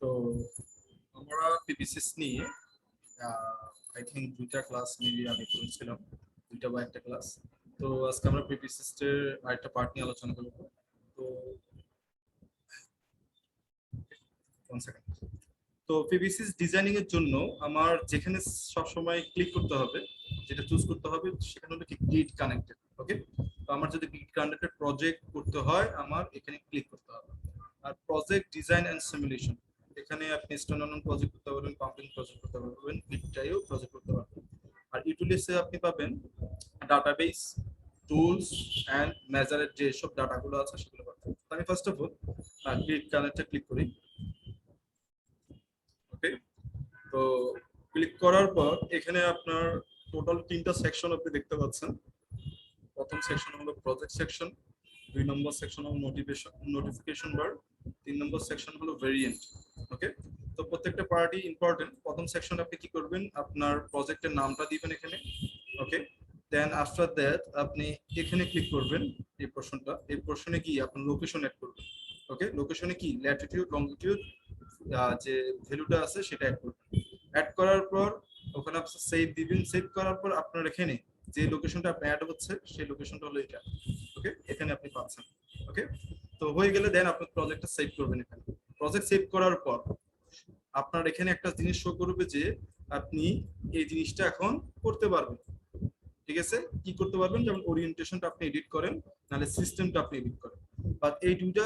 তো আমরা পিপিসিস নিয়ে আই থিঙ্ক দুইটা ক্লাস মেবি আগে করেছিলাম, দুইটা বা একটা ক্লাস। তো আজকে আমরা পিপিসিস এর আরেকটা পার্ট নিয়ে আলোচনা করব। তো ওয়ান সেকেন্ড। তো পিপিসিস ডিজাইনিং এর জন্য আমার যেখানে সবসময় ক্লিক করতে হবে, যেটা চুজ করতে হবে সেখানে হলো কি গ্রিড কানেক্টেড। ওকে, তো আমার যদি গ্রিড কানেক্টেড প্রজেক্ট করতে হয় আমার এখানে ক্লিক করতে হবে। আর প্রজেক্ট ডিজাইন এন্ড সিমুলেশন, এখানে আপনি স্ট্যান্ডার্ড প্রজেক্ট করতে পারবেন, পাম্পিং প্রজেক্ট করতে পারবেন, গ্রিডটাইও প্রজেক্ট করতে পারবেন। আর ইউটিলিটিসে আপনি পাবেন ডাটাবেস, টুলস এন্ড মেজারের যে সব ডাটাগুলো আছে সেগুলো পাবেন। তো আমি ফার্স্ট অফ অল গ্রিড কানেক্টে ক্লিক করি। ওকে, তো ক্লিক করার পর এখানে আপনার টোটাল তিনটা সেকশন আপনি দেখতে পাচ্ছেন। প্রথম সেকশন হলো প্রজেক্ট সেকশন, 2 নম্বর সেকশন হলো নোটিফিকেশন বার, 3 নম্বর সেকশন হলো ভেরিয়েন্ট। ওকে, তো প্রত্যেকটা পার্টি ইম্পর্টেন্ট। প্রথম সেকশন আপনি কি করবেন, আপনার প্রজেক্টের নামটা দিবেন এখানে। ওকে, দেন আফটার দ্যাট আপনি এখানে ক্লিক করবেন এই পোর্শনটা, এই পোর্শনে গিয়ে আপনার লোকেশন অ্যাড করবেন। ওকে, লোকেশনে কি ল্যাটিটিউড লংগিটিউড যে ভ্যালুটা আছে সেটা অ্যাড করবেন। অ্যাড করার পর ওখানে আপনি সেভ দিবেন। সেভ করার পর আপনার এখানে যে লোকেশনটা আপনি অ্যাড হচ্ছে সেই লোকেশনটা হলো এটা। ওকে, এখানে আপনি পাচ্ছেন। ওকে, তো হয়ে গেলে দেন আপনি প্রজেক্টটা সেভ করবেন। এখানে প্রজেক্ট সেভ করার পর আপনার এখানে একটা জিনিস শো করবে যে আপনি এই জিনিসটা এখন করতে পারবেন। ঠিক আছে, কি করতে পারবেন, যেমন ওরিয়েন্টেশনটা আপনি এডিট করেন, নাহলে সিস্টেমটা আপনি এডিট করেন। বাট এই দুইটা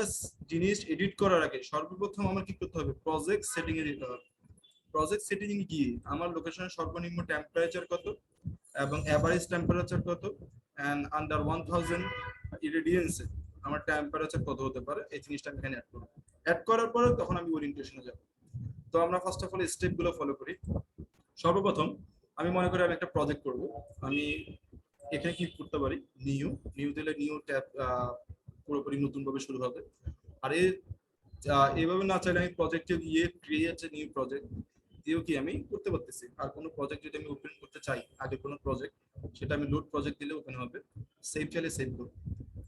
জিনিস এডিট করার আগে সর্বপ্রথম আমার কি করতে হবে, প্রজেক্ট সেটিং এ যেতে হবে। প্রজেক্ট সেটিং এ গিয়ে আমার লোকেশনের সর্বনিম্ন টেম্পারেচার কত এবং এভারেজ টেম্পারেচার কত এন্ড আন্ডার 1000 ইরেডিয়েন্সে আমার টেম্পারেচার কত হতে পারে, এই জিনিসটা আমি এখানে অ্যাড করব। অ্যাড করার পরে তখন আমি ওরিয়েন্টেশনে যাব। তো আমরা ফার্স্ট অফ অল স্টেপগুলো ফলো করি। সর্বপ্রথম আমি মনে করি আমি একটা প্রজেক্ট করব। আমি এখানে ক্লিক করতে পারি, নিউ। নিউ দিলে নিউ ট্যাব পুরোপুরি নতুন ভাবে শুরু হবে। আর এইভাবে না চাইলে আমি প্রজেক্টে গিয়ে ক্রিয়েট নিউ প্রজেক্ট দিয়েও কি আমি করতে পারতেছি। আর কোনো প্রজেক্ট যদি আমি ওপেন করতে চাই, আগে কোনো প্রজেক্ট, সেটা আমি লোড প্রজেক্ট দিলে ওপেন হবে। সেভ চাইলে সেভ করব।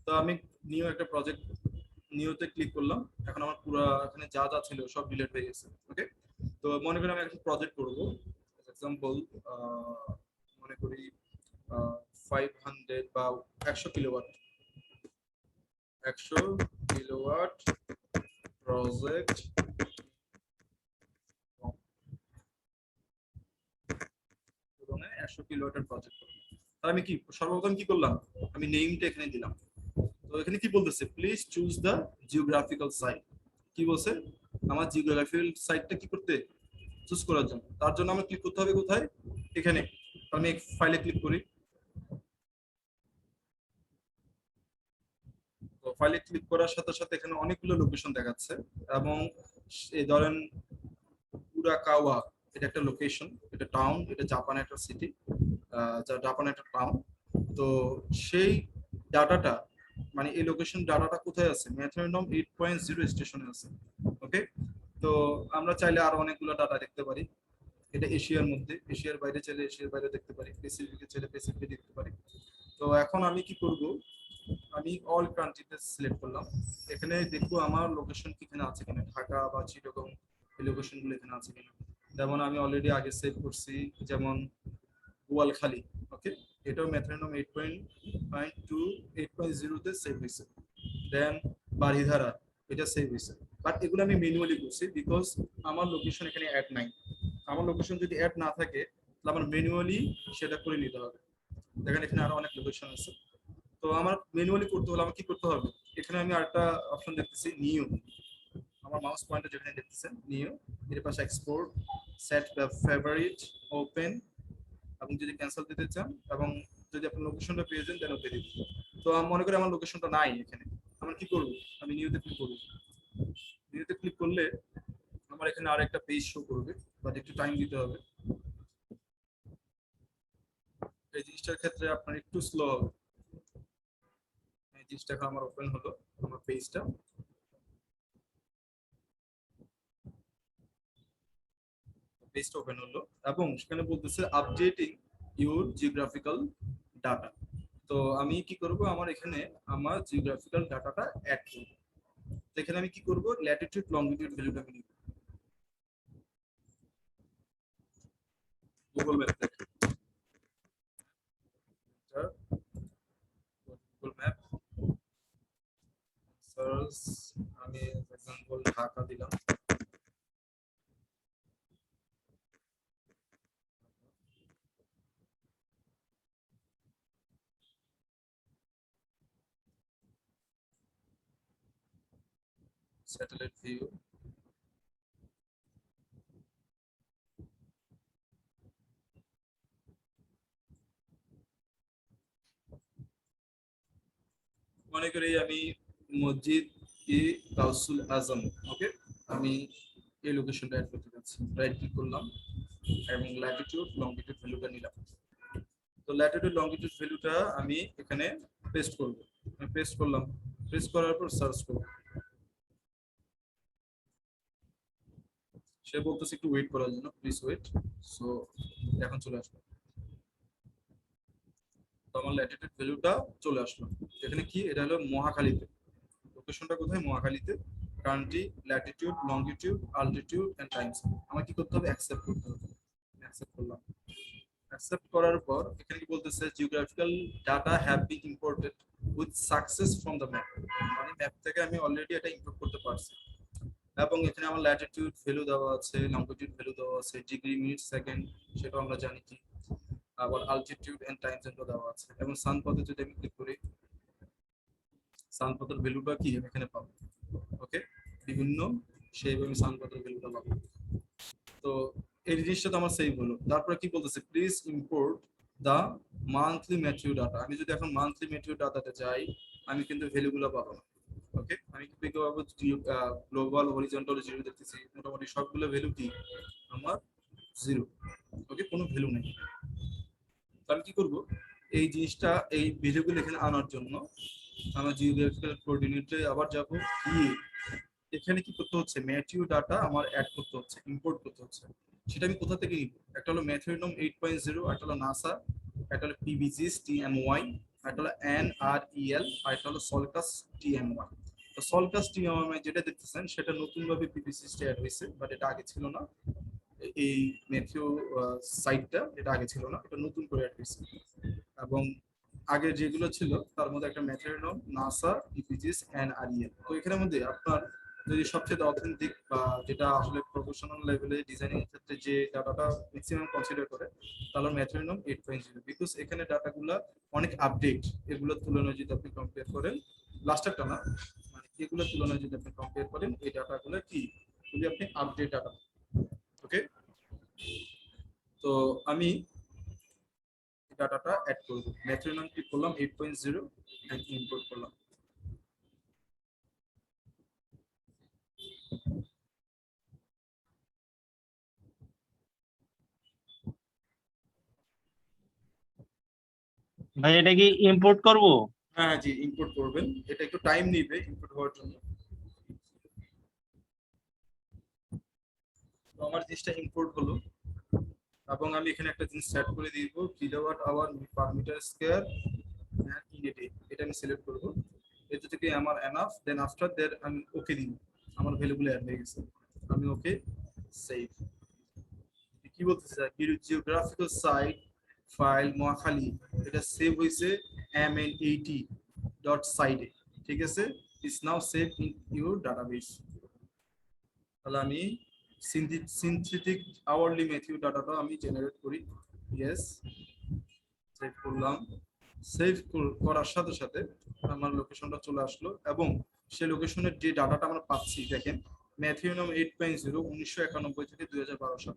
তো আমি নিউ একটা প্রজেক্ট, নিউতে ক্লিক করলাম। এখন আমার পুরো এখানে যা যা ছিল সব ডিলিট হয়ে গেছে। ওকে, তো মনে করি আমি একটা প্রজেক্ট করব। এক্সাম্পল মনে করি 500 বা 100 কিলোওয়াট, 100 কিলোওয়াট প্রজেক্ট। 100 কিলোওয়াটের প্রজেক্ট করব। তাহলে আমি কি সর্বপ্রথম কি করলাম, আমি নেমটা এখানে দিলাম। তো এখানে কি বলতেছে, please choose the geographical site. কি বলছে, আমার জিওগ্রাফিক্যাল সাইটটা কি করতে, চুজ করার জন্য। তার জন্য আমার ক্লিক করতে হবে কোথায়, এখানে। আমি ফাইলে ক্লিক করি। তো ফাইলে ক্লিক করার সাথে সাথে এখানে অনেকগুলো লোকেশন দেখাচ্ছে এবং এই ধরেন পুরাকাওয়া, এটা একটা লোকেশন, এটা টাউন, এটা জাপানের একটা সিটি, জাপানের একটা টাউন। তো সেই ডাটাটা মানে এই লোকেশন ডাটাটা কোথায় আছে, মেথোনম 8.0 স্টেশনে আছে। ওকে, তো আমরা চাইলে আরো অনেকগুলো ডাটা দেখতে পারি। এটা এশিয়ার মধ্যে, এশিয়ার বাইরে চাইলে এশিয়ার বাইরে দেখতে পারি, প্যাসিফিকে চাইলে প্যাসিফিকে দেখতে পারি। তো এখন আমি কি করব, আমি অল কান্ট্রিতে সিলেক্ট করলাম। এখানে দেখবো আমার লোকেশন কিখানে আছে কিনা, ঢাকা বা চিটাগং, এই লোকেশনগুলো এখানে আছে কিনা। যেমন আমি অলরেডি আগে সেভ করছি, যেমন গোয়ালখালী। ওকে, এটাও মেথোনম 8.2 8.0 তে সেভ হয়েছে। দেন বারিধারা, এটা সেভ হয়েছে। বাট এগুলো আমি ম্যানুয়ালি করছি বিকজ আমার লোকেশন এখানে অ্যাড নাই। আমার লোকেশন যদি অ্যাড না থাকে তাহলে আমার ম্যানুয়ালি সেটা করে নিতে হবে। দেখেন এখানে আরো অনেক লোকেশন আছে। তো আমার ম্যানুয়ালি করতে হলে আমার কি করতে হবে, এখানে আমি আরেকটা অপশন দেখতেছি নিউ। আমার মাউস পয়েন্টার যেখানে দেখতেছেন নিউ, এর পাশে এক্সপোর্ট, সেট ফেভারিট, ওপেন, এবং যদি ক্যান্সেল দিতে চান এবং যদি আপনি লোকেশনটা পেয়ে যান দেন ওকে দিন। তো আমি মনে করি আমার লোকেশনটা নাই এখানে, আমার কি করব, আমি নিউতে ক্লিক করব। নিউতে ক্লিক করলে আমার এখানে আরেকটা পেজ শো করবে, বাট একটু টাইম দিতে হবে। এই জিনিসটার ক্ষেত্রে আপনার একটু স্লো হবে। এই জিনিসটা আমার ওপেন হলো, আমার পেজটা। পেজটা ওপেন হলো এবং সেখানে বলতেছে আপডেটিং ইউর জিওগ্রাফিক্যাল ডাটা। তো আমি কি করব, আমার এখানে আমার জিওগ্রাফিক্যাল ডাটাটা অ্যাড করব। এখানে আমি কি করব, ল্যাটিটিউড লংগিটিউড ভ্যালুটা আমি নিব। গুগল ম্যাপ থেকে গুগল ম্যাপ সার্চ, আমি এক্সাম্পল ঢাকা দিলাম। স্যাটেলাইট ভিউ, মনে করি আমি মসজিদ ই গাউসুল আজম, ওকে, আমি এই লোকেশনটা অ্যাড করতে যাচ্ছি। রাইট ক্লিক করলাম এবং ল্যাটিটিউড লংগিটিউড ভ্যালুটা নিলাম। তো ল্যাটিটিউড লংগিটিউড ভ্যালুটা আমি এখানে পেস্ট করব। আমি পেস্ট করলাম, পেস্ট করার পর সার্চ করব। সে বলতেছে একটু ওয়েট করার জন্য, প্লিজ ওয়েট। সো এখন চলে আসলো, তো আমার ল্যাটিটিউড ভ্যালুটা চলে আসলো। এখানে কি, এটা হলো মহাখালীতে। লোকেশনটা কোথায়? মহাখালীতে। Country, latitude, longitude, altitude and times. আমার কি করতে হবে? অ্যাকসেপ্ট করতে হবে। অ্যাকসেপ্ট করলাম। অ্যাকসেপ্ট করার পর এখানে কি বলতেছে? Geographical data have been imported with success from the map. মানে ম্যাপ থেকে আমি অলরেডি এটা ইম্পোর্ট করতে পারছি। এবং এখানে আমার ল্যাটিটিউড ভ্যালু দেওয়া আছে, লংগিটিউড ভ্যালু দেওয়া আছে, ডিগ্রি, মিনিট, সেকেন্ড সেটা আমরা জানি কি। আবার আলটিটিউড এন্ড টাইম জোনটা দেওয়া আছে। এবং সানপথে যদি আমি ক্লিক করি, সানপথের ভ্যালুটা কি এখানে পাবো। ওকে, বিভিন্ন সেইভাবে সানপথের ভ্যালুটা পাবো। তো এই জিনিসটা তো আমার সেভ হলো। তারপরে কি বলতেছে? Please import the monthly mature data. আমি যদি এখন মান্থলি ম্যাচিউর ডাটাতে যাই, আমি কিন্তু ভ্যালুগুলো পাবো না। ওকে, আমি কি পেতে পাবো? গ্লোবাল, হরিজন্টাল, জিরো দেখতেছি, মোটামুটি সবগুলো ভ্যালু কি আমার জিরো। ওকে, কোনো ভ্যালু নেই। আমি কি করব? এই জিনিসটা, এই ভ্যালুগুলো এখানে আনার জন্য আমার জিওগ্রাফিক্যাল কোঅর্ডিনেটে আবার যাব, গিয়ে এখানে কি করতে হচ্ছে? ম্যাথিউ ডাটা আমার অ্যাড করতে হচ্ছে, ইম্পোর্ট করতে হচ্ছে। সেটা আমি কোথা থেকে নিব? একটা হলো ম্যাথিউনম 8.0, একটা হলো নাসা, একটা হলো পিবিজিস টিএমওয়াই, একটা হলো এনআরইএল, আর একটা হলো সলকাস টিএমওয়াই। তো সলকাস টিএমওয়াই যেটা দেখতেছেন সেটা নতুনভাবে পিবিজিস অ্যাড হয়েছে, বাট এটা আগে ছিল না। এই ম্যাথিউ সাইটটা এটা আগে ছিল না, এটা নতুন করে অ্যাড হয়েছে। এবং আগে যেগুলো ছিল তার মধ্যে একটা ম্যাথিউনম, নাসা, পিবিজিস, এনআরইএল। তো এখানের মধ্যে আপনার যদি সবচেয়ে অথেন্টিক বা যেটা আসলে প্রফেশনাল লেভেলে ডিজাইনিং এর ক্ষেত্রে যে ডাটাটা ম্যাক্সিমাম কনসিডার করে, তাহলে ম্যাথিউনম 8.0, বিকজ এখানে ডাটাগুলো অনেক আপডেট। এগুলোর তুলনায় যদি আপনি কম্পেয়ার করেন, লাস্টেরটা না, মানে এগুলোর তুলনায় যদি আপনি কম্পেয়ার করেন, এই ডাটাগুলো কি যদি আপনি আপডেট ডাটা। ওকে, তো আমি ডাটাটা অ্যাড করব। ম্যাথিউনম ক্লিক করলাম, 8.0 এন্ড ইম্পোর্ট করলাম। ভাই এটা কি ইম্পোর্ট করব? হ্যাঁ জি, ইম্পোর্ট করবেন। এটা একটু টাইম নিবে ইম্পোর্ট হওয়ার জন্য। তো আমার জিনিসটা ইম্পোর্ট হলো, এবং আমি এখানে একটা জিনিস সেট করে দিব, kilowatt hour per metre square in a day. এটা আমি সিলেক্ট করব। এটা থেকে আমার এনাফ, দেন আফটার দ্যাট আমি ওকে দিব। আমার ভ্যালুগুলো অ্যাড হয়ে গেছে, আমি ওকে সেভ। কি বলতেছে? জিওগ্রাফিক্যাল সাইট ফাইল মহাখালী, এটা সেভ হয়েছে mn80.site এ। ঠিক আছে, is now save in your database. তাহলে আমি সিনথেটিক আওয়ারলি ম্যাথিউ ডাটাটা আমি জেনারেট করি। ইয়েস, সেভ করলাম। সেভ করার সাথে সাথে আমার লোকেশনটা চলে আসলো, এবং সেই লোকেশনের যে ডাটাটা আমরা পাচ্ছি দেখেন, ম্যাথিউনম 8.0 1991 থেকে 2012 সাল,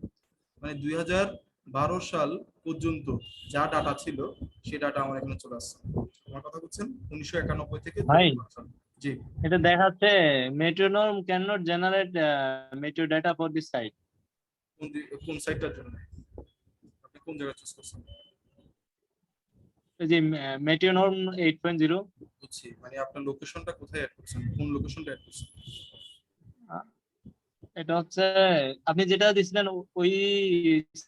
মানে 2012 সাল পর্যন্ত যা ডাটা ছিল সেই ডাটা আমার এখানে চলে আসছে। আমার কথা বলছেন 1991 থেকে ভাই 2012 সাল। জি, এটা দেখাচ্ছে Meteonorm can not generate meteo data for this site. কোন সাইটটার জন্য? আপনি কোন জায়গা চুজ করছেন? এই যে মেট্রোনম 8.0, বুঝছি, মানে আপনার লোকেশনটা কোথায় অ্যাড করছেন, কোন লোকেশনটা অ্যাড করছেন? এটা হচ্ছে আপনি যেটা দিছিলেন ওই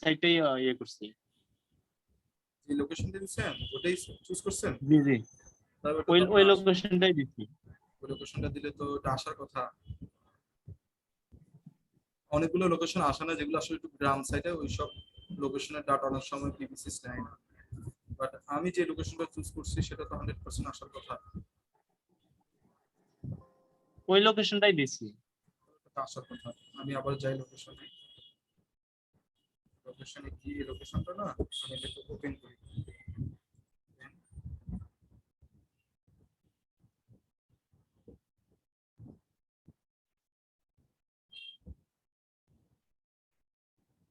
সাইটটাই ইয়ে করছি। যে লোকেশনটা দিচ্ছেন ওটাই চুজ করছেন? জি জি, তাহলে ওটা ওই তো ওই আপনার লোকেশনটাই দিচ্ছি। ওই লোকেশনটা দিলে তো ওটা আসার কথা। অনেকগুলো লোকেশন আসে না যেগুলো আসলে একটু গ্রাম সাইডে, ওইসব লোকেশনের ডাটা অনেক সময় পিভিসিস নেয় না, বাট আমি যে লোকেশনটা চুজ করছি সেটা তো 100% আসার কথা। ওই লোকেশনটাই দিছি। এটা আসার কথা। আমি আবার যাই লোকেশনে, লোকেশনে কি লোকেশনটা না, আমি এটাকে ওপেন করি।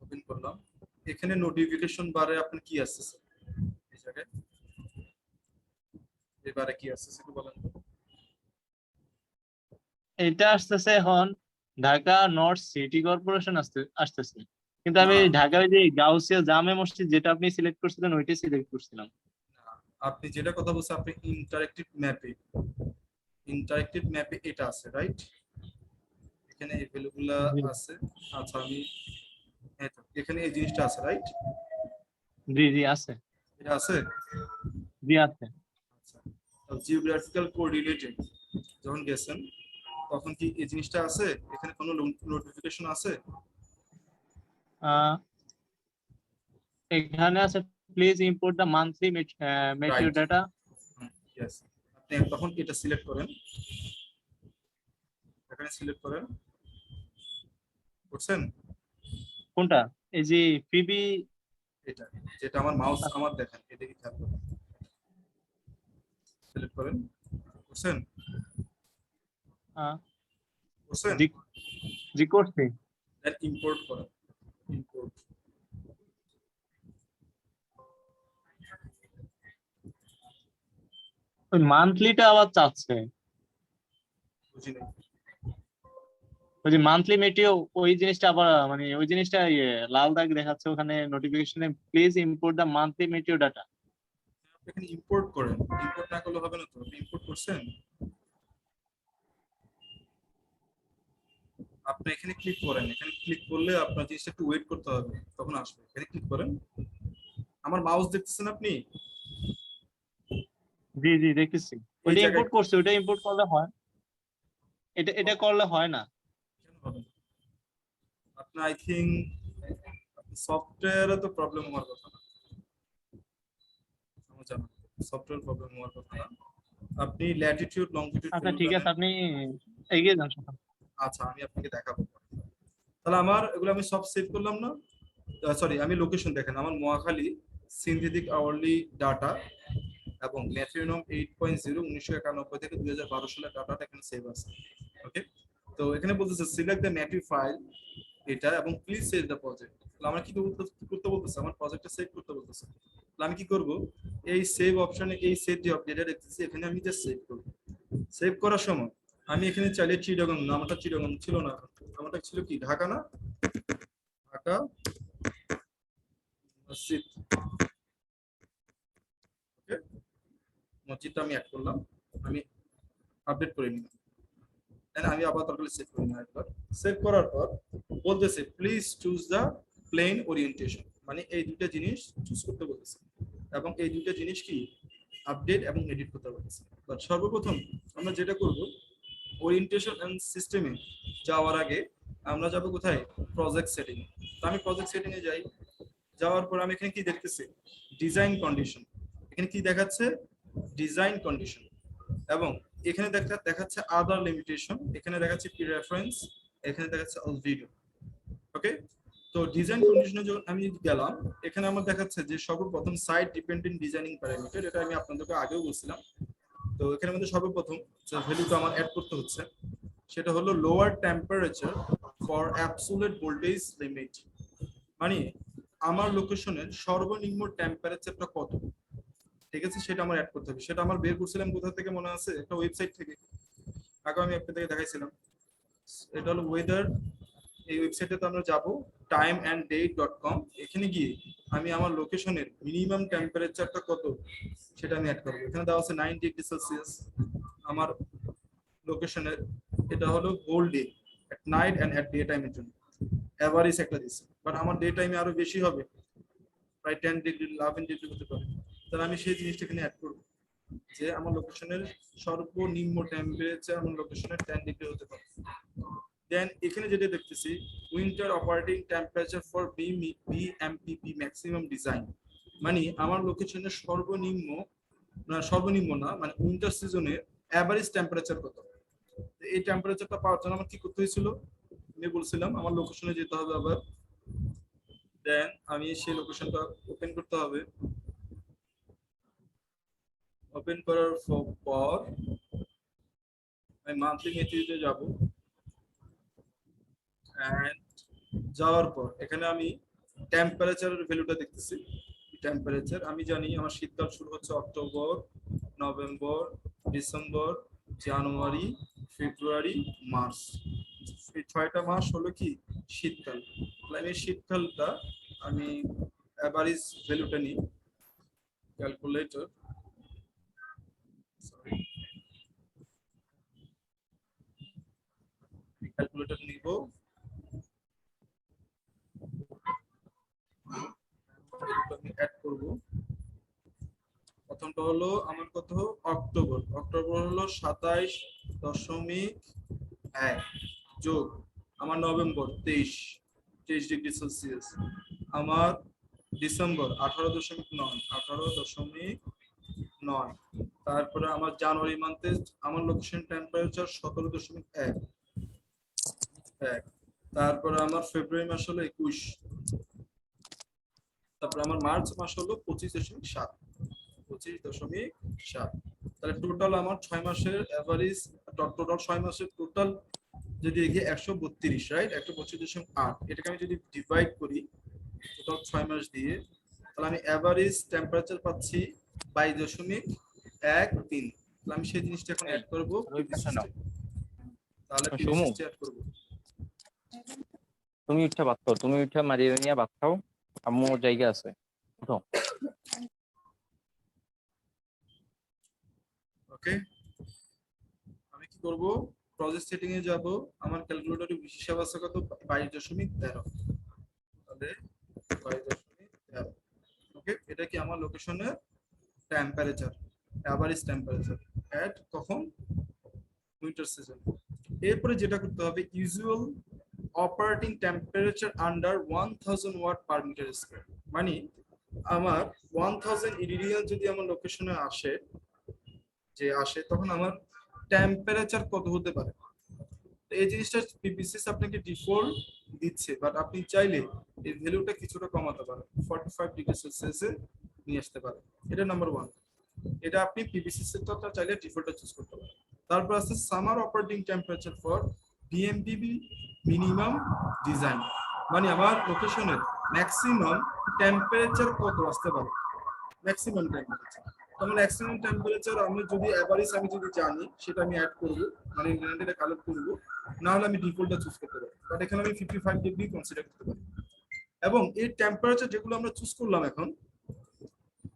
ওপেন করলাম, এখানে নোটিফিকেশন বারে আপনার কি আসছে এই জায়গায়, এবারে কি আসছে একটু বলেন তো। এটা আসতেছে এখন ঢাকা নর্থ সিটি কর্পোরেশন আসতেছে, কিন্তু আমি না, ঢাকা ওই যে গাউসিয়া জামে মসজিদ যেটা আপনি সিলেক্ট করছিলেন ওইটাই সিলেক্ট করছিলাম। আপনি যেটা কথা বলছেন আপনি ইন্টারেক্টিভ ম্যাপে এটা আছে রাইট, এখানে এই ভ্যালুগুলা জি আছে। আচ্ছা আমি এই তো, এখানে এই জিনিসটা আছে রাইট, জি জি আছে। এটা আছে। জি আছে। আচ্ছা, জিওগ্রাফিক্যাল কোঅর্ডিনেটে যখন গেছেন তখন কি এই জিনিসটা আছে, এখানে কোনো নোটিফিকেশন আছে? আহ এখানে আছে please import the monthly Meteor right, data. Yes. আপনি তখন এটা সিলেক্ট করেন, এখানে সিলেক্ট করেন, করছেন কোনটা? এই যে পিবি। এটা, যেটা আমার মাউস আমার দেখেন এটা কি খেয়াল করেন, সিলেক্ট করেন, করছেন করছেন, জি জি করছি। দেন ইম্পোর্ট করেন, ইম্পোর্ট। ওই মান্থলিটা আবার চাচ্ছে। বুঝি নাই। ওই যে মান্থলি মেটিও ওই জিনিসটা আবার মানে ওই জিনিসটা লাল দাগ দেখাচ্ছে ওখানে নোটিফিকেশনে, please import the monthly meteo data. আপনি এখানে ইম্পোর্ট করেন, ইম্পোর্ট না করলে হবে না তো, আপনি ইম্পোর্ট করছেন, আপনি এখানে ক্লিক করেন, এখানে ক্লিক করলে আপনার জিনিসটা একটু ওয়েট করতে হবে তখন আসবে, এখানে ক্লিক করেন। আমার মাউস দেখতেছেন আপনি, জি জি দেখতেছি। এই ওইটা জায়গায় ইম্পোর্ট করছে, ওইটা ইম্পোর্ট করলে হয়, এটা এটা করলে হয় না। কেন হবে না? আপনার আই থিঙ্ক সফটওয়্যারে তো প্রবলেম হওয়ার কথা না, আমার জানা সফটওয়্যার প্রবলেম হওয়ার কথা না। আপনি ল্যাটিটিউড লংটিটিউড আচ্ছা ভ্যালু ঠিক আছে, জানেন? আপনি এগিয়ে যান সকাল। আচ্ছা আমি আপনাকে দেখাবো। তাহলে আমার এগুলো আমি সব সেভ করলাম না, সরি আমি লোকেশন দেখেন, আমার মহাখালী সিনথেটিক আওয়ারলি ডাটা এবং ম্যাথিউনম 8.0 1991 থেকে 2012 সালের ডাটাটা এখানে সেভ আছে। ওকে, তো এখানে বলতেছে সিলেক্ট দ্য ম্যাথিউ ফাইল এটা এবং প্লিজ সেভ দ্য প্রজেক্ট। তাহলে আমরা কি করতে বলতেছে, আমার প্রজেক্টটা সেভ করতে বলতেছে। তাহলে আমি কি করব, এই সেভ অপশনে এই সেভ যে আপডেটটা দেখতেছি এখানে আমি জাস্ট সেভ করব। সেভ করার সময় আমি এখানে চাইলে চিটাগং, নামটা চিটাগং ছিল না, আমারটা ছিল কি ঢাকা না, ঢাকা মসজিদ। ওকে, মসজিদটা আমি অ্যাড করলাম, আমি আপডেট করে নিলাম, আমি আবার তারপরে সেভ করি না একবার। সেভ করার পর বলতেছে please choose the plane orientation, মানে এই দুইটা জিনিস চুজ করতে বলতেছে এবং এই দুইটা জিনিস কি আপডেট এবং এডিট করতে বলতেছে। বাট সর্বপ্রথম আমরা যেটা করব, ওরিয়েন্টেশন এন্ড সিস্টেমে যাওয়ার আগে আমরা যাব কোথায়, প্রজেক্ট সেটিং। তো আমি প্রজেক্ট সেটিং এ যাই, যাওয়ার পর আমি এখানে কি দেখতেছি, ডিজাইন কন্ডিশন, এখানে কি দেখাচ্ছে, ডিজাইন কন্ডিশন, এবং এখানে দেখাচ্ছে আদার লিমিটেশন, এখানে দেখাচ্ছে কি রেফারেন্স, এখানে দেখাচ্ছে ভিডিও। ওকে, তো ডিজাইন কন্ডিশনে যখন আমি গেলাম এখানে আমার দেখাচ্ছে যে সর্বপ্রথম সাইট ডিপেন্ডেন্ট ডিজাইনিং প্যারামিটার, এটা আমি আপনাদেরকে আগেও বলছিলাম। তো এখানে মধ্যে সর্বপ্রথম যে ভ্যালুটা আমার অ্যাড করতে হচ্ছে সেটা হলো lower temperature for absolute voltage limit, মানে আমার লোকেশনের সর্বনিম্ন টেম্পারেচারটা কত, ঠিক আছে, সেটা আমার অ্যাড করতে হবে। সেটা আমার বের করছিলাম কোথা থেকে মনে আছে, একটা ওয়েবসাইট থেকে, আগে আমি আপনাদেরকে দেখাইছিলাম। এটা হলো ওয়েদার, এই ওয়েবসাইটে তো আমরা যাব timeanddate.com, এখানে গিয়ে আমি আমার লোকেশনের মিনিমাম টেম্পারেচারটা কত সেটা আমি অ্যাড করবো। এখানে দেওয়া আছে 9 ডিগ্রি সেলসিয়াস আমার লোকেশনের, এটা হলো whole day, at night and at day টাইমের জন্য এভারেজ একটা দিচ্ছে, বাট আমার ডে টাইমে আরো বেশি হবে, প্রায় 10 ডিগ্রি 11 ডিগ্রি হতে পারে। তাহলে আমি সেই জিনিসটা এখানে অ্যাড করবো যে আমার লোকেশনের সর্বনিম্ন টেম্পারেচার আমার লোকেশনের 10 ডিগ্রি হতে পারে। দেন এখানে যেটা দেখতেছি winter operating temperature for VMPP maximum design, মানে আমার লোকেশনের সর্বনিম্ন না মানে উইন্টার সিজনের অ্যাভারেজ টেম্পারেচার কত। এই টেম্পারেচারটা পাওয়ার জন্য আমার কি করতে হয়েছিল, আমি বলছিলাম আমার লোকেশনে যেতে হবে আবার। দেন আমি সেই লোকেশনটা ওপেন করতে হবে। ওপেন করার পর আমি মান্থলি মেথডে যাব। এন্ড যাওয়ার পর এখানে আমি টেম্পারেচারের ভ্যালুটা দেখতেছি। টেম্পারেচার আমি জানি আমার শীতকাল শুরু হচ্ছে অক্টোবর, নভেম্বর, ডিসেম্বর, জানুয়ারি, ফেব্রুয়ারি, মার্চ। এই 6টা মাস হলো কি শীতকাল। আমি শীতকালটা আমি অ্যাভারেজ ভ্যালুটা নিই ক্যালকুলেটর, সরি ক্যালকুলেটর নিব। আমি অ্যাড করব। প্রথমটা হলো আমার কত, অক্টোবর। অক্টোবর হলো 27.1 যোগ আমার নভেম্বর 23 ডিগ্রি সেলসিয়াস, আমার ডিসেম্বর 18.9, তারপরে আমার জানুয়ারি মান্থে আমার লোকেশন টেম্পারেচার 17.1, তারপরে আমার ফেব্রুয়ারি মাস হলো 21, তারপরে আমার মার্চ মাস হলো 25.7। তাহলে টোটাল আমার 6 মাসের এভারেজ, টোটাল 6 মাসের টোটাল যদি দেখি 132, রাইট, 125.8। এটাকে আমি যদি ডিভাইড করি টোটাল 6 মাস দিয়ে, তাহলে আমি এভারেজ টেম্পারেচার পাচ্ছি 22.13। তাহলে আমি সেই জিনিসটা এখন অ্যাড করব, তাহলে অ্যাড করব। তুমি উঠে ভাত খাও, তুমি উঠে মারিয়ে নিয়ে ভাত খাও, আম্মু জায়গা আছে। ওকে, আমি কি করব, প্রজেক্ট সেটিং এ যাব। আমার ক্যালকুলেটরে হিসাব আছে কত, 22.13। তাহলে 22.13। ওকে, এটা কি আমার লোকেশনের টেম্পারেচার, এভারেজ টেম্পারেচার এট কখন, উইন্টার সিজন। এরপরে যেটা করতে হবে, usual operating temperature under 1000 watt per metre square, মানে আমার 1000 ইরিডিয়ান যদি আমার লোকেশনে আসে তখন আমার টেম্পারেচার কত হতে পারে। এই জিনিসটা পিপিসিএস আপনাকে ডিফল্ট দিচ্ছে, বাট আপনি চাইলে এই ভ্যালুটা কিছুটা কমাতে পারেন, 45 ডিগ্রি সেলসিয়াসে নিয়ে আসতে পারেন। এটা নাম্বার 1। এটা আপনি পিপিসিএসটা চাইলে ডিফল্টটা চুজ করতে পারেন। তারপর আছে summer operating temperature for VMPP minimum design, মানে আমার লোকেশনের ম্যাক্সিমাম টেম্পারেচার কত আসতে পারে, ম্যাক্সিমাম টেম্পারেচার। তাহলে ম্যাক্সিমাম টেম্পারেচার আমি যদি এভারেজ আমি যদি জানি সেটা আমি অ্যাড করব, মানে ইংল্যান্ডে কালেক্ট করব, না হলে আমি ডিফল্টটা চুজ করতে পারি, বাট এখানে আমি 55 ডিগ্রি কনসিডার করতে পারি। এবং এই টেম্পারেচার যেগুলো আমরা চুজ করলাম এখন,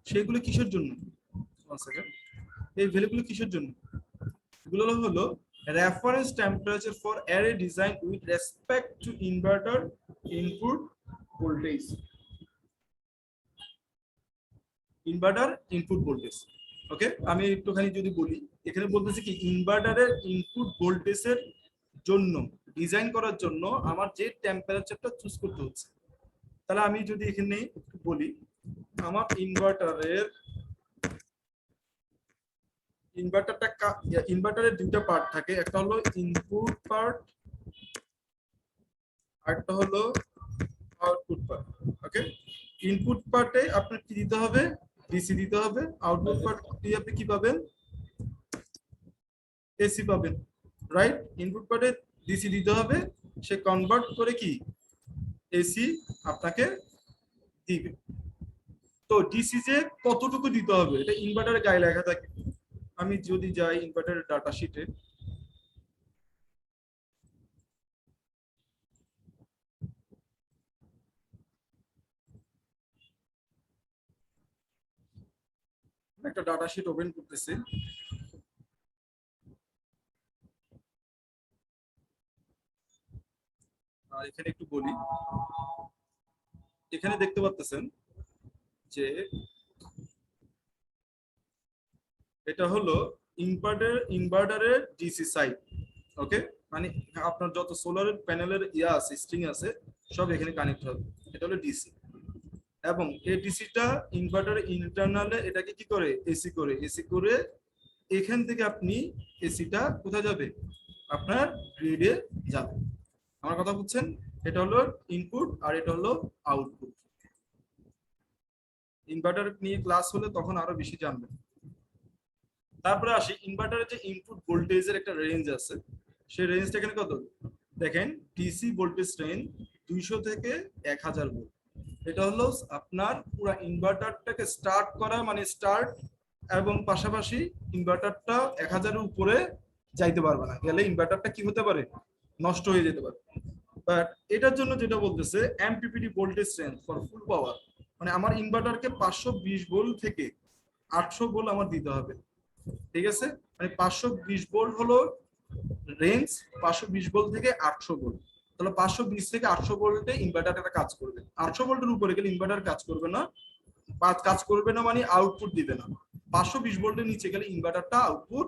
সেগুলো কিসের জন্য, এই ভ্যালুগুলো কিসের জন্য, এগুলো হলো reference temperature for array design with respect to inverter input voltage. Inverter input voltage. Okay, আমি একটুখানি যদি বলি, এখানে বলতেছি কি ইনভার্টারের ইনপুট ভোল্টেজের জন্য ডিজাইন করার জন্য আমার যে টেম্পারেচারটা চুজ করতে হচ্ছে। তাহলে আমি যদি এখানে একটু বলি, আমার ইনভার্টারের দুইটা পার্ট থাকে, একটা হলো ইনপুট পার্ট, আরেকটা হলো আউটপুট পার্ট। ওকে, ইনপুট পার্টে আপনার কি দিতে হবে, ডিসি দিতে হবে। আউটপুট পার্ট দিয়ে আপনি কি পাবেন, এসি পাবেন, রাইট। ইনপুট পার্টে ডিসি দিতে হবে, সে কনভার্ট করে কি এসি আপনাকে দিবে। তো ডিসি যে কতটুকু দিতে হবে এটা ইনভার্টারের গায়ে লেখা থাকে। আমি যদি যাই ইনভার্টারের ডাটা শিটে, একটা ডাটা শিট ওপেন করতেছি। আর এখানে একটু বলি, এখানে দেখতে পাচ্ছেন যে এটা হলো ইনভার্টারের ডিসি সাইড। ওকে, মানে আপনার যত সোলারের প্যানেলের আছে স্ট্রিং আছে সব এখানে কানেক্ট হবে। এটা হলো ডিসি। এবং এই ডিসিটা ইনভার্টারের ইন্টারনালে এটাকে কি করে এসি করে এখান থেকে আপনি এসিটা কোথায় যাবে, আপনার গ্রিডে যাবে। আমার কথা বুঝছেন? এটা হলো ইনপুট আর এটা হলো আউটপুট। ইনভার্টার নিয়ে ক্লাস হলে তখন আরো বেশি জানবেন। তারপরে আসি ইনভার্টারের যে ইনপুট ভোল্টেজের একটা রেঞ্জ আছে, সেই রেঞ্জটা এখানে কত দেখেন, ডিসি ভোল্টেজ রেঞ্জ 200 থেকে 1000 ভোল্ট। এটা হলো আপনার পুরো ইনভার্টারটাকে স্টার্ট করা মানে স্টার্ট, এবং পাশাপাশি ইনভার্টারটা 1000 এর উপরে যাইতে পারবে না, গেলে ইনভার্টারটা কি হতে পারে, নষ্ট হয়ে যেতে পারে। বাট এটার জন্য যেটা বলতেছে MPPT voltage range for full power, মানে আমার ইনভার্টারকে 520 ভোল্ট থেকে 800 ভোল্ট আমার দিতে হবে। ঠিক আছে, মানে 520 ভোল্ট হলো রেঞ্জ, 520 ভোল্ট থেকে 800 ভোল্ট। তাহলে 520 থেকে 800 ভোল্টে ইনভার্টারটা কাজ করবে। 800 ভোল্টের উপরে গেলে ইনভার্টার কাজ করবে না, কাজ করবে না মানে আউটপুট দিবে না। 520 ভোল্টের নিচে গেলে ইনভার্টারটা আউটপুট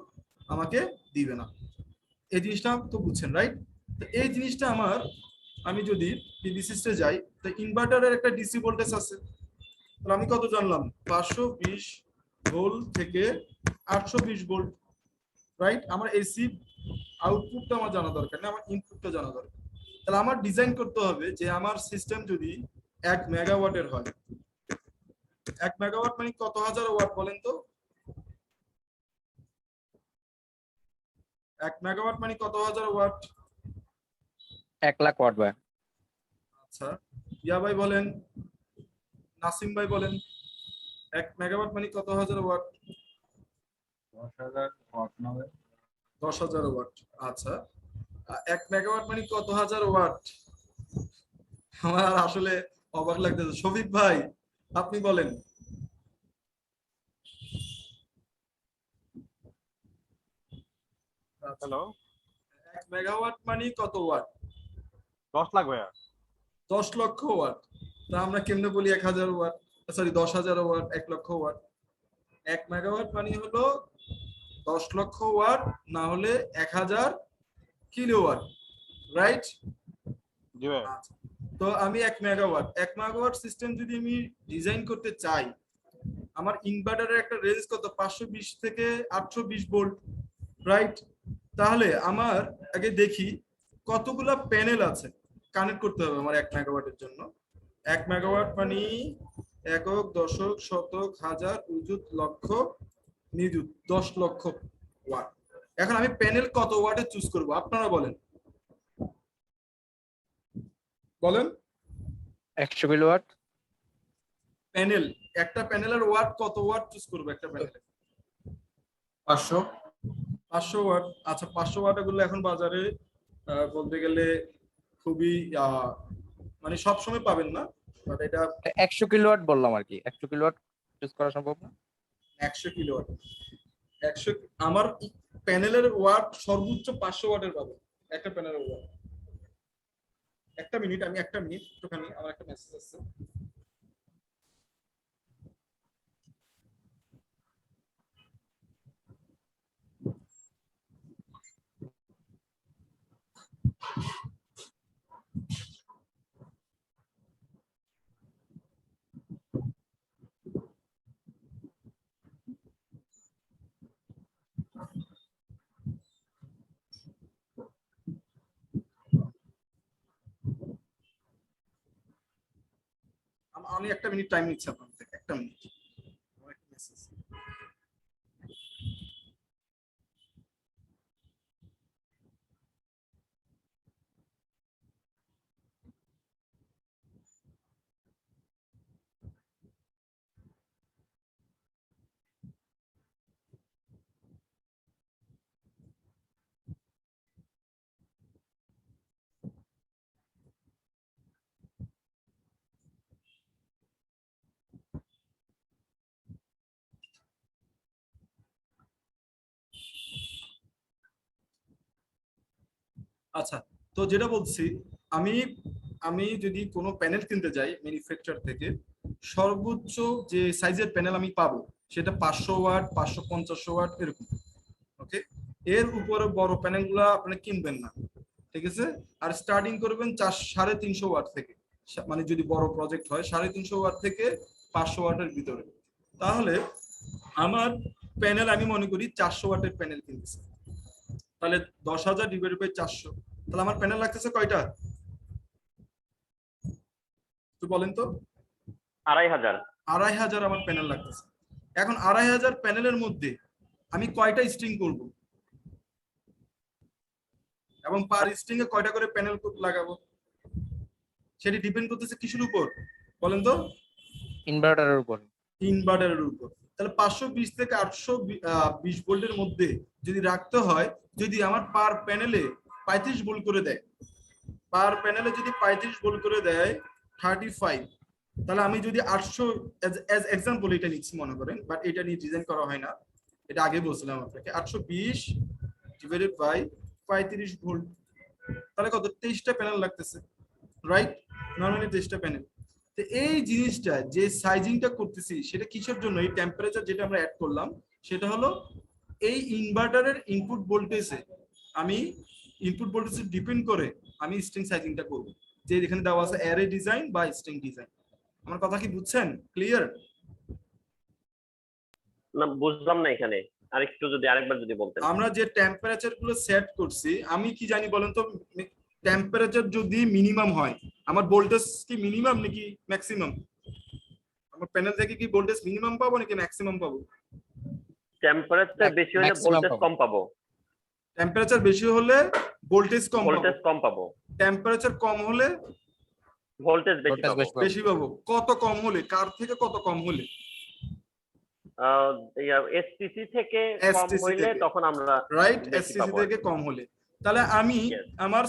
আমাকে দিবে না। এই জিনিসটা তো বুঝছেন, রাইট? তো এই জিনিসটা আমি যদি পিভিসিতে যাই, তো ইনভার্টারের একটা ডিসি ভোল্টেজ আছে, তাহলে আমি কত জানলাম, 520 ভোল্ট থেকে 820 ভোল্ট, রাইট? আমার এসি আউটপুটটা আমার জানা দরকার না, আমার ইনপুটটা জানা দরকার। তাহলে আমার ডিজাইন করতে হবে যে আমার সিস্টেম যদি 1 মেগাওয়াটের হয়, 1 মেগাওয়াট মানে কত হাজার ওয়াট বলেন তো? 1 মেগাওয়াট মানে কত হাজার ওয়াট? 1 লাখ ওয়াট ভাই। আচ্ছা, ইয়া ভাই বলেন, নাসিম ভাই বলেন, 1 মেগাওয়াট মানে কত হাজার ওয়াট? 10,000 ওয়াট নেবে। 10,000 ওয়াট। আচ্ছা, 1 মেগাওয়াট মানে কত হাজার ওয়াট? আমার আসলে অবাক লাগতেছে। শফিক ভাই আপনি বলেন। হ্যালো, 1 মেগাওয়াট মানে কত ওয়াট? 10 লাখ ভাইয়া। 10 লক্ষ ওয়াট। তা আমরা কেমনে বলি 1000 ওয়াট, সরি 10,000 ওয়াট, 1 লক্ষ ওয়াট? 1 মেগাওয়াট মানে হলো 10 লক্ষ ওয়াট, না হলে 1000 কিলোওয়াট, রাইট? জি ভাই। তো আমি 1 মেগাওয়াট সিস্টেম যদি আমি ডিজাইন করতে চাই, আমার ইনভার্টারের একটা রেঞ্জ কত, 520 থেকে 820 ভোল্ট, রাইট? তাহলে আমার আগে দেখি কতগুলা প্যানেল আছে কানেক্ট করতে হবে আমার 1 মেগাওয়াটের জন্য। 1 মেগাওয়াট মানে একক, দশক, শতক, হাজার, উজুত, লক্ষ, নিযুত, 10 লক্ষ ওয়াট। এখন আমি প্যানেল কত ওয়াটে চুজ করব, আপনারা বলেন বলেন। 100 কিলোওয়াট। প্যানেল, একটা প্যানেলের ওয়াট কত ওয়াট চুজ করবো একটা প্যানেলে? 500 ওয়াট। আচ্ছা, 500 ওয়াট গুলো এখন বাজারে বলতে গেলে খুবই মানে সব সময় পাবেন না, বাট এটা 100 কিলোওয়াট বললাম আর কি। 100 কিলোওয়াট চুজ করা সম্ভব না? 100 কিলোওয়াট। 100 আমার প্যানেলের ওয়াট সর্বোচ্চ 500 ওয়াটের পাবো একটা প্যানেলের ওয়াট। একটা মিনিট একটুখানি, আমার একটা মেসেজ আসছে। আমি একটা মিনিট টাইম নিচ্ছি আপনার থেকে, একটা মিনিট। আমার একটা মেসেজ। আচ্ছা, তো যেটা বলছি, আমি আমি যদি কোনো প্যানেল কিনতে যাই ম্যানুফ্যাকচার থেকে, সর্বোচ্চ যে সাইজের প্যানেল আমি পাবো সেটা 500 ওয়াট, 550 ওয়াট এরকম। ওকে, এর উপরে বড় প্যানেল গুলা আপনি কিনবেন না। ঠিক আছে। আর স্টার্টিং করবেন 350 ওয়াট থেকে, মানে যদি বড় প্রজেক্ট হয় 350 ওয়াট থেকে 500 ওয়াটের ভিতরে। তাহলে আমার প্যানেল আমি মনে করি 400 ওয়াটের প্যানেল কিনতেছি, তাহলে 10,000 ডিভাইডেড বাই 400, তাহলে আমার প্যানেল লাগতেছে কয়টা তো বলেন তো? 2500। 2500 আমার প্যানেল লাগতেছে। এখন 2500 প্যানেলের মধ্যে আমি কয়টা স্ট্রিং করব এবং পার স্ট্রিং এ কয়টা করে প্যানেল লাগাবো, সেটি ডিপেন্ড করতেছে কিসের উপর বলেন তো? ইনভার্টারের উপর। ইনভার্টারের উপর। তাহলে 520 থেকে 820 ভোল্টের মধ্যে যদি রাখতে হয়, যদি আমার পার প্যানেলে 35 ভোল্ট করে দেয়, পার প্যানেলে যদি 35 ভোল্ট করে দেয় 35, তাহলে আমি যদি 800 এজ এক্সাম্পল এটা নিচ্ছি মনে করেন, বাট এটা নিয়ে ডিজাইন করা হয় না, এটা আগে বলছিলাম আপনাকে, 820 ডিভাইডেড বাই 35 ভোল্ট, তাহলে কত? 23টা প্যানেল লাগতেছে, রাইট? নরমালি 23টা প্যানেল। তো এই জিনিসটা যে সাইজিংটা করতেছি সেটা কিসের জন্য? এই টেম্পারেচার যেটা আমরা অ্যাড করলাম সেটা হলো এই ইনভার্টারের ইনপুট ভোল্টেজে, আমি ইনপুট ভোল্টেজে ডিপেন্ড করে আমি স্ট্রিং সাইজিংটা করব, যে এখানে দেওয়া আছে অ্যারে ডিজাইন বা স্ট্রিং ডিজাইন। আমার কথা কি বুঝছেন? ক্লিয়ার? না বুঝলাম না এখানে, আরেকটু যদি আরেকবার যদি বলতেন। আমরা যে টেম্পারেচার গুলো সেট করছি, আমি কি জানি বলেন তো? টেম্পারেচার যদি মিনিমাম হয়, আমার ভোল্টেজ কি মিনিমাম নাকি ম্যাক্সিমাম? আমার প্যানেল থেকে কি ভোল্টেজ মিনিমাম পাবো নাকি ম্যাক্সিমাম পাবো? টেম্পারেচার বেশি হলে Maximum ভোল্টেজ পাবো। কম পাবো। টেম্পারেচার বেশি হলে ভোল্টেজ কম পাবো, ভোল্টেজ কম পাবো। টেম্পারেচার কম হলে ভোল্টেজ বেশি ভোল্টেজ পাবো। বেশি পাবো। বেশি পাবো। কত কম হলে? কার থেকে কত কম হলে? এসটিসি থেকে কম STC হইলে থেকে। তখন আমরা রাইট, বেশি এসসিসি পাবো। থেকে কম হলে। তাহলে আমি Yes. আমার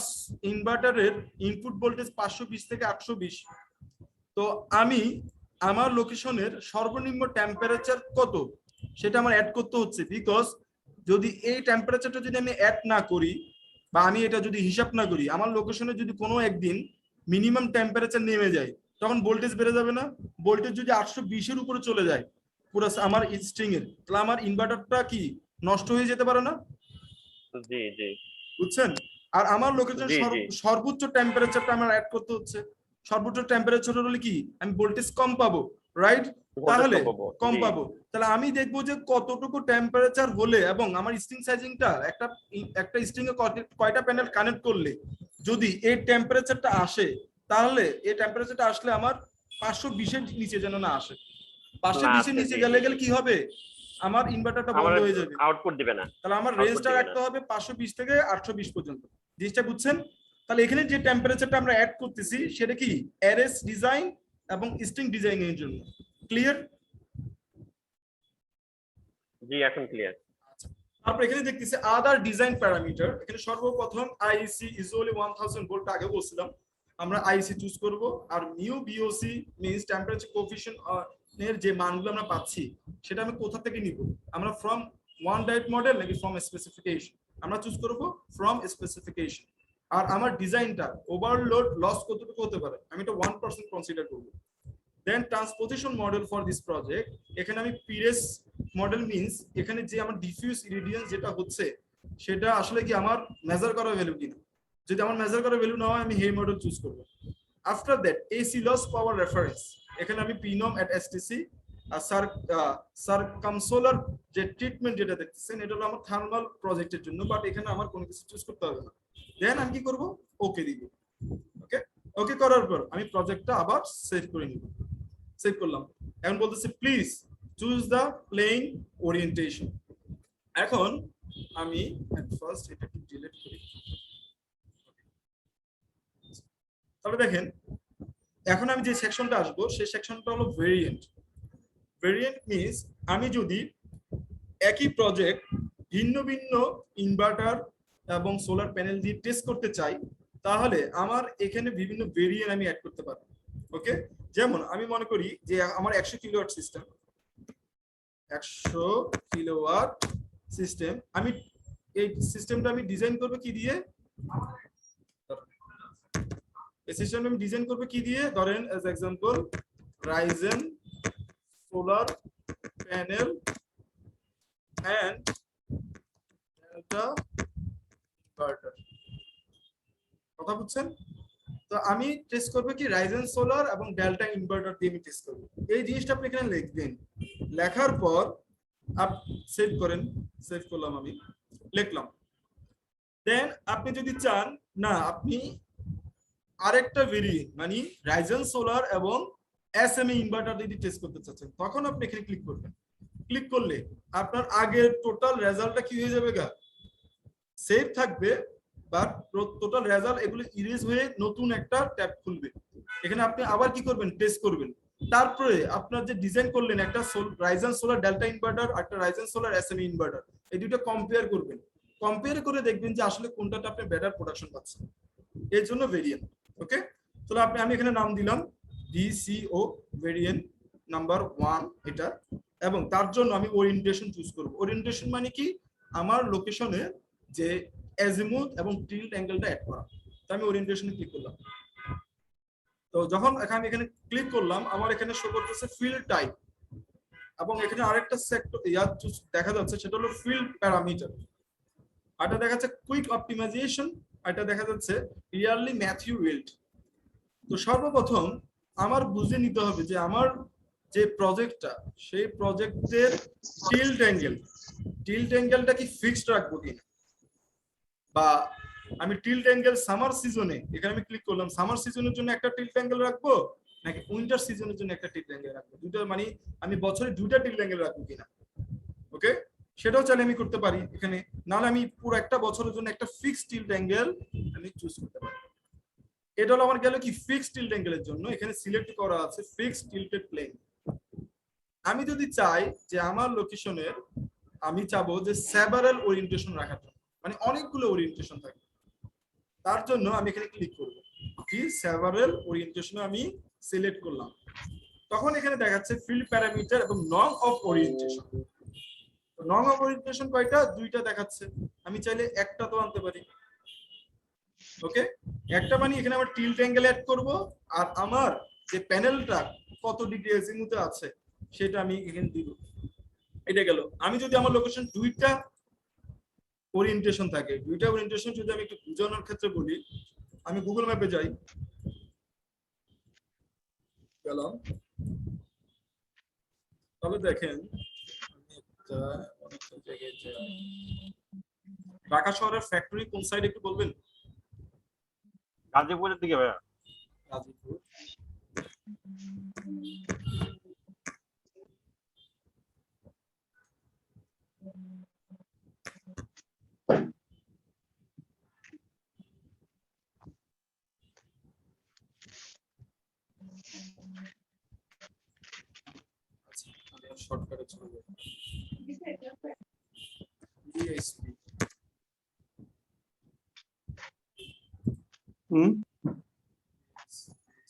ইনভার্টারের ইনপুট ভোল্টেজ 520 থেকে 820, তো আমি আমার লোকেশনের সর্বনিম্ন টেম্পারেচার কত সেটা আমার অ্যাড করতে হচ্ছে, বিকজ যদি এই টেম্পারেচারটা যদি আমি অ্যাড না করি বা আমি এটা যদি হিসাব না করি, আমার লোকেশনে যদি কোনো একদিন মিনিমাম টেম্পারেচার নেমে যায় তখন ভোল্টেজ বেড়ে যাবে না? ভোল্টেজ যদি 820 এর উপরে চলে যায় পুরো আমার স্ট্রিং এর, তাহলে আমার ইনভার্টারটা কি নষ্ট হয়ে যেতে পারে না? জি জি বুঝছেন? আর আমার লোকেশন জি, জি। সর্বোচ্চ টেম্পারেচারটা আমার অ্যাড করতে হচ্ছে, সর্বোচ্চ টেম্পারেচার হলে কি আমি ভোল্টেজ কম পাবো, রাইট? তাহলে কম পাবো, তাহলে আমি দেখবো যে কতটুকু টেম্পারেচার হলে এবং আমার স্ট্রিং সাইজিংটা একটা স্ট্রিং এ কয়টা প্যানেল কানেক্ট করলে যদি এই টেম্পারেচারটা আসে, তাহলে এই টেম্পারেচারটা আসলে আমার 520 এর নিচে যেন না আসে। 520 এর নিচে গেলে কি হবে? আমার ইনভার্টারটা বন্ধ হয়ে যাবে, আউটপুট দিবে না। তাহলে আমার রেঞ্জটা রাখতে হবে 520 থেকে 820 পর্যন্ত। জিনিসটা বুঝছেন? তাহলে এখানে যে টেম্পারেচারটা আমরা অ্যাড করতেছি সেটা কি অ্যারেস ডিজাইন এবং স্ট্রিং ডিজাইনের জন্য। ক্লিয়ার? জি এখন ক্লিয়ার। তারপর এখানে দেখতেছি আদার ডিজাইন প্যারামিটার। এখানে সর্বপ্রথম আইসি ইউজুয়ালি 1000 ভোল্ট আগে বলছিলাম, আমরা আইসি চুজ করব। আর mu VOC means temperature coefficient এর যে মানগুলো আমরা পাচ্ছি সেটা আমি কোথা থেকে নিব? আমরা ফ্রম ওয়ান ডাইট মডেল নাকি ফ্রম স্পেসিফিকেশন? আমরা চুজ করব ফ্রম স্পেসিফিকেশন। আর আমার ডিজাইনটা ওভারলোড লস কতটুকু হতে পারে আমি এটা 1% কনসিডার করব। Then transposition model for this project, এখানে আমি পিরেস মডেল মিন্স এখানে যে আমার ডিফিউজ ইরিডিয়েন্স যেটা হচ্ছে সেটা আসলে কি আমার মেজার করা ভ্যালু কিনা। যদি আমার মেজার করা ভ্যালু না হয় আমি হে মডেল চুজ করব। After that AC loss power reference, এখানে আমি পিনম এট এসটিসি আর সার্কামসোলার যে ট্রিটমেন্ট যেটা দেখতেছেন এটা হলো আমার থার্মাল প্রজেক্টের জন্য, বাট এখানে আমার কোনো কিছু চুজ করতে হবে না। দেন আমি কি করব? ওকে দিব। ওকে, ওকে করার পর আমি প্রজেক্টটা আবার সেভ করে নিব। সেভ করলাম। এখন বলতেছে please choose the plane orientation. এখন আমি ফার্স্ট এটা একটু ডিলিট করি। তাহলে দেখেন এখন আমি যে সেকশনটা আসবো সেই সেকশনটা হলো ভেরিয়েন্ট। ভেরিয়েন্ট মিন্স আমি যদি একই প্রজেক্ট ভিন্ন ভিন্ন ইনভার্টার এবং সোলার প্যানেল দিয়ে টেস্ট করতে চাই তাহলে আমার এখানে বিভিন্ন ভেরিয়েন্ট আমি অ্যাড করতে পারবো। ওকে, যেমন আমি মনে করি যে আমার 100 কিলোওয়াট সিস্টেম, 100 কিলোওয়াট সিস্টেম, আমি এই সিস্টেমটা আমি ডিজাইন করব কি দিয়ে? এই সিস্টেমটা আমি ডিজাইন করব কি দিয়ে? ধরেন as example Risen solar panel and Delta inverter. কথা বুঝছেন? তো আমি টেস্ট করবো কি রাইজেন সোলার এবং ডেল্টা ইনভার্টার দিয়ে আমি টেস্ট করবো। এই জিনিসটা আপনি এখানে লিখবেন, লেখার পর সেভ করেন, সেভ করলাম, আমি লিখলাম। দেন আপনি যদি চান না আপনি আরেকটা ভেরিয়েন্ট মানে রাইজেন সোলার এবং এসএমই ইনভার্টার যদি টেস্ট করতে চাচ্ছেন, তখন আপনি এখানে ক্লিক করবেন। ক্লিক করলে আপনার আগের টোটাল রেজাল্টটা কি হয়ে যাবে গা, সেভ থাকবে, বাট টোটাল রেজাল্ট এগুলো ইরেজ হয়ে নতুন একটা ট্যাব খুলবে। এখানে আপনি আবার কি করবেন, টেস্ট করবেন। তারপরে আপনার যে ডিজাইন করলেন একটা রাইজেন সোলার ডেল্টা ইনভার্টার আর একটা রাইজেন সোলার এসএমই ইনভার্টার, এই দুটো কম্পেয়ার করবেন। কম্পেয়ার করে দেখবেন যে আসলে কোনটাতে আপনি বেটার প্রোডাকশন পাচ্ছেন, এর জন্য ভেরিয়েন্ট। ওকে, তাহলে আমি এখানে নাম দিলাম ডিসিও ভেরিয়েন্ট নাম্বার 1 এটা, এবং তার জন্য আমি ওরিয়েন্টেশন চুজ করব। ওরিয়েন্টেশন মানে কি, আমার লোকেশনে যে অ্যাজিমুথ এবং টিল্ট অ্যাঙ্গেলটা অ্যাড করা। তো আমি ওরিয়েন্টেশনে ক্লিক করলাম। তো যখন আমি এখানে ক্লিক করলাম, আমার এখানে শো করতেছে ফিল্ড টাইপ, এবং এখানে আরেকটা সেক্টর দেখা যাচ্ছে, সেটা হলো ফিল্ড প্যারামিটার। এটা দেখা যাচ্ছে কুইক অপটিমাইজেশন, এটা দেখা যাচ্ছে ইয়ারলি ম্যাথিউ উইল্ড। তো সর্বপ্রথম আমার বুঝে নিতে হবে যে আমার যে প্রজেক্টটা, সেই প্রজেক্টের টিল্ট অ্যাঙ্গেলটা কি ফিক্সড রাখবো কিনা, বা আমি টিল্ট অ্যাঙ্গেল সামার সিজনে, এখানে আমি ক্লিক করলাম, সামার সিজনের জন্য একটা টিল্ট অ্যাঙ্গেল রাখবো নাকি উইন্টার সিজনের জন্য একটা টিল্ট অ্যাঙ্গেল রাখবো, দুটো মানে আমি বছরে দুইটা টিল্ট অ্যাঙ্গেল রাখবো কিনা। ওকে, সেটাও চাইলে আমি করতে পারি এখানে, নাহলে আমি পুরো একটা বছরের জন্য একটা ফিক্সড টিল্ট অ্যাঙ্গেল আমি চুজ করতে পারি। এটা হলো আমার গেল কি ফিক্সড টিল্ট অ্যাঙ্গেলের জন্য, এখানে সিলেক্ট করা আছে ফিক্সড টিল্টেড প্লেন। আমি যদি চাই যে আমার লোকেশনের আমি চাবো যে সেভারাল ওরিয়েন্টেশন রাখার জন্য, মানে অনেকগুলো ওরিয়েন্টেশন থাকে, তার জন্য আমি এখানে ক্লিক করব, কি সেভারাল ওরিয়েন্টেশন আমি সিলেক্ট করলাম। তখন এখানে দেখাচ্ছে ফিল্ড প্যারামিটার এবং নং অফ ওরিয়েন্টেশন। নং অফ ওরিয়েন্টেশন কয়টা, দুইটা দেখাচ্ছে, আমি চাইলে একটা তো আনতে পারি। ওকে, একটা মানে এখানে আমার টিল্ট অ্যাঙ্গেল অ্যাড করব, আর আমার যে প্যানেলটা কত ডিগ্রি এজিমুথে আছে সেটা আমি এখানে দিব। এটা গেল। আমি যদি আমার লোকেশন দুইটা ওরিয়েন্টেশন থাকে, দুইটা ওরিয়েন্টেশন যদি আমি একটু বোঝানোর ক্ষেত্রে বলি, আমি গুগল ম্যাপে যাই, গেলাম, তাহলে দেখেন অনেকটা জায়গায় ঢাকা শহরের ফ্যাক্টরি কোন সাইড একটু বলবেন? গাজীপুরের দিকে ভাইয়া। গাজীপুর। শর্টকাটে চলে যাবে, ডিএসপি।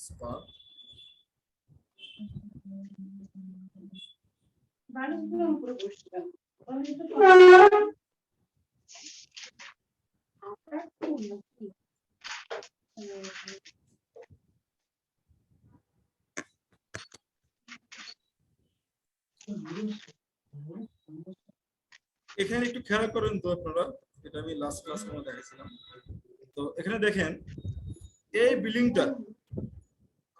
স্পার্ক এখানে একটু খেয়াল করেন তো আপনারা, এটা আমি লাস্ট ক্লাসে দেখাইছিলাম। তো এখানে দেখেন এই বিল্ডিংটা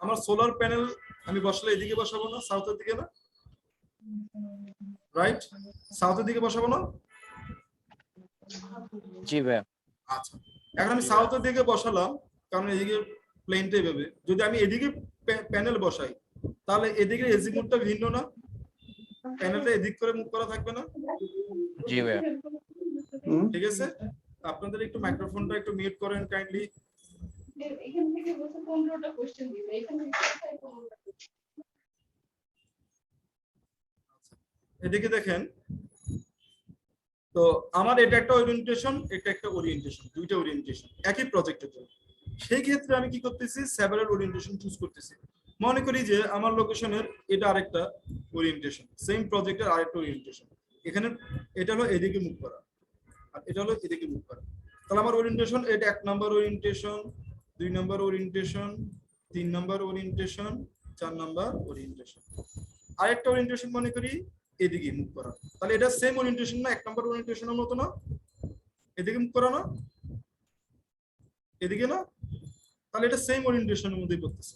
আমার সোলার প্যানেল আমি বসালে এদিকে বসাবো না, সাউথের দিকে না, রাইট? সাউথের দিকে বসাবো না? জি ভাই। আচ্ছা, এখন আমি সাউথের দিকে বসালাম, কারণ এদিকে প্লেনটা এভাবে। যদি আমি এদিকে প্যানেল বসাই, তাহলে এদিকে এজিমুথটা ভিন্ন না, প্যানেলটা এদিক করে মুভ করা থাকবে না? জি ভাই। ঠিক আছে, আপনাদের একটু মাইক্রোফোনটা একটু মিউট করেন কাইন্ডলি। এখান থেকে বলতে 15টা কোশ্চেন দিবে, এখান থেকে এদিকে দেখেন, তো আমার এটা একটা ওরিয়েন্টেশন, এটা একটা ওরিয়েন্টেশন, দুইটা ওরিয়েন্টেশন একই প্রজেক্টের জন্য। সেই ক্ষেত্রে আমি কি করতেছি, সেভারাল ওরিয়েন্টেশন চুজ করতেছি। মনে করি যে আমার লোকেশনের এটা আরেকটা ওরিয়েন্টেশন, সেম প্রজেক্টের আরেকটা ওরিয়েন্টেশন, এখানে এটা হলো এদিকে মুভ করা আর এটা হলো এদিকে মুভ করা। তাহলে আমার ওরিয়েন্টেশন এটা 1 নম্বর ওরিয়েন্টেশন, 2 নম্বর ওরিয়েন্টেশন, 3 নম্বর ওরিয়েন্টেশন, 4 নম্বর ওরিয়েন্টেশন। আরেকটা ওরিয়েন্টেশন মনে করি এদিকে মুভ করা, তাহলে এটা সেম ওরিয়েন্টেশন না, 1 নম্বর ওরিয়েন্টেশনের মতো না, এদিকে মুভ করা না, এদিকে না, তাহলে এটা সেম ওরিয়েন্টেশনের মধ্যেই পড়তেছে।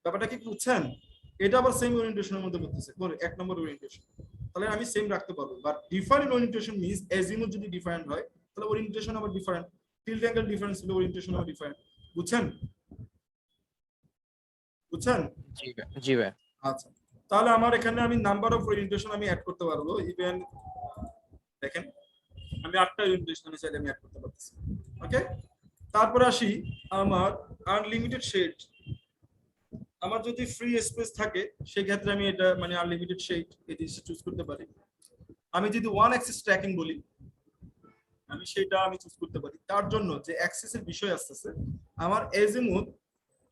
ব্যাপারটা কি বুঝছেন? এটা আবার সেম ওরিয়েন্টেশনের মধ্যে পড়তেছে, কোন 1 নম্বর ওরিয়েন্টেশন। তাহলে আমি সেম রাখতে পারবো। বাট ডিফারেন্ট ওরিয়েন্টেশন মিন্স অ্যাজিমুথ যদি ডিফারেন্ট হয় তাহলে ওরিয়েন্টেশন আবার ডিফারেন্ট, টিল্ট অ্যাঙ্গেল ডিফারেন্স হলে ওরিয়েন্টেশন আবার ডিফারেন্ট। বুঝছেন? বুঝছেন? জি ভাই। আচ্ছা, তাহলে আমার এখানে আমি নাম্বার অফ ওরিয়েন্টেশন আমি অ্যাড করতে পারবো। ইভেন দেখেন আমি 8টা ওরিয়েন্টেশন চাইলে আমি অ্যাড করতে পারতেছি। ওকে, তারপর আসি আমার আনলিমিটেড শেড। আমার যদি ফ্রি স্পেস থাকে সেই ক্ষেত্রে আমি এটা মানে আনলিমিটেড শেড এই জিনিসটা চুজ করতে পারি। আমি যদি ওয়ান অ্যাক্সিস ট্র্যাকিং বলি আমি সেটা আমি চুজ করতে পারি। তার জন্য যে অ্যাক্সিসের বিষয় আসতেছে আমার এজিমুথ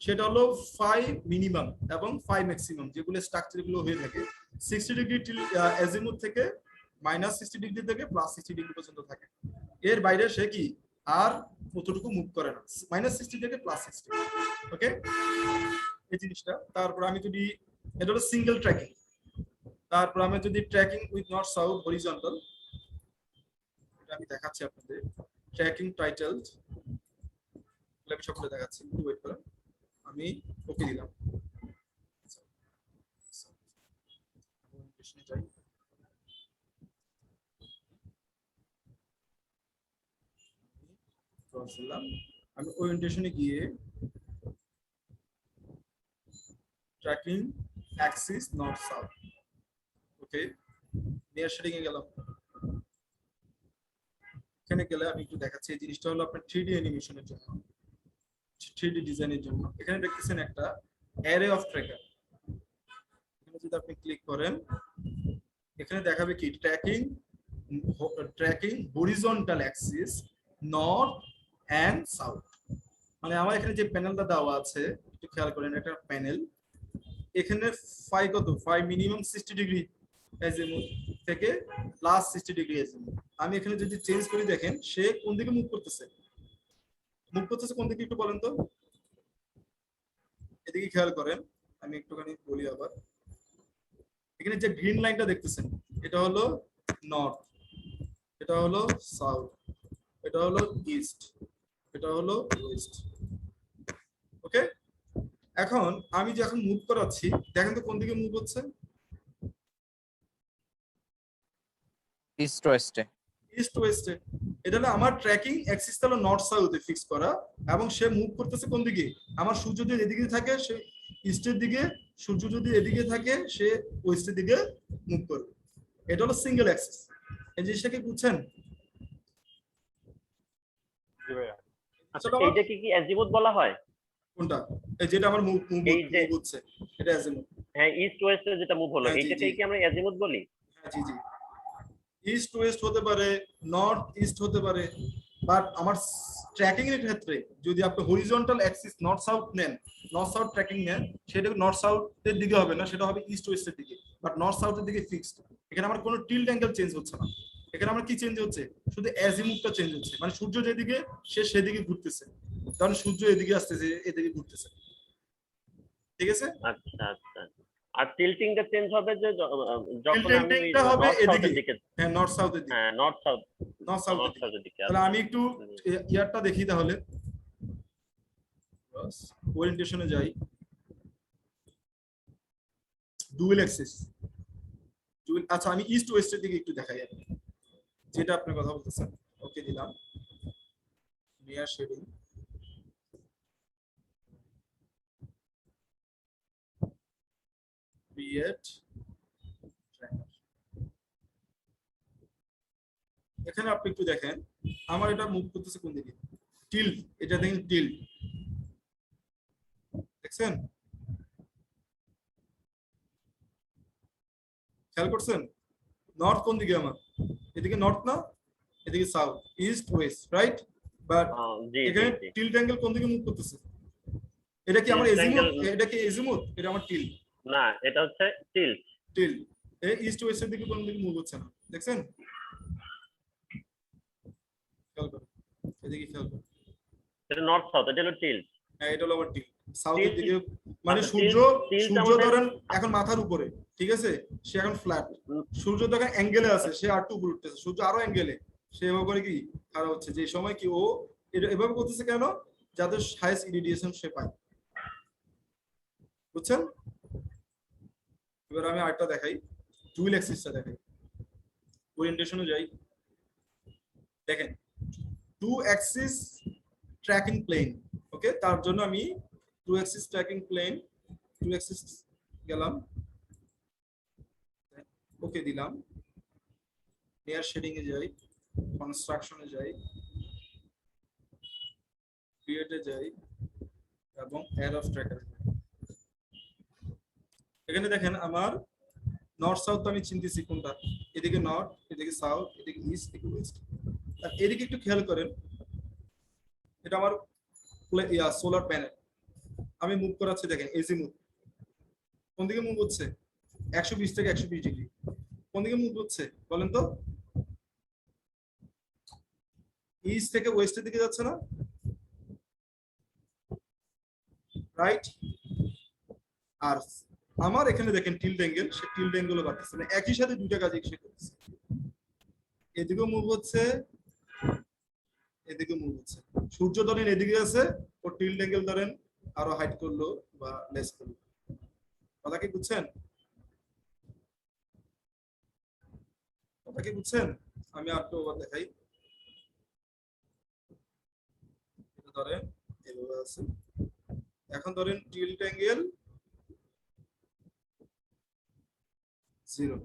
সেটা হলো 5 মিনিমাম এবং 5 ম্যাক্সিমাম, যেগুলো স্ট্রাকচার গুলো হয়ে থাকে 60 ডিগ্রি এজিমুথ থেকে -60 ডিগ্রি থেকে +60 ডিগ্রি পর্যন্ত থাকে। এর বাইরে সে কি আর কতটুকু মুভ করে না, -60 থেকে +60। ওকে, এই জিনিসটা। তারপর আমি যদি এটা হলো সিঙ্গেল ট্র্যাকিং, তারপর আমি যদি tracking with north south horizontal, এটা আমি দেখাচ্ছি আপনাদের। ট্র্যাকিং টাইটেলড আমি সকলে দেখাচ্ছি, একটু ওয়েট করেন, আমি ওকে দিলাম। আমি ওরিয়েন্টেশনে গিয়ে ট্র্যাকিং অ্যাক্সিস নর্থ সাউথ, ওকে, নিয়ার শেডিং এ গেলাম। এখানে গেলে আমি একটু দেখাচ্ছি এই জিনিসটা হলো আপনার 3D অ্যানিমেশনের জন্য, 3D ডিজাইনের জন্য। এখানে দেখতেছেন একটা অ্যারে অফ ট্র্যাকার। এখানে যদি আপনি ক্লিক করেন এখানে দেখাবে কি tracking horizontal axis north and south. মানে আমার এখানে যে প্যানেলটা দেওয়া আছে একটু খেয়াল করেন, এটা প্যানেল। এখানে 5 কত 5 মিনিমাম 60 ডিগ্রি অ্যাজিমুথ থেকে +60 ডিগ্রি অ্যাজিমুথ। আমি এখানে যদি চেঞ্জ করি দেখেন সে কোন দিকে মুভ করতেছে, কোন দিকে একটু বলেন তো। এদিকে খেয়াল করেন, আমি একটুখানি বলি আবার। এখানে যে গ্রিন লাইনটা দেখতেছেন এটা হলো নর্থ, এটা হলো সাউথ, এটা হলো ইস্ট, এটা হলো ওয়েস্ট। ওকে, এখন আমি যখন মুভ করাচ্ছি দেখেন তো কোন দিকে মুভ হচ্ছে, ইস্ট ওয়েস্টে। ইস্ট ওয়েস্টে। এটা হলো আমার ট্র্যাকিং অ্যাক্সিস হলো নর্থ সাউথে ফিক্স করা, এবং সে মুভ করতেছে কোন দিকে। আমার সূর্য যদি এদিকে থাকে সে ইস্টের দিকে, সূর্য যদি এদিকে থাকে সে ওয়েস্টের দিকে মুভ করবে। এটা হলো সিঙ্গেল অ্যাক্সিস। এই জিনিসটা কি বুঝছেন? জি ভাইয়া। আচ্ছা, এইটা কি অ্যাজিমুথ বলা হয়? কোনটা? এই যেটা আমার মুভ এই যে হচ্ছে এটা অ্যাজিমুথ। হ্যাঁ, ইস্ট ওয়েস্টে যেটা মুভ হলো হ্যাঁ, জি, এইটাকে জি। কি আমরা অ্যাজিমুথ বলি? হ্যাঁ, জি জি, ইস্ট ওয়েস্ট হতে পারে, নর্থ ইস্ট হতে পারে। বাট আমার ট্র্যাকিং এর ক্ষেত্রে যদি আপনি হরিজন্টাল অ্যাক্সিস নর্থ সাউথ নেন, নর্থ সাউথ ট্র্যাকিং নেন, সেটা নর্থ সাউথের দিকে হবে না, সেটা হবে ইস্ট ওয়েস্টের দিকে। বাট নর্থ সাউথের দিকে ফিক্সড। এখানে আমার কোনো টিল্ট অ্যাঙ্গেল চেঞ্জ হচ্ছে না। এখানে আমার কি চেঞ্জ হচ্ছে, শুধু অ্যাজিমুথটা চেঞ্জ হচ্ছে, মানে সূর্য যেদিকে সে সেদিকে ঘুরতেছে, কারণ সূর্য এদিকে আসতেছে এদিকে ঘুরতেছে। ঠিক আছে? আচ্ছা আচ্ছা। আর টিল্টিংটা চেঞ্জ হবে যে যখন আমি টিল্টিংটা হবে নর্থ সাউথের এদিকে। দিকে। হ্যাঁ, নর্থ সাউথের দিকে। হ্যাঁ, নর্থ সাউথ, নর্থ নর্থ সাউথের দিকে। সাউথের দিকে। তাহলে আমি একটু ইয়ারটা দেখি, তাহলে ওরিয়েন্টেশনে যাই। ডুয়েল অ্যাক্সিস, আচ্ছা আমি ইস্ট ওয়েস্টের দিকে একটু দেখাই আপনি যেটা আপনি কথা বলতেছেন। ওকে দিলাম, নিয়ার শেডিং, ক্রিয়েট ট্র্যাকার। এখানে আপনি একটু দেখেন আমার এটা মুভ করতেছে কোন দিকে, টিল্ট। এটা দেখেন টিল্ট, দেখছেন? খেয়াল করছেন নর্থ কোন দিকে আমার, এদিকে নর্থ না, এদিকে south, east west, right? But জি এখানে জি। টিল্ট অ্যাঙ্গেল কোন দিকে মুভ করতেছে? এটা কি আমার Tilt এজিমুথ? angle- এটা কি এজিমুথ? এটা আমার টিল্ট। না, এটা হচ্ছে টিল্ট। টিল্ট এই ইস্ট ওয়েস্টের দিকে কোন দিকে মুভ হচ্ছে না, দেখছেন? খেয়াল করুন, এদিকে খেয়াল করুন। এটা নর্থ সাউথ, এটা হলো টিল্ট। হ্যাঁ, এটা হলো আমার টিল্ট, সাউথের Tilt- দিকে। মানে আচ্ছা, সূর্য tilt সূর্য আমাদের- ধরেন এখন মাথার উপরে, ঠিক আছে, সে এখন ফ্ল্যাট। সূর্য দেখেন অ্যাঙ্গেলে আছে, সে আর টু উপরে উঠতেছে, সূর্য আরো অ্যাঙ্গেলে, সে এভাবে করে কি খারাপ হচ্ছে। যে সময় কি ও এভাবে করতেছে কেন, যাদের হাইয়েস্ট ইরিডিয়েশন সে পায়। বুঝছেন? এবার আমি আরেকটা দেখাই, ডুয়াল অ্যাক্সিসটা দেখাই, ওরিয়েন্টেশনে যাই। দেখেন 2 অ্যাক্সিস ট্র্যাকিং প্লেন, ওকে, তার জন্য আমি 2 অ্যাক্সিস ট্র্যাকিং প্লেন 2 অ্যাক্সিস গেলাম, ওকে দিলাম, নেয়ার শেডিং এ যাই, কনস্ট্রাকশনে যাই, ক্রিয়েটে যাই এবং অ্যাড অফ ট্র্যাকারে যাই। এখানে দেখেন আমার নর্থ সাউথ আমি চিনতেছি কোনটা, এদিকে নর্থ, এদিকে সাউথ, এদিকে ইস্ট, এদিকে ওয়েস্ট। আর এদিকে একটু খেয়াল করেন, এটা আমার সোলার প্যানেল, আমি মুভ করাচ্ছি, দেখেন এজিমুথ কোন দিকে মুভ হচ্ছে, 120 থেকে 120 ডিগ্রি। কোন দিকে মুভ হচ্ছে বলেন তো? ইস্ট থেকে ওয়েস্টের দিকে যাচ্ছে না, রাইট? আর আমার এখানে দেখেন টিল্ট অ্যাঙ্গেল, সে টিল্ট অ্যাঙ্গেলও বাড়তেছে, মানে একই সাথে দুইটা কাজ একসাথে করছে, এদিকেও মুভ হচ্ছে, এদিকে মুভ হচ্ছে। সূর্য ধরেন এদিকে আছে, ও টিল্ট অ্যাঙ্গেল ধরেন আরো হাইট করলো বা লেস করলো। কথা কি বুঝছেন? কথা কি বুঝছেন? আমি আর একটু ওভার দেখাই, এটা ধরেন এভাবে আছে, এখন ধরেন টিল্ট অ্যাঙ্গেল 0।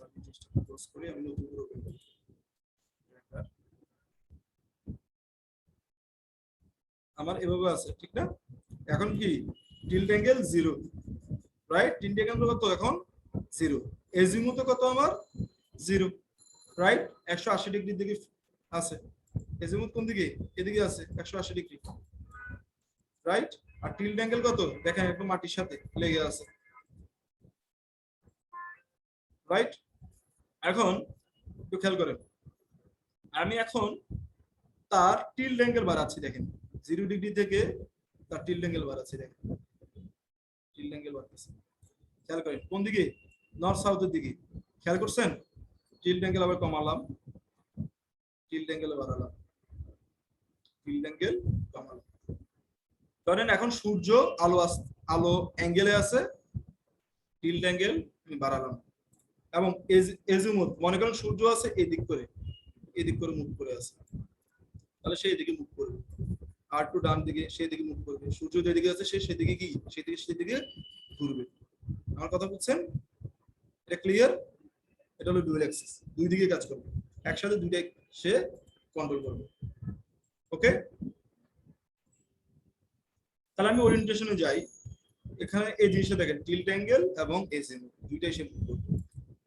আমি জাস্ট ক্লোজ করি, আমি নতুন করে ওপেন করি। আমার এভাবে আছে, ঠিক না? এখন কি tilt angle 0, right? Tilt angle কত এখন? 0। এজিমুথ কত আমার? 0, রাইট? 180 ডিগ্রির দিকে আছে। এজিমুথ কোন দিকে? এদিকে আছে, 180 ডিগ্রি, রাইট? আর টিল্ট অ্যাঙ্গেল কত? দেখেন একদম মাটির সাথে লেগে আছে, রাইট? এখন একটু খেয়াল করেন, আমি এখন তার টিল্ট অ্যাঙ্গেল বাড়াচ্ছি, দেখেন 0 ডিগ্রি থেকে তার টিল্ট অ্যাঙ্গেল বাড়াচ্ছি, দেখেন টিল্ট অ্যাঙ্গেল বাড়তেছে। খেয়াল করেন কোন দিকে? নর্থ সাউথের দিকে। খেয়াল করছেন? টিল্ট অ্যাঙ্গেল আবার কমালাম, টিল্ট অ্যাঙ্গেল বাড়ালাম, টিল্ট অ্যাঙ্গেল কমালাম। ধরেন এখন সূর্য আলো অ্যাঙ্গেলে আছে, টিল্ট অ্যাঙ্গেল আমি বাড়ালাম, এবং এজিমুথ মনে করেন সূর্য আছে এদিক করে মুভ করে আছে, তাহলে সেই দিকে মুভ করবে। আর টু ডান দিকে সেই দিকে মুভ করবে, সূর্য যেদিকে আছে সে সেদিকে কি সেদিকে ঘুরবে। আমার কথা বুঝছেন? এটা ক্লিয়ার? এটা হলো ডুয়াল অ্যাক্সিস, দুই দিকে কাজ করবে, একসাথে দুইটাই সে কন্ট্রোল করবে। ওকে, তাহলে আমি ওরিয়েন্টেশনে যাই, এখানে এই জিনিসটা দেখেন টিল্ট অ্যাঙ্গেল এবং এজিমুথ দুইটাই সে মুভ করবে।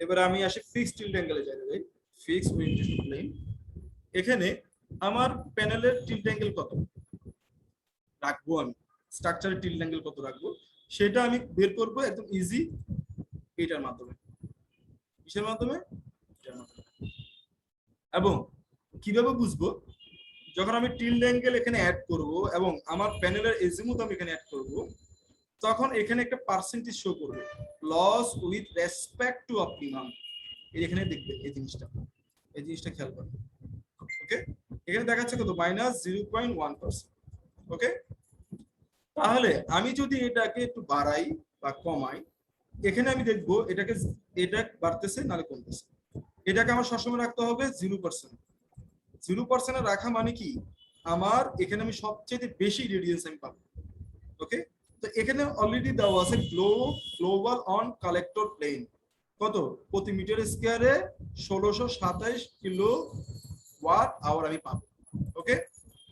এবারে আমি আসি ফিক্সড টিল্ট অ্যাঙ্গেলে যাই, ফিক্সড ওরিয়েন্টেশন প্লেন। এখানে আমার প্যানেলের টিল্ট অ্যাঙ্গেল কত রাখবো, আমি স্ট্রাকচারের টিল্ট অ্যাঙ্গেল কত রাখবো সেটা আমি বের করব একদম ইজি, এটার মাধ্যমে। কিসের মাধ্যমে? এটার মাধ্যমে। এবং কিভাবে বুঝবো? যখন আমি টিল্ট অ্যাঙ্গেল এখানে অ্যাড করব এবং আমার প্যানেলের এজিমুথ আমি এখানে অ্যাড করব, তখন এখানে একটা পার্সেন্টেজ শো করবে, loss with respect to optimum. এখানে দেখবেন এই জিনিসটা খেয়াল করবেন। ওকে, এখানে দেখাচ্ছে কত? -0.1%। ওকে, তাহলে আমি যদি এটাকে একটু বাড়াই বা কমাই, এখানে আমি দেখবো এটা বাড়তেছে নালে কমতেছে। এটাকে আমার সবসময় রাখতে হবে 0%। 0% রাখা মানে কি? আমার এখানে আমি সবচেয়ে বেশি রেডিয়েন্স আমি পাবো। ওকে, তো এখানে অলরেডি দেওয়া আছে গ্লোবাল অন কালেক্টর প্লেন কত? প্রতি মিটার স্কয়ারে 1627 কিলোওয়াট আওয়ার আমি পাবো। ওকে,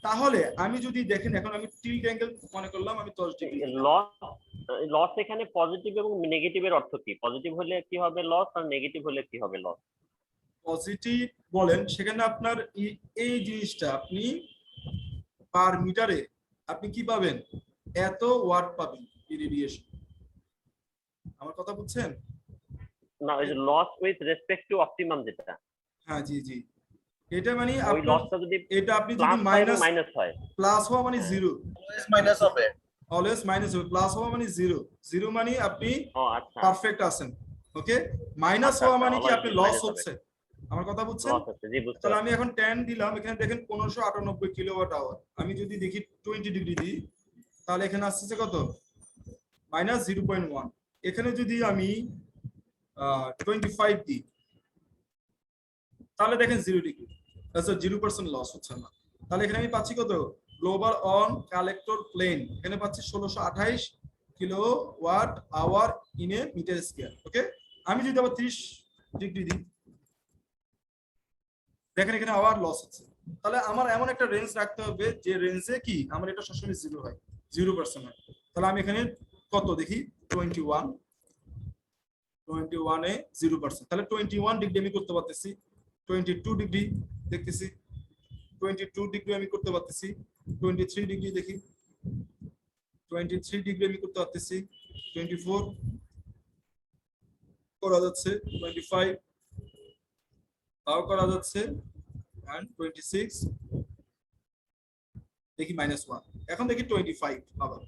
তাহলে আমি যদি দেখেন এখন আমি টিল্ট অ্যাঙ্গেল মনে করলাম আমি 10 ডিগ্রি। লস এখানে পজিটিভ এবং নেগেটিভের অর্থ কি? পজিটিভ হলে কি হবে লস, আর নেগেটিভ হলে কি হবে লস? পজিটিভ বলেন সেখানে আপনার এই জিনিসটা আপনি পার মিটারে আপনি কি পাবেন? এত ওয়াট পাবেন ইরেডিয়েশন। আমার কথা বুঝছেন? না, ওই যে loss with respect to optimum যেটা। হ্যাঁ, জি জি, এটা মানে ওই লসটা যদি এটা আপনি যদি মাইনাস হয়, প্লাস হওয়া মানে 0, অলওয়েজ মাইনাস হবে, অলওয়েজ মাইনাস হবে, প্লাস হওয়া মানে 0 মানে আপনি ও আচ্ছা পারফেক্ট আছেন। ওকে, মাইনাস হওয়া মানে কি? আপনি লস হচ্ছে, আমার কথা বুঝছেন? লস আছে, জি বুঝতে তাহলে পারছি। আমি এখন 10 দিলাম, এখানে দেখেন 1598 কিলোওয়াট আওয়ার। আমি যদি দেখি 20 ডিগ্রি দিই, তাহলে এখানে আসছে কত? -0.1। এখানে যদি আমি 25 দিই, তাহলে দেখেন 0 ডিগ্রি, 0% লস হচ্ছে না। তাহলে এখানে আমি পাচ্ছি কত? গ্লোবাল অন কালেক্টর প্লেন এখানে পাচ্ছি 1628 kilowatt hour in a metre square. Okay, আমি যদি আবার 30 ডিগ্রি দিই, দেখেন এখানে আবার লস হচ্ছে। তাহলে আমার এমন একটা রেঞ্জ রাখতে হবে যে রেঞ্জে কি আমার এটা সবসময় 0 হয়, 0% হয়। তাহলে আমি এখানে কত দেখি, 21 এ 0%, তাহলে 21 ডিগ্রি আমি করতে পারতেছি। 22 ডিগ্রি দেখতেছি, 22 ডিগ্রি আমি করতে পারতেছি। 23 ডিগ্রি দেখি, 23 ডিগ্রি আমি করতে পারতেছি। 24 করা যাচ্ছে, 25 তাও করা যাচ্ছে, and 26 দেখি -1। এখন দেখি 25 আবার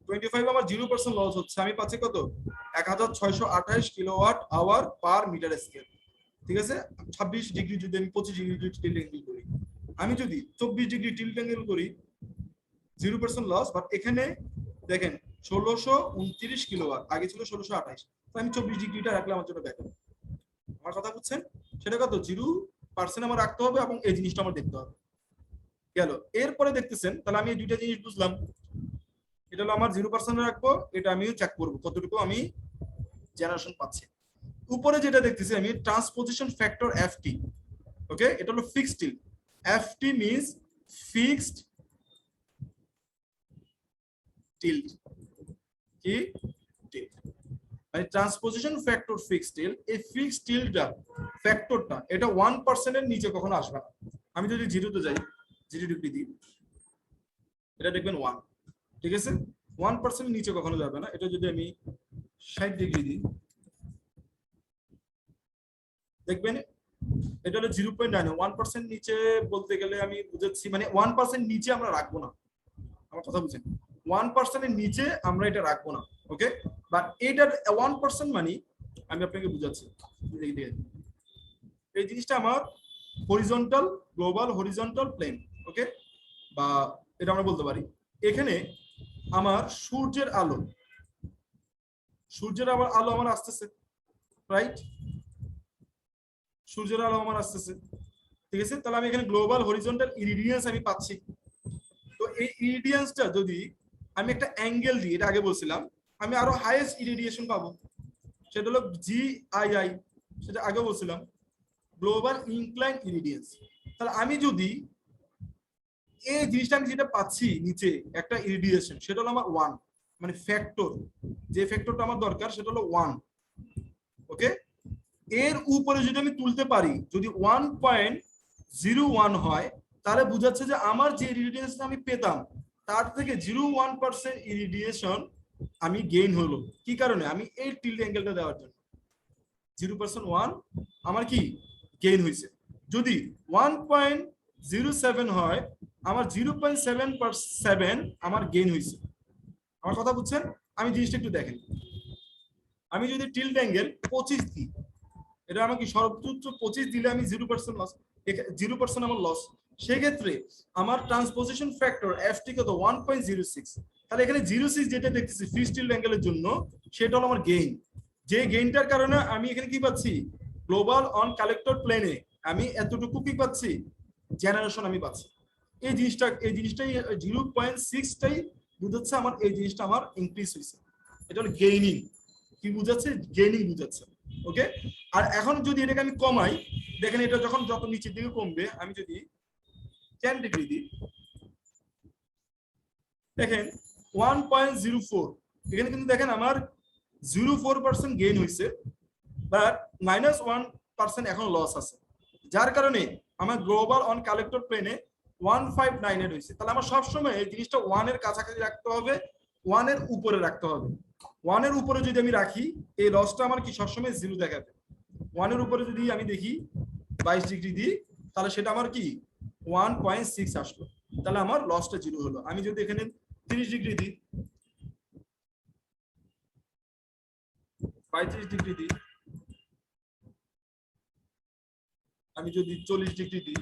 25 আমার 0% লস হচ্ছে। আমি পাচ্ছি কত? 1628 kilowatt hour per metre square. ঠিক আছে, 26 ডিগ্রি যদি আমি 25 ডিগ্রি টিল্ট অ্যাঙ্গেল করি, আমি যদি 24 ডিগ্রি টিল্ট অ্যাঙ্গেল করি, 0% লস। বাট এখানে দেখেন 1629 কিলোওয়াট, আগে ছিল 1628, তো আমি 24 ডিগ্রিটা রাখলে আমার জন্য বেটার। আমার কথা বুঝছেন? সেটা কত? 0% আমার রাখতে হবে এবং এই জিনিসটা আমার দেখতে হবে। গেল, এরপরে দেখতেছেন, তাহলে আমি এই দুইটা জিনিস বুঝলাম। এটা হলো আমার 0% রাখবো, এটা আমিও চেক করবো কতটুকু আমি জেনারেশন পাচ্ছি। উপরে যেটা দেখতেছি আমি ট্রান্সপোজিশন ফ্যাক্টর এফটি। ওকে, এটা হলো fixed tilt. FT means fixed tilt. কি টিল্ট মানে ট্রান্সপোজিশন ফ্যাক্টর ফিক্সড টিল্ট। এই ফিক্সড টিল্টটা ফ্যাক্টরটা এটা 1% এর নিচে কখনো আসবে না। আমি যদি 0 তে যাই, 0 ডিগ্রি দিই, এটা দেখবেন 1। ঠিক আছে, 1% নিচে কখনো যাবে না। এটা যদি আমি 60 ডিগ্রি দিই, দেখবেন এটা হলো 0.9। 1% নিচে বলতে গেলে আমি বুঝাচ্ছি মানে 1% নিচে আমরা রাখবো না। আমার কথা বুঝেন, 1% এর নিচে আমরা এটা রাখবো না। ওকে, বাট এটার 1% মানে আমি আপনাকে বুঝাচ্ছি। এই জিনিসটা আমার হরিজন্টাল, গ্লোবাল হরিজন্টাল প্লেন। ওকে, বা এটা আমরা বলতে পারি এখানে আমার সূর্যের আলো, সূর্যের আলো আমার আসতেছে, রাইট? সূর্যের আলো আমার আসতেছে। ঠিক আছে, তাহলে আমি এখানে গ্লোবাল হরিজন্টাল ইরিডিয়েন্স আমি পাচ্ছি। তো এই ইরিডিয়েন্সটা যদি আমি একটা অ্যাঙ্গেল দিই, এটা আগে বলছিলাম, আমি আরো হাইয়েস্ট ইরিডিয়েশন পাবো, সেটা হলো জিআইআই। সেটা আগে বলছিলাম গ্লোবাল ইনক্লাইন ইরিডিয়েন্স। তাহলে আমি যদি এই জিনিসটা আমি যেটা পাচ্ছি নিচে একটা ইরিডিয়েশন, সেটা হলো আমার 1, মানে ফ্যাক্টর, যে ফ্যাক্টরটা আমার দরকার সেটা হলো 1। ওকে, এর উপরে যদি আমি তুলতে পারি, যদি 1.01 হয়, তাহলে বুঝাচ্ছে যে আমার যে ইরিডিয়েশন আমি পেতাম তার থেকে 0.1% ইরিডিয়েশন আমি গেইন হলো। কি কারণে? আমি এই টিল্ট অ্যাঙ্গেলটা দেওয়ার জন্য 0.1 আমার কি গেইন হয়েছে। যদি 1.07 হয়, আমার 0.7% আমার গেইন হয়েছে। আমার কথা বুঝছেন? আমি জিনিসটা একটু দেখেন, আমি যদি টিল্ট অ্যাঙ্গেল 25 দিই, এটা আমাকে সর্বোচ্চ 25 দিলে আমি 0% লস, 0% আমার লস। সেক্ষেত্রে আমার ট্রান্সপোজিশন ফ্যাক্টর এফটি কত? 1.06। তাহলে এখানে 06 যেটা দেখতেছি ফিক্সড টিল্ট অ্যাঙ্গেলের জন্য, সেটা হলো আমার গেইন। যে গেইনটার কারণে আমি এখানে কি পাচ্ছি? গ্লোবাল অন কালেক্টর প্লেনে আমি এতটুকু কি পাচ্ছি? জেনারেশন আমি পাচ্ছি। এই জিনিসটাই 0.6টাই বুঝাচ্ছে আমার, এই জিনিসটা আমার ইনক্রিজ হয়েছে। এটা হলো গেইনিং। কি বুঝাচ্ছে? গেইনিং বুঝাচ্ছে। ওকে, আর এখন যদি এটাকে আমি কমাই, দেখেন এটা যখন যত নিচের দিকে কমবে, আমি যদি 10 ডিগ্রি দিই, দেখেন 1.04, এখানে কিন্তু দেখেন আমার 0.4% গেইন হয়েছে, বাট -1% এখন লস আছে, যার কারণে আমার গ্লোবাল অন কালেক্টর প্লেনে 159 হয়েছে। তাহলে আমার সবসময় এই জিনিসটা 1 এর কাছাকাছি রাখতে হবে, 1 এর উপরে রাখতে হবে। 1 এর উপরে যদি আমি রাখি, এই লসটা আমার কি সবসময় 0 দেখাবে। 1 এর উপরে যদি আমি দেখি 22 ডিগ্রি দিই, তাহলে সেটা আমার কি 1.6 আসলো, তাহলে আমার লসটা 0 হলো। আমি যদি এখানে 30 ডিগ্রি দিই, 35 ডিগ্রি দিই, আমি যদি 40 ডিগ্রি দিই,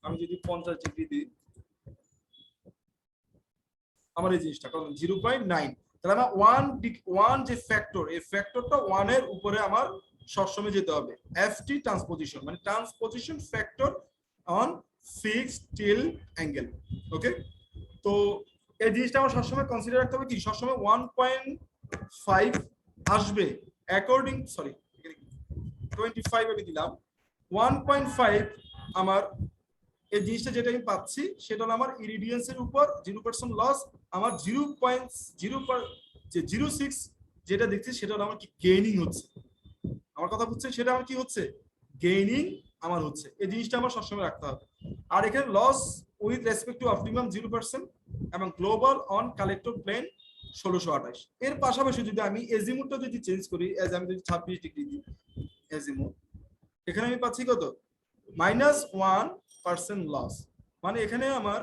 আমি যদি 50 ডিগ্রি দিই, আমার এই জিনিসটা কত 0.9, তাহলে আমার ওয়ান যে ফ্যাক্টর, এই ফ্যাক্টরটা 1 এর উপরে আমার সবসময় যেতে হবে। এফটি ট্রান্সপোজিশন মানে transposition factor on fixed tilt angle. Okay, তো এই জিনিসটা আমার সবসময় কনসিডার রাখতে হবে কি সবসময় 1.5 আসবে অ্যাকর্ডিং, সরি 25 আমি দিলাম 1.5 আমার এই জিনিসটা যেটা আমি পাচ্ছি সেটা হলো আমার ইরিডিয়েন্সের উপর 0% লস, আমার 0.06 যেটা দেখছি সেটা হলো আমার কি গেইনিং হচ্ছে, আমার কথা বুঝছে, সেটা আমার কি হচ্ছে গেইনিং আমার হচ্ছে, এই জিনিসটা আমার সবসময় রাখতে হবে। আর এখানে loss with respect to optimum 0% এবং গ্লোবাল অন কালেক্টর প্লেন 1628। এর পাশাপাশি যদি আমি এজিমুটটা যদি চেঞ্জ করি, এজ আমি যদি 26 ডিগ্রি দিই এজিমুট, এখানে আমি পাচ্ছি কত -1% লস, মানে এখানে আমার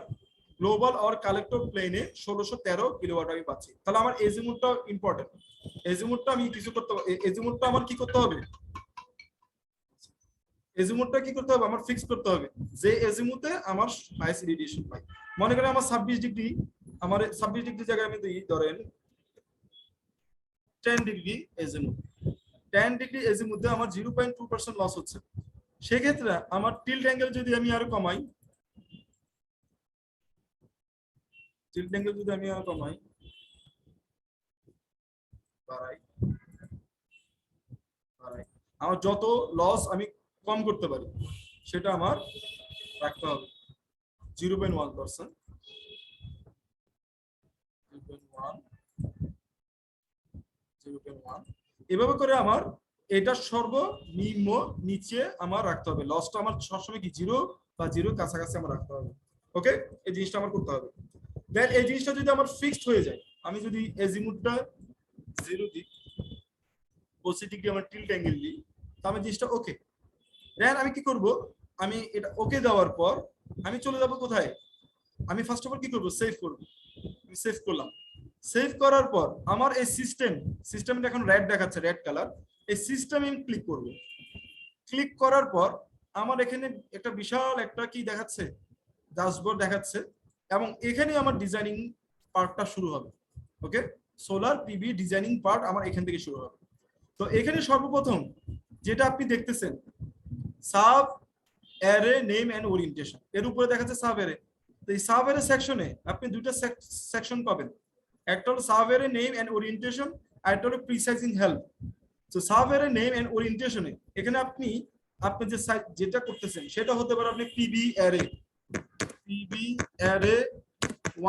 গ্লোবাল অর কালেক্টর প্লেনে 1613 কিলোওয়াট আমি পাচ্ছি। তাহলে আমার এজিমুটটা ইম্পর্টেন্ট, এজিমুটটা আমি কিছু করতে হবে, এজিমুটটা আমার কি করতে হবে, এজিমুটটা কি করতে হবে আমার ফিক্স করতে হবে যে এজিমুতে আমার হাইয়েস্ট রেডিয়েশন পাই। মনে করেন আমার 26 ডিগ্রি, আমার 26 ডিগ্রি জায়গায় আমি দিই ধরেন 10 ডিগ্রি এজিমুট, 10 ডিগ্রি এজিমুতে আমার 0.2% লস হচ্ছে। সেক্ষেত্রে আমার টিল্ট অ্যাঙ্গেল যদি আমি আরো কমাই, টিল্ট অ্যাঙ্গেল যদি আমি আরো কমাই বাড়াই, আমার যত লস আমি কম করতে পারি সেটা আমার রাখতে হবে 0.1%, 0.1 এভাবে করে আমার এটা সর্বনিম্ন নিচে আমার রাখতে হবে, লসটা আমার সবসময় কি 0 বা 0 কাছাকাছি আমার রাখতে হবে। ওকে, এই জিনিসটা আমার করতে হবে। দেন এই জিনিসটা যদি আমার ফিক্সড হয়ে যায়, আমি যদি এজিমুটটা 0 দিই, 25 ডিগ্রি আমার টিল্ট অ্যাঙ্গেল দিই, তাহলে জিনিসটা ওকে। দেন আমি কি করব, আমি এটা ওকে দেওয়ার পর আমি চলে যাব কোথায়, আমি ফার্স্ট অফ অল কি করব সেভ করব, আমি সেভ করলাম। সেভ করার পর আমার এই সিস্টেমটা এখন রেড দেখাচ্ছে, রেড কালার, এই সিস্টেমে আমি ক্লিক করব। ক্লিক করার পর আমার এখানে একটা বিশাল একটা কি দেখাচ্ছে, ড্যাশবোর্ড দেখাচ্ছে, এবং এখানে আমার ডিজাইনিং পার্টটা শুরু হবে। ওকে, সোলার পিভি ডিজাইনিং পার্ট আমার এখান থেকে শুরু হবে। তো এখানে সর্বপ্রথম যেটা আপনি দেখতেছেন sub array name and orientation, এর উপরে দেখাচ্ছে সাব অ্যারে। তো এই সাব অ্যারে সেকশনে আপনি দুটো সেকশন পাবেন, একটা হলো sub array name and orientation, আর একটা হলো প্রিসাইজিং হেল্প। তো সাব অ্যারে নেম এন্ড ওরিয়েন্টেশনে এখানে আপনি যে যেটা করতেছেন সেটা হতে পারে আপনি পিবি অ্যারে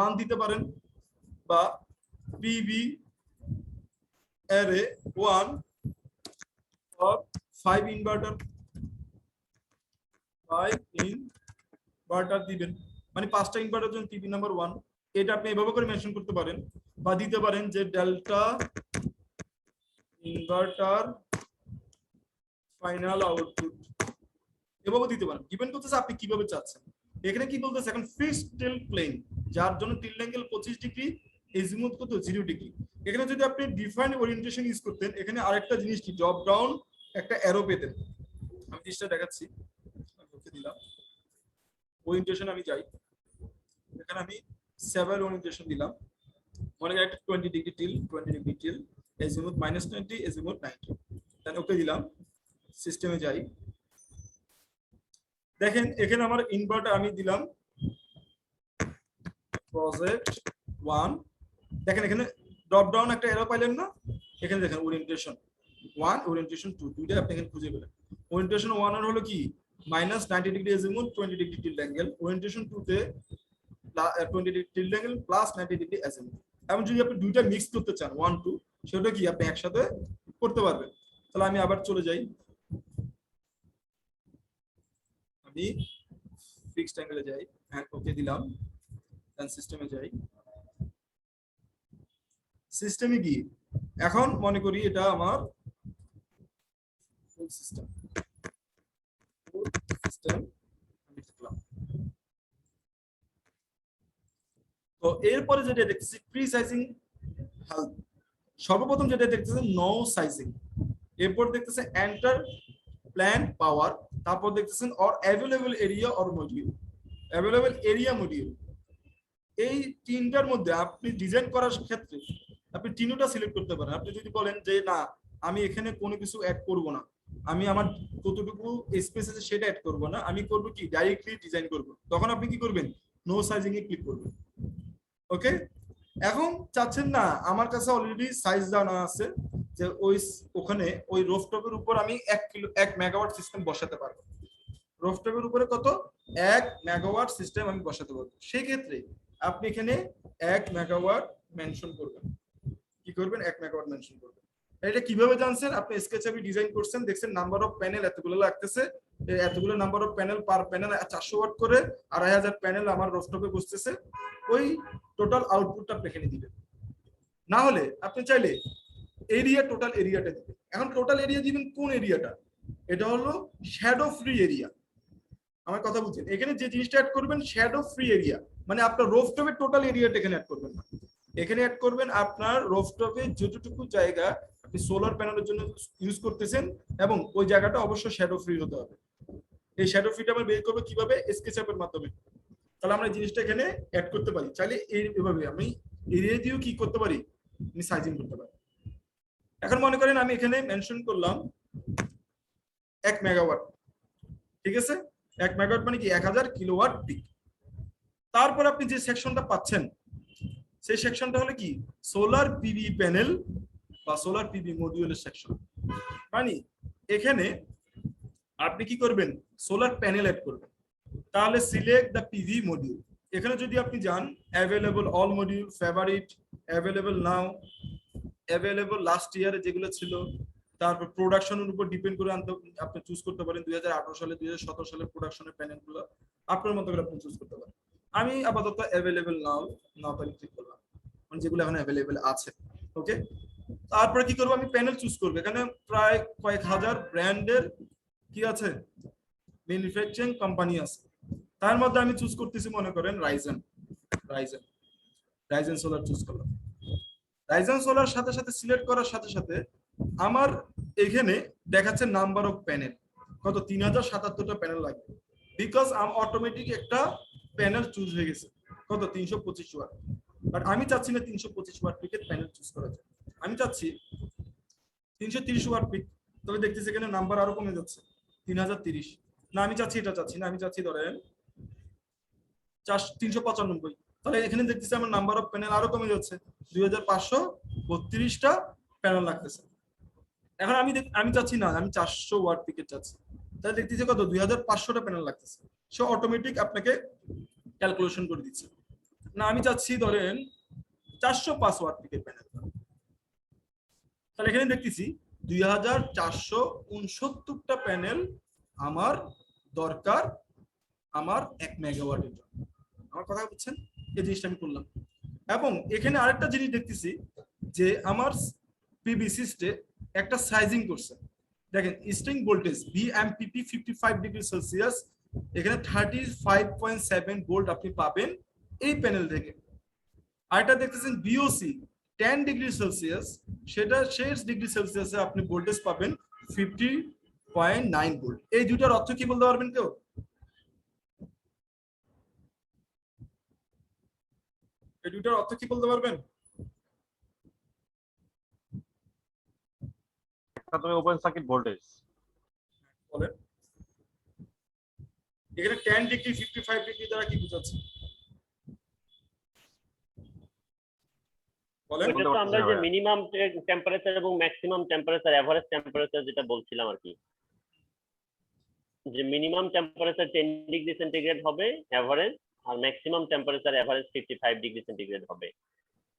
1 দিতে পারেন, বা PB array 1 or 5 inverter, 5 inverter দিবেন, মানে 5টা ইনভার্টার জন্য পিবি নাম্বার 1, এটা আপনি এভাবে করে মেনশন করতে পারেন, বা দিতে পারেন যে ডেল্টা ইনভার্টার ফাইনাল আউটপুট, এভাবে দিতে পারেন। ডিপেন্ড করতেছে আপনি কিভাবে চাচ্ছেন। এখানে কি বলতেছে এখন ফিক্সড টিল্ট প্লেন, যার জন্য টিল্ট অ্যাঙ্গেল 25 ডিগ্রি, এজিমুথ কত 0 ডিগ্রি। এখানে যদি আপনি ডিফাইন ওরিয়েন্টেশন ইউজ করতেন, এখানে আরেকটা জিনিস কি ড্রপ ডাউন একটা অ্যারো পেতেন, আমি জিনিসটা দেখাচ্ছি, ওকে দিলাম ওরিয়েন্টেশন, আমি যাই এখানে আমি 7 ওরিয়েন্টেশন দিলাম, মনে করেন একটা 20 ডিগ্রি টিল, 20 ডিগ্রি টিল, এজিমুথ -20, এজিমুথ 90, দেন ওকে দিলাম, সিস্টেমে যাই, দেখেন এখানে আমার ইনভার্টার আমি দিলাম প্রজেক্ট 1, দেখেন এখানে ড্রপ ডাউন একটা অ্যারো পাইলেন না, এখানে দেখেন ওরিয়েন্টেশন 1 ওরিয়েন্টেশন 2 দুইটা আপনি এখানে খুঁজে পেলেন। ওরিয়েন্টেশন 1 এর হলো কি -90 degree azimuth, 20 degree tilt angle, orientation 2 তে 20 degree tilt angle plus 90 degree azimuth. এবং যদি আপনি দুইটা মিক্স করতে চান 1 2, সেটা কি আপনি একসাথে করতে পারবেন। তাহলে আমি আবার চলে যাই, আমি ফিক্সড অ্যাঙ্গেলে যাই, হ্যাঁ ওকে দিলাম, দেন সিস্টেমে যাই, সিস্টেমে গিয়ে এখন মনে করি এটা আমার ফুল সিস্টেম, তো এরপরে যেটা দেখতেছি প্রি সাইজিং হেল্প, সর্বপ্রথম যেটা দেখতেছেন নো সাইজিং, এরপর দেখতেছেন এন্টার প্ল্যান পাওয়ার, তারপর দেখতেছেন or available area or module, available area module. এই তিনটার মধ্যে আপনি ডিজাইন করার ক্ষেত্রে আপনি তিনটা সিলেক্ট করতে পারেন। আপনি যদি বলেন যে না আমি এখানে কোনো কিছু অ্যাড করব না, আমি আমার কতটুকু স্পেস আছে সেটা অ্যাড করব না, আমি করব কি ডাইরেক্টলি ডিজাইন করব, তখন আপনি কি করবেন নো সাইজিং এ ক্লিক করবেন। ওকে, এখন চাচ্ছেন না আমার কাছে অলরেডি সাইজ জানা আছে যে ওখানে ওই রুফটপের উপর আমি 1 মেগাওয়াট সিস্টেম বসাতে পারবো। রুফটপের উপরে কত 1 মেগাওয়াট সিস্টেম আমি বসাতে পারবো। সেই ক্ষেত্রে আপনি এখানে 1 মেগাওয়াট মেনশন করবেন। কি করবেন 1 মেগাওয়াট মেনশন করবেন। এটা কিভাবে জানছেন? আপনি স্কেচ আপনি ডিজাইন করছেন, দেখছেন নাম্বার অফ প্যানেল এতগুলো লাগতেছে, এতগুলো number of panel, per panel 400 watt করে 2500 প্যানেল আমার রুফটপে বসতেছে, ওই টোটাল আউটপুটটা আপনি এখানে দিবেন। না হলে আপনি চাইলে এরিয়া টোটাল এরিয়াটা দিবেন। এখন টোটাল এরিয়া দিবেন কোন এরিয়াটা? এটা হলো শ্যাডো ফ্রি এরিয়া। আমার কথা বুঝছেন? এখানে যে জিনিসটা অ্যাড করবেন শ্যাডো ফ্রি এরিয়া, মানে আপনার রুফটপের টোটাল এরিয়াটা এখানে অ্যাড করবেন না, এখানে অ্যাড করবেন আপনার রুফটপে যতটুকু জায়গা আপনি সোলার প্যানেলের জন্য ইউজ করতেছেন, এবং ওই জায়গাটা অবশ্যই শ্যাডো ফ্রি হতে হবে। এই শ্যাডো ফ্রিটা আমরা বের করবো কিভাবে? স্কেচআপের মাধ্যমে। তাহলে আমরা এই জিনিসটা এখানে অ্যাড করতে পারি। চাইলে এইভাবে আমি এরিয়া দিয়েও কি করতে পারি, আমি সাইজিং করতে পারি। এখন মনে করেন আমি এখানে মেনশন করলাম 1 মেগাওয়াট, ঠিক আছে? 1 মেগাওয়াট মানে কি 1000 কিলোওয়াট পিক। তারপর আপনি যে সেকশনটা পাচ্ছেন সেই সেকশনটা হলো কি সোলার পিভি প্যানেল বা সোলার পিভি মডিউলের সেকশন। মানে এখানে আপনি কি করবেন সোলার প্যানেল অ্যাড করবেন। তাহলে সিলেক্ট দ্য পিভি মডিউল। এখানে যদি আপনি যান available all module, favourite, available now, available last ইয়ারে যেগুলো ছিল, তারপর প্রোডাকশনের উপর ডিপেন্ড করে আপনি চুজ করতে পারেন 2018 সালে 2017 সালের প্রোডাকশনের প্যানেলগুলো আপনার মতো করে আপনি চুজ করতে পারেন। আমি আপাতত অ্যাভেলেবল নাও তাই ক্লিক করলাম, মানে যেগুলো এখন অ্যাভেলেবল আছে। ওকে, তারপরে কি করব আমি প্যানেল চুজ করব। এখানে প্রায় কয়েক হাজার ব্র্যান্ডের কি আছে ম্যানুফ্যাকচারিং কোম্পানি আছে, তার মধ্যে আমি চুজ করতেছি মনে করেন রাইজেন সোলার চুজ করলাম। রাইজেন সোলার সাথে সাথে সিলেক্ট করার সাথে সাথে আমার এখানে দেখাচ্ছে নাম্বার অফ প্যানেল কত 3077টা প্যানেল লাগবে, বিকজ অটোমেটিক একটা প্যানেল চুজ হয়ে গেছে কত 325 ওয়াট। বাট আমি চাচ্ছি না 325 ওয়াট পিকের প্যানেল চুজ করা যায়, আমি চাচ্ছি 330 ওয়াট পিক। তবে দেখতেছি এখানে নাম্বার আরো কমে যাচ্ছে 3030। না আমি চাচ্ছি এটা চাচ্ছি না, আমি চাচ্ছি ধরেন 395। তাহলে এখানে দেখতেছি আমার নাম্বার অফ প্যানেল আরো কমে যাচ্ছে 2532টা প্যানেল লাগতেছে। এখন আমি চাচ্ছি না, আমি 400 ওয়াট পিকের চাচ্ছি, তাহলে দেখতেছি কত 2500টা প্যানেল লাগতেছে। সে অটোমেটিক আপনাকে ক্যালকুলেশন করে দিচ্ছে। না আমি চাচ্ছি ধরেন 405 ওয়াট পিকের প্যানেল, তাহলে এখানে দেখতেছি 2469টা প্যানেল আমার দরকার আমার 1 মেগাওয়াটের জন্য। আমার কথা বুঝছেন? এই জিনিসটা আমি করলাম। এবং এখানে আরেকটা জিনিস দেখতেছি যে আমার পিভি সিস্টে একটা সাইজিং করছে। দেখেন string voltage VMPP 55 degree Celsius, এখানে 35.7 ভোল্ট আপনি পাবেন এই প্যানেল থেকে। আরেকটা দেখতেছেন BOC 10 ডিগ্রি সেলসিয়াস, সেটা 6 ডিগ্রি সেলসিয়াসে আপনি ভোল্টেজ পাবেন 50.9 ভোল্ট। এই দুটার অর্থ কি বলতে পারবেন কেউ? এই দুটার অর্থ কি বলতে পারবেন? একটা তুমি ওপেন সার্কিট ভোল্টেজ বলেন। এখানে 10 ডিগ্রি 55 ডিগ্রি দ্বারা কি বোঝাচ্ছে বলেন? ওইটা তো আমরা যে মিনিমাম টেম্পারেচার এবং ম্যাক্সিমাম টেম্পারেচার, এভারেজ টেম্পারেচার যেটা বলছিলাম আর কি, যে মিনিমাম টেম্পারেচার 10 ডিগ্রি সেন্টিগ্রেড হবে এভারেজ, আর maximum temperature average 55 degree centigrade হবে।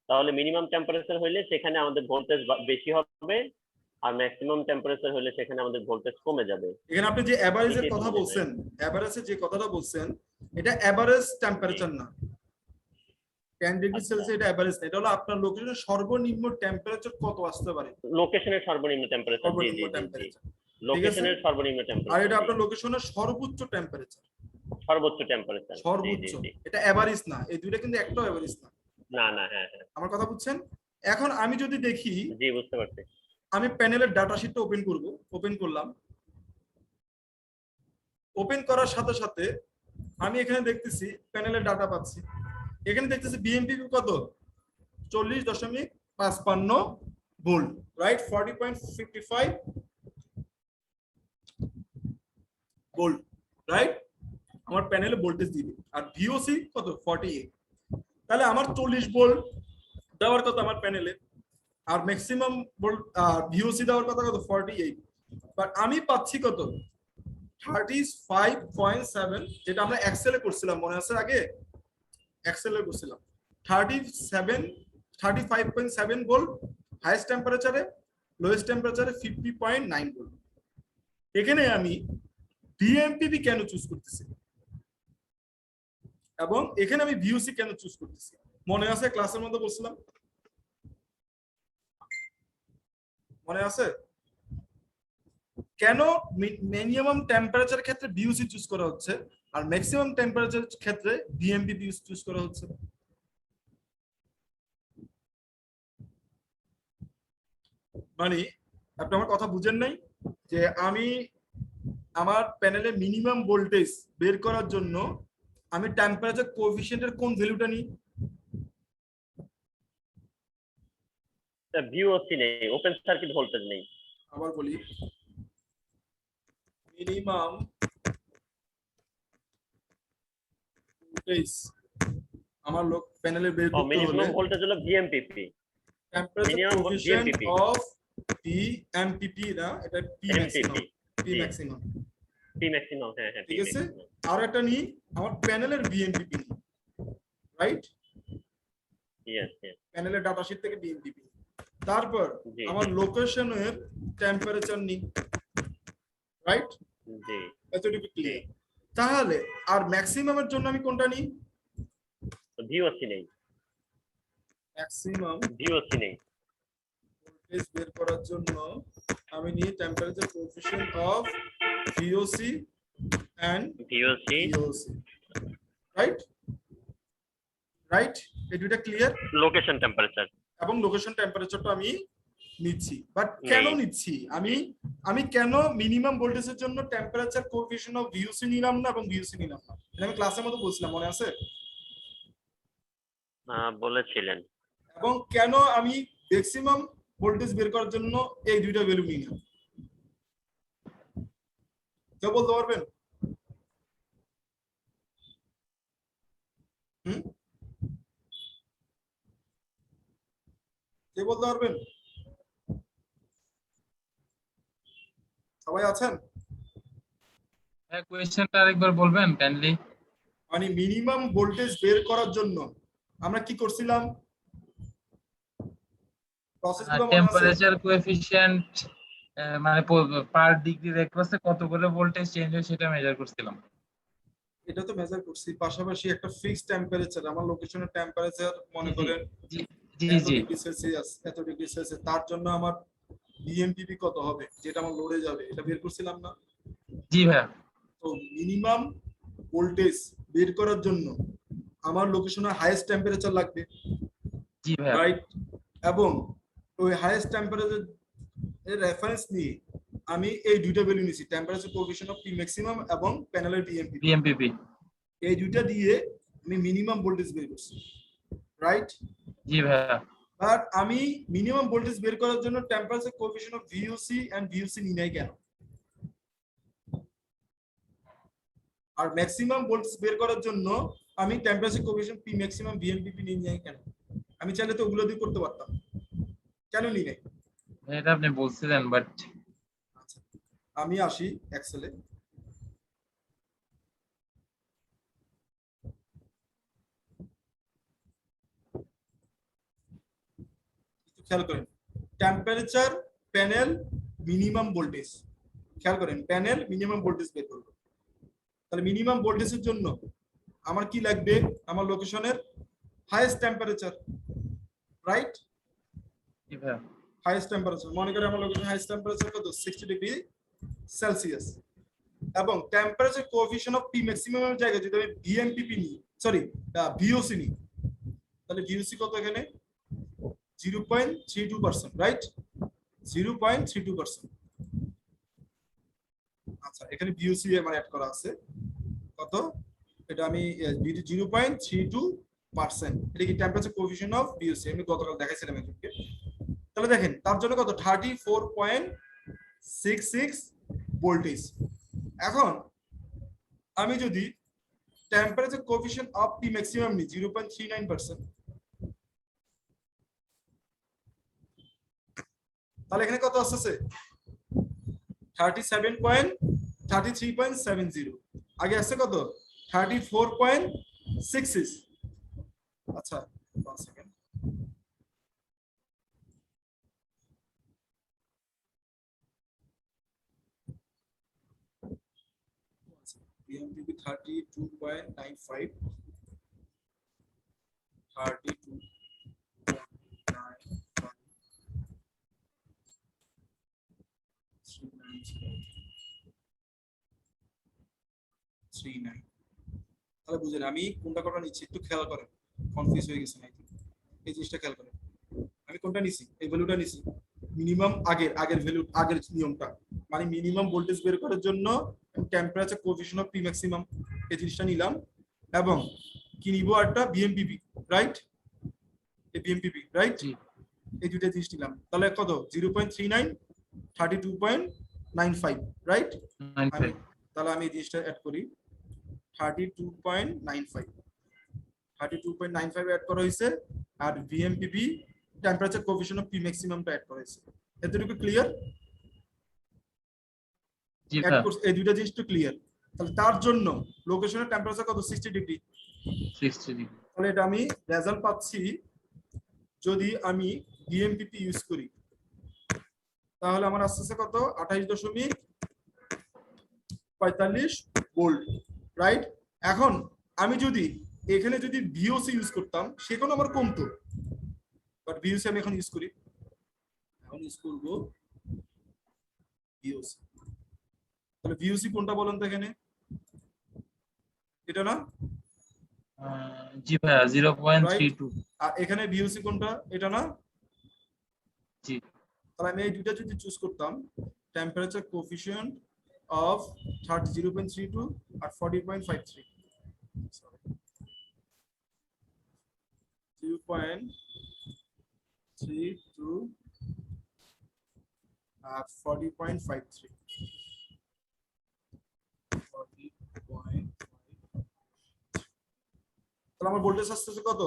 তাহলে মিনিমাম টেম্পারেচার হইলে সেখানে আমাদের ভোল্টেজ বেশি হবে, আর ম্যাক্সিমাম টেম্পারেচার হলে সেখানে আমাদের ভোল্টেজ কমে যাবে। এখানে আপনি যে এভারেজের কথা বলছেন, এভারেজে যে কথাটা বলছেন এটা এভারেজ টেম্পারেচার না, 10 ডিগ্রি সেলসিয়াস এটা এভারেজ না, এটা হলো আপনার লোকেশনের সর্বনিম্ন টেম্পারেচার কত আসতে পারে, লোকেশনের সর্বনিম্ন টেম্পারেচার। জি জি জি, লোকেশনের সর্বনিম্ন টেম্পারেচার। আর এটা আপনার লোকেশনের সর্বোচ্চ টেম্পারেচার, সর্বোচ্চ টেম্পারেচার, সর্বোচ্চ। এটা এভারেজ না, এই দুইটা কিন্তু একটাও এভারেজ না। না না, হ্যাঁ হ্যাঁ, আমার কথা বুঝছেন? এখন আমি যদি দেখি জি বুঝতে পারছি, আমি প্যানেলের ডাটা শিটটা ওপেন করব, ওপেন করলাম। ওপেন করার সাথে সাথে আমি এখানে দেখতেছি প্যানেলের ডাটা পাচ্ছি। এখানে দেখতেছি বিএমপিপি কত 40.55 ভোল্ট, রাইট, 40.55 ভোল্ট, রাইট। আমার প্যানেলে ভোল্টেজ দিবে। আর ভিওসি কত 48। তাহলে আমার 40 ভোল্ট দেওয়ার কথা আমার প্যানেলে, আর ম্যাক্সিমাম ভোল্ট ভিওসি দেওয়ার কথা কত 48, বাট আমি পাচ্ছি কত 35.7, যেটা আমরা এক্সেলে করছিলাম, মনে আছে আগে এক্সেলে করছিলাম 35.7 ভোল্ট হাইয়েস্ট টেম্পারেচারে, লোয়েস্ট টেম্পারেচারে 50.9 ভোল্ট। এখানে আমি বিএমপিপি কেন চুজ করতেছি এবং এখানে আমি ভিওসি কেন চুজ করতেছি, মনে আছে ক্লাসের মধ্যে বলছিলাম, মনে আছে? কেন মিনিমাম টেম্পারেচার ক্ষেত্রে ভিওসি চুজ করা হচ্ছে আর ম্যাক্সিমাম টেম্পারেচার ক্ষেত্রে বিএমপিপি চুজ করা হচ্ছে? মানে আপনি আমার কথা বুঝেন নাই যে আমি আমার প্যানেলে মিনিমাম ভোল্টেজ বের করার জন্য আমি টেম্পারেচার কোএফিশিয়েন্টের কোন ভ্যালুটা নিই? ভিওসি নেই, ওপেন সার্কিট ভোল্টেজ নেই। আবার বলি, মিনিমাম ভোল্টেজ আমার লোক প্যানেলে বের করতে হলে মিনিমাম ভোল্টেজ হলো VMPP, temperature minimum coefficient VMPP of PMPP না, এটা P maximum, P maximum, P maximum. হ্যাঁ হ্যাঁ, ঠিক আছে। আর একটা নিই আমার প্যানেলের বিএমপিপি, রাইট, ইয়েস ইয়েস, প্যানেলের ডাটা শিট থেকে বিএমপিপি। তারপর জি আমার লোকেশনের টেম্পারেচার নিই, রাইট, জি এতটুকু ক্লিয়ার। তাহলে আর ম্যাক্সিমামের জন্য আমি কোনটা নিই? ভিওসি নেই, ম্যাক্সিমাম ভিওসি নেই। ভোল্টেজ বের করার জন্য আমি নিই temperature coefficient of VOC and VOC, VOC, right, right, এই দুটো ক্লিয়ার। লোকেশন টেম্পারেচার এবং লোকেশন টেম্পারেচারটা আমি নিচ্ছি, বাট কেন নিচ্ছি আমি কেন মিনিমাম ভোল্টেজের জন্য টেম্পারেচার কোএফিশিয়েন্ট অফ ভিওসি নিলাম না এবং ভিওসি নিলাম না? এটা আমি ক্লাসের মধ্যে বলছিলাম, মনে আছে? বলেছিলেন। এবং কেন আমি ম্যাক্সিমাম ভোল্টেজ বের করার জন্য এই দুইটা ভ্যালু নিলাম? কেউ বলতে পারবেন? কে বলতে পারবেন? সবাই আছেন? হ্যাঁ, কোয়েশ্চেনটা আরেকবার বলবেন কাইন্ডলি। মানে মিনিমাম ভোল্টেজ বের করার জন্য আমরা কি করছিলাম? প্রসেসগুলো মনে আছে? টেম্পারেচার কোএফিশিয়েন্ট মানে পার ডিগ্রি রেক্টাসে কত করে ভোল্টেজ চেঞ্জ হয় সেটা মেজার করছিলাম। এটা তো মেজার করছি, পাশাপাশি একটা ফিক্সড টেম্পারেচার, আমার লোকেশনের টেম্পারেচার মনে করেন জি এত জি ডিগ্রি সেলসিয়াস, এত ডিগ্রি সেলসিয়াস, তার জন্য আমার বিএমপিপি কত হবে যেটা আমার লোডে যাবে এটা বের করছিলাম না? জি ভাইয়া। তো মিনিমাম ভোল্টেজ বের করার জন্য আমার লোকেশনে হাইয়েস্ট টেম্পারেচার লাগবে, জি ভাইয়া। রাইট, এবং ওই হাইয়েস্ট টেম্পারেচার এর রেফারেন্স নিয়ে আমি এই দুইটা ভ্যালু নিছি, temperature coefficient of P maximum এবং প্যানেলের বিএমপিপি, বিএমপিপি। এই দুইটা দিয়ে আমি মিনিমাম ভোল্টেজ বের করছি, রাইট। জি ভাইয়া। বাট আমি মিনিমাম ভোল্টেজ বের করার জন্য temperature coefficient of VOC and VOC নিই নাই কেন? আর ম্যাক্সিমাম ভোল্টেজ বের করার জন্য আমি টেম্পারেচার কোএফিশিয়েন্ট পি ম্যাক্সিমাম বিএমপিপি নিই নাই কেন? আমি চাইলে তো ওগুলো দিয়ে করতে পারতাম, কেন নিই নাই? এটা আপনি বলছিলেন বাট আচ্ছা, আমি আসি এক্সেলে। খেয়াল করেন টেম্পারেচার, প্যানেল, মিনিমাম ভোল্টেজ, খেয়াল করেন প্যানেল মিনিমাম ভোল্টেজ বের করবো। তাহলে মিনিমাম ভোল্টেজের জন্য আমার কি লাগবে? আমার লোকেশনের হাইয়েস্ট টেম্পারেচার, রাইট, জি ভাইয়া। হাইয়েস্ট টেম্পারেচার, মনে করেন আমার লোকেশন হাইয়েস্ট টেম্পারেচার কত 60 ডিগ্রি সেলসিয়াস, এবং টেম্পারেচার কোএফিশিয়েন্ট অফ পি ম্যাক্সিমামের জায়গায় যদি আমি বিএমপিপি নিই, সরি ভিওসি নিই, তাহলে ভিওসি কত এখানে 0.32%, রাইট। 0.32%। আচ্ছা, এখানে বিওসি আমার অ্যাড করা আছে কত, এটা আমি 0.32%। এটা কি টেম্পারেচার কোএফিশিয়েন্ট অফ বিওসি, আমি গতকাল দেখাইছিলাম একজনকে। তাহলে দেখেন তার জন্য কত 34.66 ভোল্টেজ। এখন আমি যদি temperature coefficient of P maximum নি 0.39%, তাহলে এখানে কত আসছে 33.70। আগে আসছে কত 34.66। আচ্ছা 1 সেকেন্ড, BMPP 32.95, 32.39, তাহলে বুঝেন আমি কোনটা কোনটা নিচ্ছি, একটু খেয়াল করেন, কনফিউজ হয়ে গেছে নাকি, এই জিনিসটা খেয়াল করেন। আমি কোনটা নিছি, এই ভ্যালুটা নিছি, মিনিমাম আগের ভ্যালু, আগের নিয়মটা, মানে মিনিমাম ভোল্টেজ বের করার জন্য temperature coefficient of P maximum এই জিনিসটা নিলাম, এবং কি নিব একটা বিএমপিপি, রাইট, এই বিএমপিপি রাইট, জি। এই দুইটা জিনিস নিলাম। তাহলে কত 0.39, 32.95, রাইট। তাহলে আমি এই জিনিসটা অ্যাড করি 32.95 অ্যাড করা হয়েছে, আর VMPP temperature coefficient of P ম্যাক্সিমামটা অ্যাড করা হয়েছে। এতটুকু ক্লিয়ার? জি ভাইয়া, এই দুইটা জিনিস তো ক্লিয়ার। তাহলে তার জন্য লোকেশনের টেম্পারেচার কত 60 ডিগ্রি। 60 ডিগ্রি। তাহলে এটা আমি রেজাল্ট পাচ্ছি, যদি আমি বিএমপিপি ইউজ করি তাহলে আমার আসছে কত 28.45 ভোল্ট, রাইট। এখন আমি যদি এখানে যদি ভিওসি ইউজ করতাম সেখানে আমার কমতো, বাট ভিওসি আমি এখন ইউজ করি, এখন ইউজ করব ভিওসি। তাহলে ভিওসি কোনটা বলেন তো এখানে, এটা না? জি ভাইয়া 0.32। আর এখানে ভিওসি কোনটা, এটা না? জি। তাহলে আমি এই দুইটা যদি চুজ করতাম, টেম্পারেচার কোএফিশিয়েন্ট অফ 0.32 আর 40.53, 0.32 আর 40.53, 40.53, তাহলে আমার ভোল্টেজ আসছে কত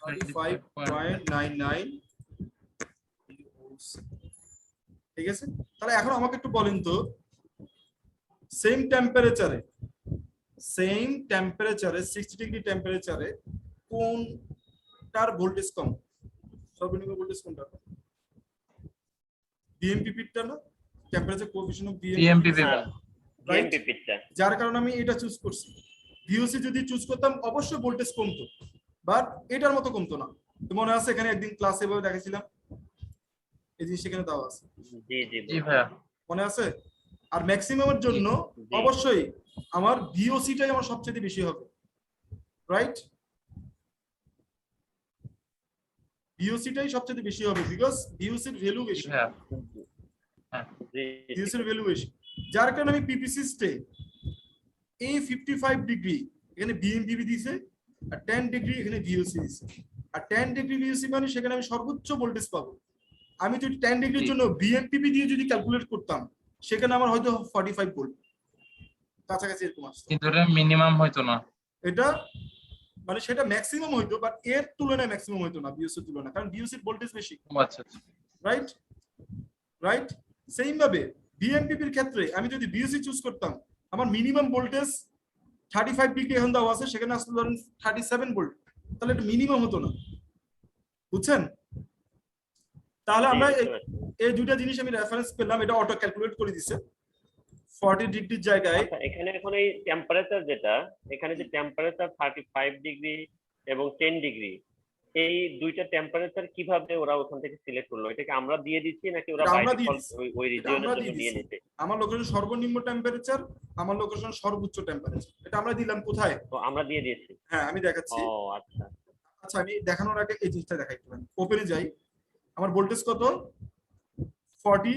35.99। ঠিক আছে, তাহলে এখন আমাকে একটু বলেন তো, সেম টেম্পারেচারে 60 ডিগ্রি টেম্পারেচারে কোনটার ভোল্টেজ কম, সর্বনিম্ন ভোল্টেজ কোনটা? বিএমপিপিটা না, টেম্পারেচার কোএফিশিয়েন্ট অফ বিএমপিপি বিএমপিপিটা, যার কারণে আমি এটা চুজ করছি। ভিওসি যদি চুজ করতাম অবশ্যই ভোল্টেজ কমতো, বাট এটার মতো কমতো না। তো মনে আছে এখানে একদিন ক্লাসে এভাবে দেখাইছিলাম, এই জিনিস এখানে দেওয়া আছে, জি জি জি ভাইয়া। মনে আছে? আর ম্যাক্সিমামের জন্য জি। অবশ্যই আমার ভিওসিটাই আমার সবচেয়ে বেশি হবে, রাইট। ভিওসিটাই সবচেয়ে বেশি হবে, বিকজ ভিওসির ভ্যালু জি বেশি, ভাইয়া। জি ভিওসির ভ্যালু বেশি, যার কারণে আমি পিপিসি স্টে এই 55 ডিগ্রি এখানে বিএমপিপি দিয়েছে, আর 10 ডিগ্রি এখানে ভিওসি দিয়েছে। আর 10 ডিগ্রি ভিওসি মানে সেখানে আমি সর্বোচ্চ ভোল্টেজ পাবো। আমি যদি 10 ডিগ্রির জন্য বিএমপিপি দিয়ে যদি ক্যালকুলেট করতাম সেখানে আমার হয়তো 45 ভোল্ট কাছাকাছি এরকম আসতো, কিন্তু এটা মিনিমাম হয়তো না। এটা মানে সেটা ম্যাক্সিমাম হইতো, বাট এর তুলনায় ম্যাক্সিমাম হইতো না বিওসির তুলনায়, কারণ বিওসির ভোল্টেজ বেশি, আচ্ছা আচ্ছা। Right right. সেম ভাবে বিএমপিপির ক্ষেত্রে আমি যদি বিওসি চুজ করতাম, আমার মিনিমাম ভোল্টেজ 35 ডিগ্রি এখন দেওয়া আছে, সেখানে আসলে ধরেন 37 ভোল্ট, তাহলে এটা মিনিমাম হতো না, বুঝছেন? তাহলে আমরা এই দুইটা জিনিস আমি রেফারেন্স পেলাম, এটা অটো ক্যালকুলেট করে দিছে 40 ডিগ্রির জায়গায়। আচ্ছা, এখানে এখন এই টেম্পারেচার যেটা, এখানে যে টেম্পারেচার 35 ডিগ্রি এবং 10 ডিগ্রি, এই দুইটা টেম্পারেচার কিভাবে ওরা ওখান থেকে সিলেক্ট করলো? এটাকে আমরা দিয়ে দিচ্ছি নাকি ওরা এটা বাই আমরা দিয়ে ডিফল্ট দিচ্ছি। ওই এটা রিজিয়নের আমরা জন্য দিয়ে নিয়ে দিচ্ছি। নিতে? আমার লোকেশন সর্বনিম্ন টেম্পারেচার, আমার লোকেশন সর্বোচ্চ টেম্পারেচার, এটা আমরা দিলাম কোথায়? তো আমরা দিয়ে দিয়েছি। হ্যাঁ আমি দেখাচ্ছি। ও আচ্ছা। আচ্ছা আমি দেখানোর আগে এই জিনিসটা দেখাই, ওপেনে যাই, আমার ভোল্টেজ কত 40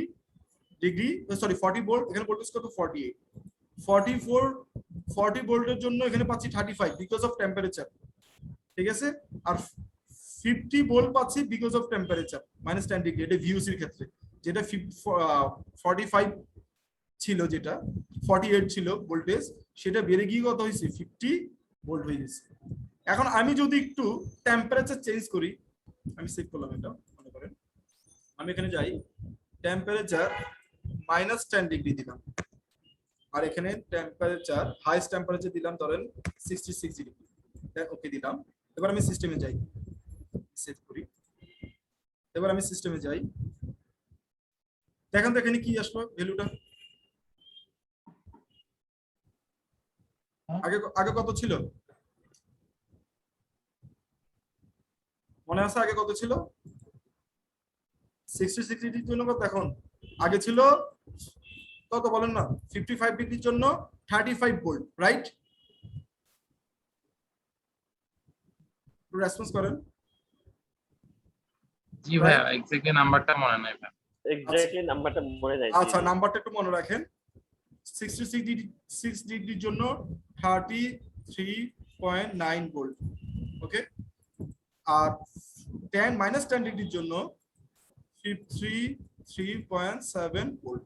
ডিগ্রি, সরি 40 ভোল্ট, এখানে ভোল্টেজ কত 48, 40 ভোল্টের জন্য এখানে পাচ্ছি 35 বিকজ অফ টেম্পারেচার, ঠিক আছে। আর 50 ভোল্ট পাচ্ছি বিকজ অফ টেম্পারেচার -10 ডিগ্রি, এটা ভিওসির ক্ষেত্রে, যেটা 45 ছিল, যেটা 48 ছিল ভোল্টেজ, সেটা বেড়ে গিয়ে কত হয়েছে 50 ভোল্ট হয়ে গেছে। এখন আমি যদি একটু টেম্পারেচার চেঞ্জ করি, আমি সেভ করলাম এটা, মনে করেন আমি এখানে যাই, টেম্পারেচার -10 ডিগ্রি দিলাম, আর এখানে টেম্পারেচার হাইস্ট টেম্পারেচার দিলাম ধরেন 66 ডিগ্রি, ওকে দিলাম। এবার আমি সিস্টেমে যাই, সেভ করি, এবার আমি সিস্টেমে যাই, দেখেন তো এখানে কি আসলো ভ্যালুটা, আগে কত ছিল মনে আছে, আগে কত ছিল 66 ডিগ্রির জন্য কত, এখন আগে ছিল কত বলেন না, 55 ডিগ্রির জন্য 35 ভোল্ট, রাইট? রেসপন্স করেন। জি ভাইয়া এক্স্যাক্টলি নাম্বারটা মনে নাই ভাই। এক্স্যাক্টলি নাম্বারটা মনে নাই। আচ্ছা নাম্বারটা একটু মনে রাখেন, 66 ডিগ্রির জন্য 33.9 ভোল্ট, ওকে। আর -10 ডিগ্রির জন্য 3.7 ভোল্ট।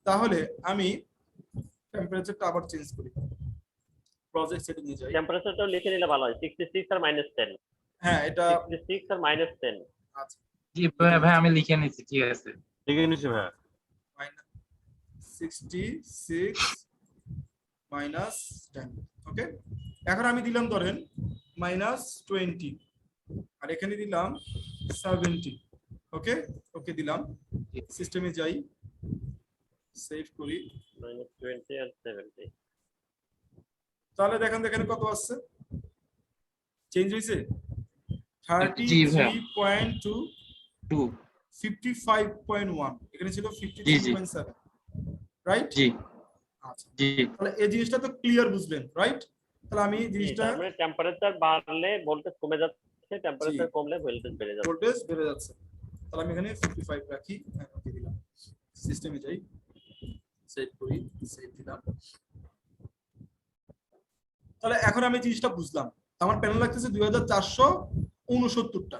তাহলে আমি টেম্পারেচারটা আবার চেঞ্জ করি, প্রজেক্ট সেটিং এ যাই, টেম্পারেচারটাও লিখে নিলে ভালো হয়, 66 আর -10। হ্যাঁ এটা 66 আর -10। আচ্ছা জি ভাই আমি লিখে নিচ্ছি, ঠিক আছে। লিখে নিছি ভাইয়া। -66 -10, ওকে। এখন আমি দিলাম ধরেন -20, আর এখানে দিলাম 70, ওকে, ওকে দিলাম, সিস্টেমে যাই, সেভ করি, -20 আর 70। তাহলে দেখেন এখানে কত আসছে, চেঞ্জ হয়েছে জি ভাইয়া। 33.2 2 55.1, এখানে ছিল 53.7, রাইট? জি আচ্ছা জি তাহলে এই জিনিসটা তো ক্লিয়ার বুঝলেন, রাইট? তাহলে আমি জিনিসটা তার মানে টেম্পারেচার বাড়লে ভোল্টেজ কমে যাচ্ছে, টেম্পারেচার কমলে ভোল্টেজ বেড়ে যাচ্ছে। ভোল্টেজ বেড়ে যাচ্ছে, তাহলে আমি এখানে 55 রাখি, ওকে দিলাম, সিস্টেমে যাই, সেভ করি, সেভ দিলাম। তাহলে এখন আমি জিনিসটা বুঝলাম, আমার প্যানেল লাগতেছে 2469টা।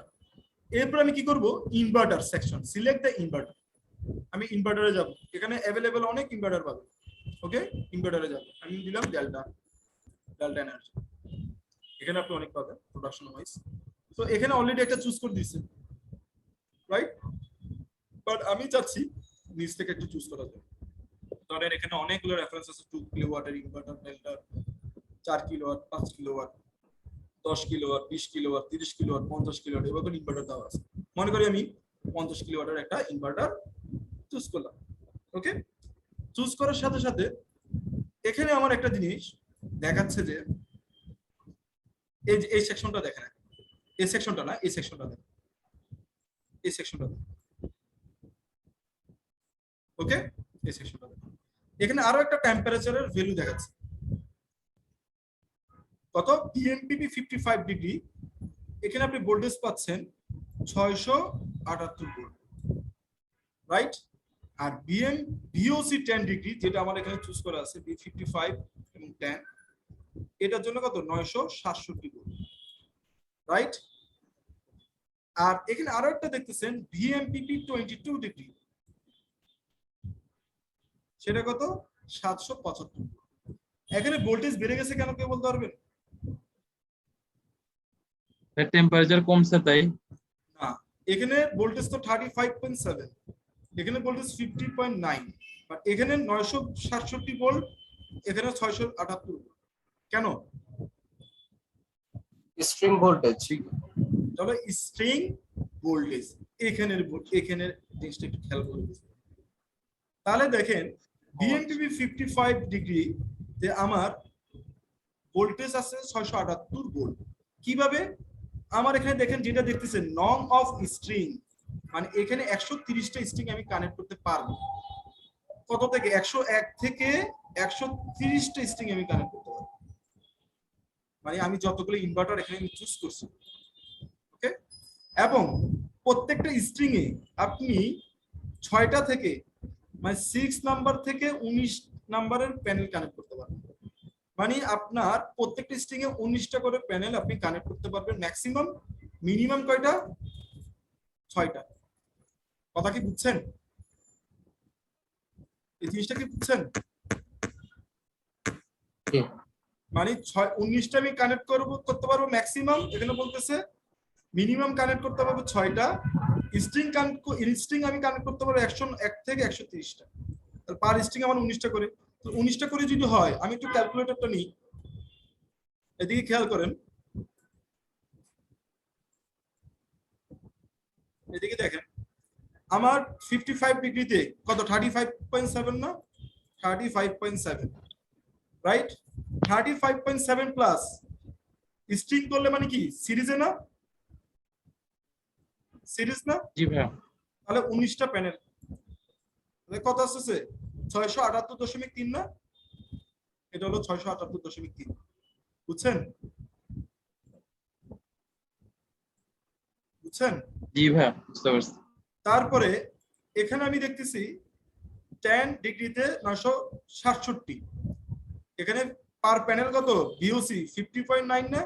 এরপর আমি কি করব, inverter section, select the inverter, আমি ইনভার্টারে যাব, এখানে अवेलेबल অনেক ইনভার্টার পাবে, ওকে। ইনভার্টারে যাব, আমি দিলাম ডেল্টা এনার্জি, এখানে আপনি অনেক পাবেন প্রোডাকশন ওয়াইজ। তো এখানে অলরেডি একটা চুজ করে দিয়েছে, রাইট? বাট আমি চাচ্ছি নিচ থেকে একটু চুজ করা যায়, ধরেন এখানে অনেকগুলো রেফারেন্স আছে, 2 কিলোওয়াটের inverter, Delta 4 kilowatt, 5 kilowatt, 10 kilowatt, 20 kilowatt, 30 kilowatt, 50 kilowatt, এভাবে ইনভার্টার দেওয়া আছে। মনে করি আমি 50 কিলোওয়াটের একটা ইনভার্টার চুজ করলাম, ওকে। চুজ করার সাথে সাথে এখানে আমার একটা জিনিস দেখাচ্ছে যে এই সেকশনটা দেখেন, এই সেকশনটা না, এই সেকশনটা দেখেন, এই সেকশনটা দেখেন, ওকে, এই সেকশনটা দেখেন। এখানে আরো একটা টেম্পারেচারের ভ্যালু দেখাচ্ছে, কত, পিএমপিপি 55 ডিগ্রি, এখানে আপনি ভোল্টেজ পাচ্ছেন 678 ভোল্ট, রাইট? আর বিওসি 10 ডিগ্রি, যেটা আমার এখানে চুজ করা আছে, বি55 এবং 10, এটার জন্য কত, 967 ভোল্ট, রাইট? আর এখানে আরো একটা দেখতেছেন ভিএমপিপি 22 ডিগ্রি, সেটা কত, 775। এখানে ভোল্টেজ বেড়ে গেছে কেন, কেউ বলতে পারবেন? টেম্পারেচার কমছে তাই। না, এখানে ভোল্টেজ তো 35.7, এখানে ভোল্টেজ 50.9, বাট এখানে 967 ভোল্ট, এখানে 678 ভোল্ট, কেন? স্ট্রিং ভোল্টেজ, তবে স্ট্রিং ভোল্টেজ এখানের জিনিসটা একটু খেয়াল করে বুঝবেন। তাহলে দেখেন বিএমপিপি 55 ডিগ্রি তে আমার ভোল্টেজ আছে 678 ভোল্ট। কিভাবে? আমার এখানে দেখেন যেটা দেখতেছেন নং অফ স্ট্রিং, মানে এখানে 130টা স্ট্রিং আমি কানেক্ট করতে পারবো। কত থেকে? 101 থেকে 130টা স্ট্রিং আমি কানেক্ট করতে পারবো, মানে আমি যতগুলো ইনভার্টার এখানে চুজ করছি, ওকে। এবং প্রত্যেকটা স্ট্রিং এ আপনি 6টা থেকে মানে 6 নাম্বার থেকে 19 নাম্বারের প্যানেল কানেক্ট করতে পারবেন। মানে আপনার প্রত্যেকটা স্ট্রিং এ 19টা করে প্যানেল আপনি কানেক্ট করতে পারবেন ম্যাক্সিমাম। মিনিমাম কয়টা? 6টা। কথা কি বুঝছেন? এই জিনিসটা কি বুঝছেন? মানে 19টা আমি কানেক্ট করতে পারবো ম্যাক্সিমাম, এখানে বলতেছে মিনিমাম কানেক্ট করতে পারবো 6টা। স্ট্রিং আমি কানেক্ট করতে পারবো 1 থেকে 130টা। পার স্ট্রিং আমার 19টা করে। তো 19টা করে যদি হয়, আমি একটু ক্যালকুলেটরটা নিই, এদিকে খেয়াল করেন, এদিকে দেখেন, আমার 55 ডিগ্রিতে কত 35.7 না, 35.7 রাইট। 35.7 প্লাস স্ট্রিং করলে মানে কি সিরিজে না, সিরিজ না? জি ভাইয়া। তাহলে 19টা প্যানেল কত আসছে? 678.3 না? এটা হলো 678.3। বুঝছেন? বুঝছেন? জি ভাইয়া, বুঝতে পারছি। তারপরে এখানে আমি দেখতেছি 10 ডিগ্রিতে 967। এখানে পার প্যানেল কত? ভিওসি 50.9 না?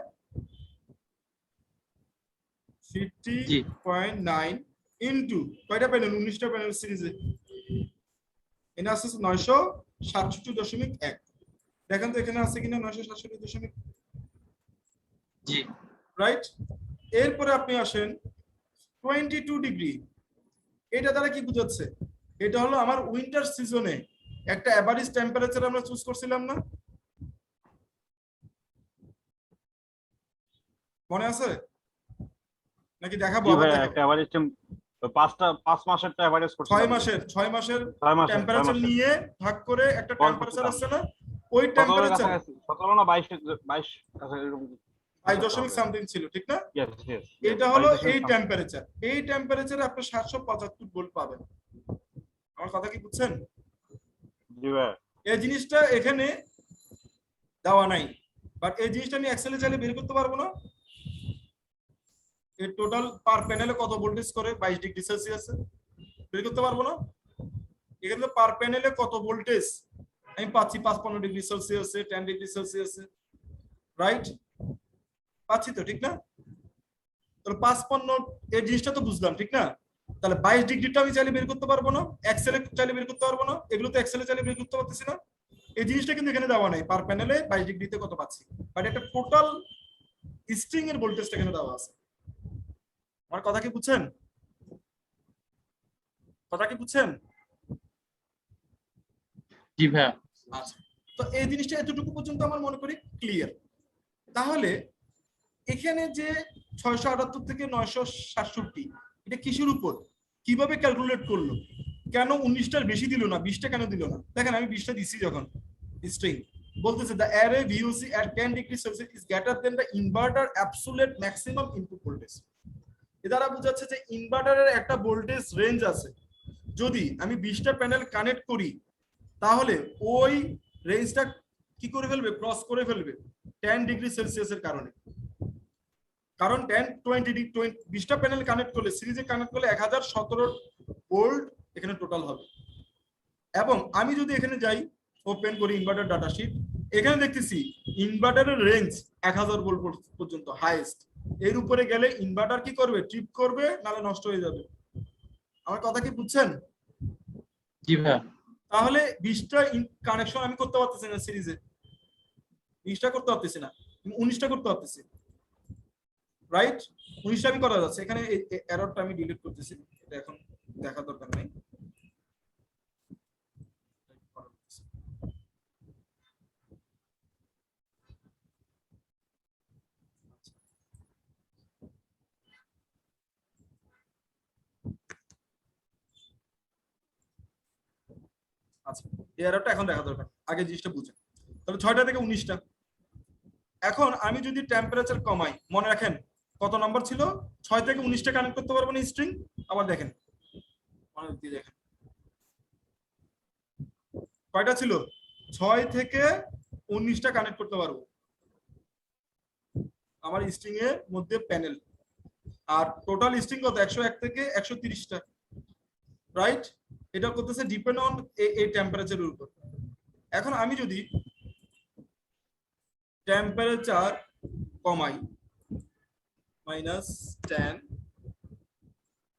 50.9 ইনটু কয়টা প্যানেল? 19টা প্যানেল সিরিজে। এখানে আছে 967.1। দেখেন তো এখানে আছে কিনা 967.1, জি রাইট। এরপরে আপনি আসেন 22 ডিগ্রি। এটা দ্বারা কি বোঝাচ্ছে? এটা হলো আমার উইন্টার সিজনে একটা এভারেজ টেম্পারেচার আমরা চুজ করছিলাম না? মনে আছে নাকি দেখাবো? জি আবার ভাই, দেখাবো। একটা এভারেজ 5 মাসের তো এভারেজ করছি। 6 মাসের 6 মাসের টেম্পারেচার নিয়ে ভাগ করে একটা বল টেম্পারেচার করছিলাম। আছে না? ওই 17 টেম্পারেচার কাছাকাছি, 17 না 22 কাছাকাছি এরকম। 22 সামথিং ছিল, ঠিক না? Yes, yes, yes, এটা হলো 22 এই something। টেম্পারেচার। এই টেম্পারেচারে আপনি 775 ভোল্ট পাবেন। আমার কথা কি বুঝছেন? জি ভাই। এই জিনিসটা এখানে দেওয়া নাই, বাট এই জিনিসটা আমি এক্সেলে চাইলে বের করতে পারবো না? এর টোটাল পার প্যানেলে কত ভোল্টেজ করে 22 ডিগ্রি সেলসিয়াসে বের করতে পারবো না? এখানে তো পার প্যানেলে কত ভোল্টেজ আমি পাচ্ছি 55 ডিগ্রি সেলসিয়াসে, 10 ডিগ্রি সেলসিয়াসে, রাইট? পাচ্ছি তো, ঠিক না? তাহলে 55 এই জিনিসটা তো বুঝলাম, ঠিক না? তাহলে 22 ডিগ্রিটা আমি চাইলে বের করতে পারবো না? এক্সেলে চাইলে বের করতে পারবো না? এগুলো তো এক্সেলে চাইলে বের করতে পারতেছি না। এই জিনিসটা কিন্তু এখানে দেওয়া নাই, পার প্যানেলে 22 ডিগ্রিতে কত পাচ্ছি, বাট একটা টোটাল স্ট্রিং এর ভোল্টেজটা এখানে দেওয়া আছে। আমার কথা কি বুঝছেন? কথা কি বুঝছেন? জি ভাইয়া। আচ্ছা, তো এই জিনিসটা এতটুকু পর্যন্ত আমার মনে করি ক্লিয়ার। তাহলে এখানে যে 678 থেকে 967 এটা কিসের উপর, কিভাবে ক্যালকুলেট করলো? কেন 19টার বেশি দিল না, 20টা কেন দিল না? দেখেন আমি 20টা দিছি যখন স্ট্রিং বলতেছে the array VOC at 10 degree Celsius is greater than the inverter absolute maximum input voltage। এ দ্বারা বোঝাচ্ছে যে ইনভার্টারের একটা ভোল্টেজ রেঞ্জ আছে, যদি আমি 20টা প্যানেল কানেক্ট করি তাহলে ওই রেঞ্জটা কি করে ফেলবে, ক্রস করে ফেলবে 10 ডিগ্রি সেলসিয়াসের কারণে। কারণ 20টা প্যানেল কানেক্ট করলে, সিরিজে কানেক্ট করলে 1017 ভোল্ট এখানে টোটাল হবে। এবং আমি যদি এখানে যাই, ওপেন করি ইনভার্টার ডাটা শিট, এখানে দেখতেছি ইনভার্টারের রেঞ্জ 1000 ভোল্ট পর্যন্ত হাইয়েস্ট। এর উপরে গেলে ইনভার্টার কি করবে, ট্রিপ করবে, নালে নষ্ট হয়ে যাবে। আমার কথা কি বুঝছেন? জি ভাইয়া। তাহলে 20টা কানেকশন আমি করতে পারতেছি না সিরিজে, 20টা করতে পারতেছি না, 19টা করতে পারতেছি, রাইট? 19টা আমি করা যাচ্ছে। এখানে এররটা আমি ডিলিট করতেছি, এটা এখন দেখা দরকার নাই। আচ্ছা, এই এররটা এখন দেখা দরকার, আগে জিনিসটা বুঝেন। তাহলে 6টা থেকে 19টা। এখন আমি যদি টেম্পারেচার কমাই, মনে রাখেন কত নাম্বার ছিল, 6 থেকে 19টা কানেক্ট করতে পারবো না স্ট্রিং। আবার দেখেন মনে দিয়ে দেখেন কয়টা ছিল, 6 থেকে 19টা কানেক্ট করতে পারবো আমার স্ট্রিং এর মধ্যে প্যানেল। আর টোটাল স্ট্রিং কত 101 থেকে 130টা, রাইট? এটা করতেছে ডিপেন্ড অন এই টেম্পারেচারের উপর। এখন আমি যদি টেম্পারেচার কমাই -10,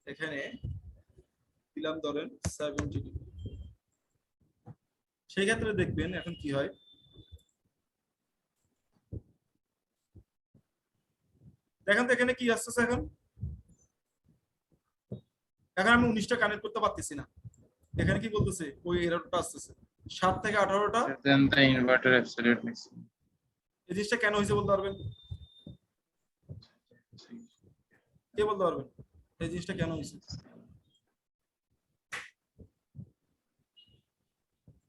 এখানে দিলাম ধরেন 70 ডিগ্রি, সেই ক্ষেত্রে দেখবেন এখন কি হয়। দেখেন তো এখানে কি আসতেছে এখন আমি 19টা কানেক্ট করতে পারতেছি না। এখানে কি বলতেছে ওই এররটা আসতেছে 7 থেকে 18টা। then the inverter absolute maximum. এই জিনিসটা কেন হয়েছে বলতে পারবেন? কে বলতে পারবেন এই জিনিসটা কেন হয়েছে?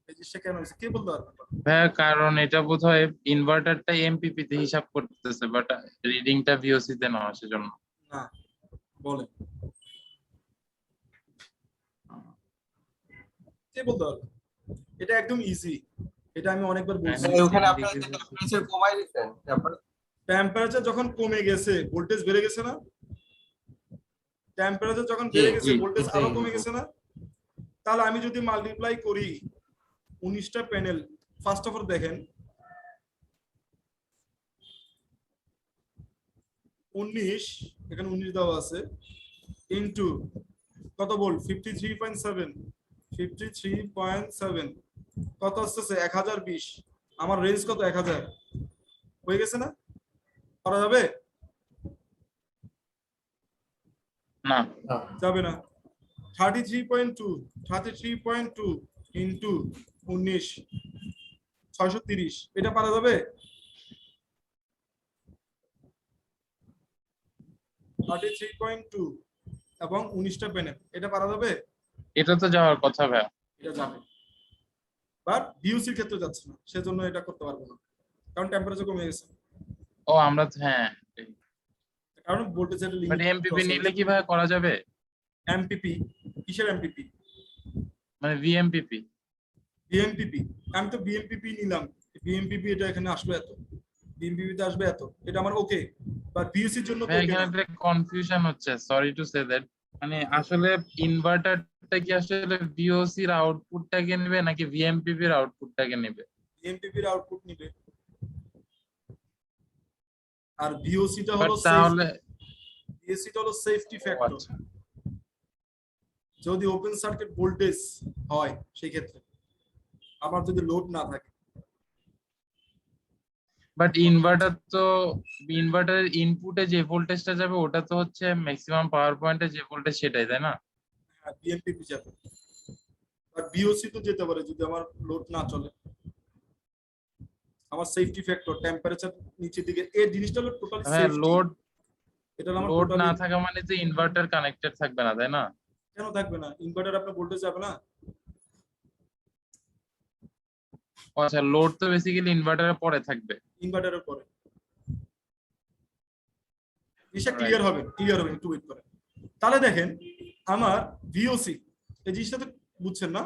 এই জিনিসটা কেন হয়েছে কে বলতে পারবেন? ভাইয়া কারণ এটা বোধহয় ইনভার্টারটা এমপিপি তে হিসাব করতেছে, বাট রিডিংটা ভিওসি তে না, সেজন্য। না, বলেন কে বলতে পারবেন? এটা একদম ইজি, এটা আমি অনেকবার বলছি। ওখানে আপনারা টেম্পারেচার কমাই দিচ্ছেন, তারপরে টেম্পারেচার যখন কমে গেছে ভোল্টেজ বেড়ে গেছে না? টেম্পারেচার যখন বেড়ে গেছে জি, ভোল্টেজ এটাই আরো কমে বলবো। গেছে না? তাহলে আমি যদি মাল্টিপ্লাই করি 19টা প্যানেল, ফার্স্ট অফ অল দেখেন 19, এখানে 19 দেওয়া আছে, ইনটু কত ভোল্ট 53.7 কত আসছে 1020, আমার রেঞ্জ কত 1000 হয়ে গেছে না? করা যাবে? না, যাবে না। 33.2 ইনটু 19 630, এটা পারা যাবে? 33.2 এবং 19টা প্যানেল, এটা পারা যাবে? এটা তো যাওয়ার কথা ভাইয়া। এটা যাবে, বাট বিইউসির ক্ষেত্রে যাচ্ছে না, সেজন্য এটা করতে পারবো না, কারণ টেম্পারেচার কমে গেছে। ও আমরা তো হ্যাঁ, কারণ ভোল্টেজের বাট লিমিট এমপিপি নিলে কি ভাইয়া করা যাবে? এমপিপি কিসের এমপিপি? মানে ভিএমপিপি। বিএমপিপি, আমি তো বিএমপিপি নিলাম, বিএমপিপি এটা এখানে আসবে এত, বিএমপিপি তে আসবে এত, এটা আমার ওকে, বাট বিইউসির জন্য তো ভাইয়া okay এখানে না। একটা কনফিউশন হচ্ছে, সরি টু সে দ্যাট। মানে আসলে ইনভার্টারটা কি আসলে ভিওসি এর আউটপুটটাকে নেবে নাকি ভিএমপিপি এর আউটপুটটাকে নেবে? বিএমপিপির আউটপুট নিবে, আর বিওসিটা বাট হলো তাহলে বিওসিটা হলো সেফটি ফ্যাক্টর। আচ্ছা, যদি ওপেন সার্কিট ভোল্টেজ হয় সেই ক্ষেত্রে, আমার যদি লোড না থাকে। বাট ইনভার্টারের ইনপুটে যে ভোল্টেজটা যাবে ওটা তো হচ্ছে ম্যাক্সিমাম পাওয়ার পয়েন্টে যে ভোল্টেজ সেটাই, তাই না? হ্যাঁ, বিএমপিপি যাবে, আর বিওসি তো যেতে পারে যদি আমার লোড না চলে। আমার সেফটি ফ্যাক্টর টেম্পারেচার নিচের দিকে, এই জিনিসটা হলো টোটালি হ্যাঁ, সেফটি। লোড এটা হলো আমার লোড না টোটালি। থাকা মানে তো ইনভার্টার কানেক্টেড থাকবে না, তাই না? কেন থাকবে না? ইনভার্টার আপনার ভোল্টেজ যাবে না? আচ্ছা, লোড তো বেসিক্যালি ইনভার্টারের পরে থাকবে। ইনভার্টারের পরে জিনিসটা ক্লিয়ার হবে, একটু ওয়েট করেন। তাহলে দেখেন আমার ভিওসি, এই জিনিসটা তো বুঝছেন না?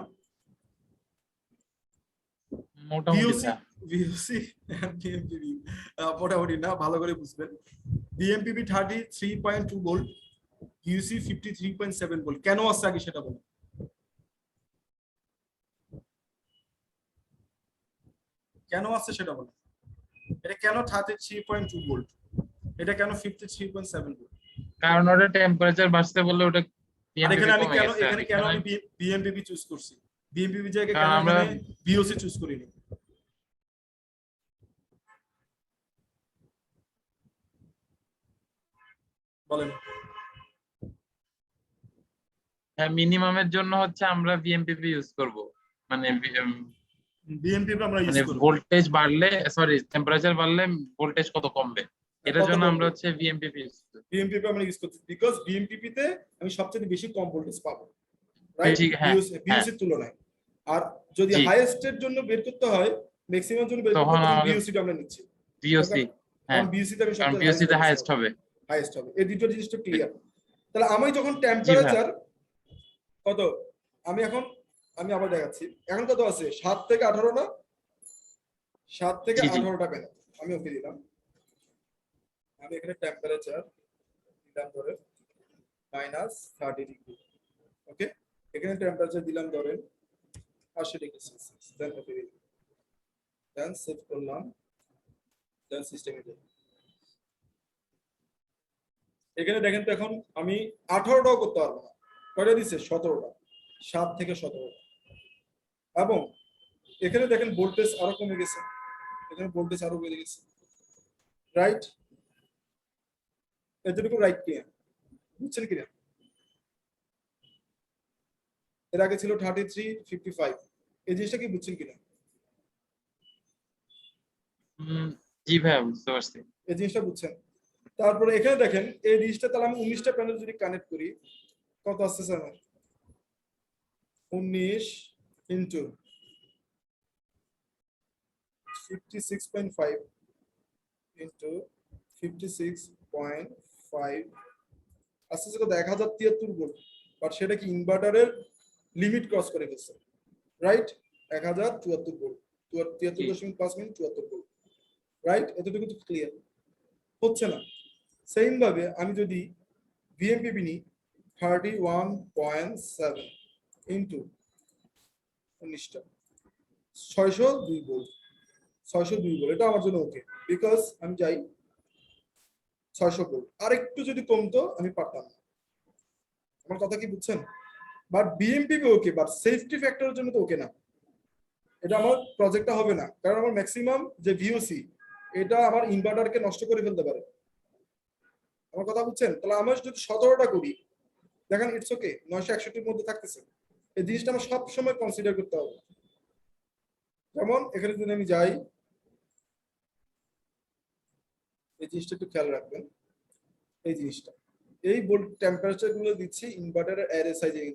মোটামুটি ভিওসি ভাইয়া। ভিওসি বিএমপিপি মোটামুটি না, ভালো করে বুঝবেন। বিএমপিপি 33.2 ভোল্ট, ভিওসি 53.7 ভোল্ট, কেন আসছে আগে সেটা বলুন। কেন আসছে সেটা বলুন। এটা কেন 33.2 ভোল্ট, এটা কেন 53.7 ভোল্ট? কারণ ওটা টেম্পারেচার বাড়তে বললে ওটা আর এখানে আমি কমে কেন গেছে। এখানে কেন আমি বিএমপিপি চুজ করছি? বিএমপিপি জায়গায় কেন কারণ আমরা এখানে ভিওসি চুজ করিনি? বলেন। হ্যাঁ, মিনিমামের জন্য হচ্ছে আমরা ভিএমপিপি ইউজ করব, মানে বিএমপিপি আমরা ইউজ করব, ভোল্টেজ বাড়লে, সরি টেম্পারেচার বাড়লে ভোল্টেজ কত কমবে, এটার কত জন্য কমবে? আমরা হচ্ছে ভিএমপিপি ইউজ করি। বিএমপিপি আমরা ইউজ করছি বিকজ বিএমপিপি তে আমি সবচেয়ে বেশি কম ভোল্টেজ পাবো, রাইট? বেশি, হ্যাঁ, বিওসির তুলনায়। আর যদি জি। হাইয়েস্ট এর জন্য বের করতে হয়, ম্যাক্সিমাম জন্য বের করতে তখন হয়, আমাদের বিওসিটা আমরা নিচ্ছি, ভিওসি, হ্যাঁ, কারণ বিওসি তে আমি কারণ সবচেয়ে ভিওসি তে হাইয়েস্ট হবে। হাইয়েস্ট হবে। এই দুটো জিনিসটা ক্লিয়ার। তাহলে আমি যখন জি ভাই। টেম্পারেচার কত, আমি আবার দেখাচ্ছি, এখন কত আছে 7 থেকে 18 না? 7 থেকে জি, জি। 18টা প্যানেল আমি ওকে দিলাম। আমি এখানে টেম্পারেচার দিলাম ধরেন -30 ডিগ্রি। ওকে, এখানে টেম্পারেচার দিলাম ধরেন 80 ডিগ্রি সেলসিয়াস। দেন ওকে দিলাম, দেন সেভ করলাম, দেন সিস্টেমে যাই। এখানে দেখেন তো এখন আমি 18টাও করতে পারবো না, কয়টা দিচ্ছে 17টা, 7 থেকে 17টা। এবং এখানে দেখেন ভোল্টেজ আরো কমে গেছে, এখানে ভোল্টেজ আরো বেড়ে গেছে, রাইট? এতটুকু রাইট কিনা, বুঝছেন কিনা? এর আগে ছিল 3355, এই জিনিসটা কি বুঝছেন কিনা? জি ভাইয়া বুঝতে পারছি। এই জিনিসটা বুঝছেন? তারপরে এখানে দেখেন এই জিনিসটা, তাহলে আমি 19টা প্যানেল যদি কানেক্ট করি কত আসতেছে আমার? 19 ইন্টু 56.5 ইন্টু 56.5 আসতেছে কত? 1073 ভোল্ট। বাট সেটা কি ইনভার্টারের লিমিট ক্রস করে গেছে, right? 1074 volt, 73.5 minute 74 volt, right? এতটুকু তো ক্লিয়ার হচ্ছে না? সেম ভাবে আমি যদি ভিএমপিপি নিই 31.7 ইন্টু 19টা 602 ভোল্ট, 602 ভোল্ট, এটা আমার জন্য ওকে, বিকজ আমি যাই 600 ভোল্ট। আর একটু যদি কমতো আমি পারতাম না। আমার কথা কি বুঝছেন? বাট বিএমপিপি ওকে, বাট সেফটি ফ্যাক্টরের জন্য তো ওকে না। এটা আমার প্রজেক্টটা হবে না, কারণ আমার ম্যাক্সিমাম যে ভিওসি এটা আমার ইনভার্টারকে নষ্ট করে ফেলতে পারে। আমার কথা বুঝছেন? তাহলে আমরা যদি 17টা করি, দেখেন ইটস ওকে, 961-র মধ্যে থাকতেছে। এই জিনিসটা আমার সব সময় কনসিডার করতে হবে। যেমন এখানে যদি আমি যাই, এই জিনিসটা একটু খেয়াল রাখবেন, এই জিনিসটা, এই ভোল্ট টেম্পারেচার গুলো দিচ্ছি ইনভার্টারের আরএসআই এর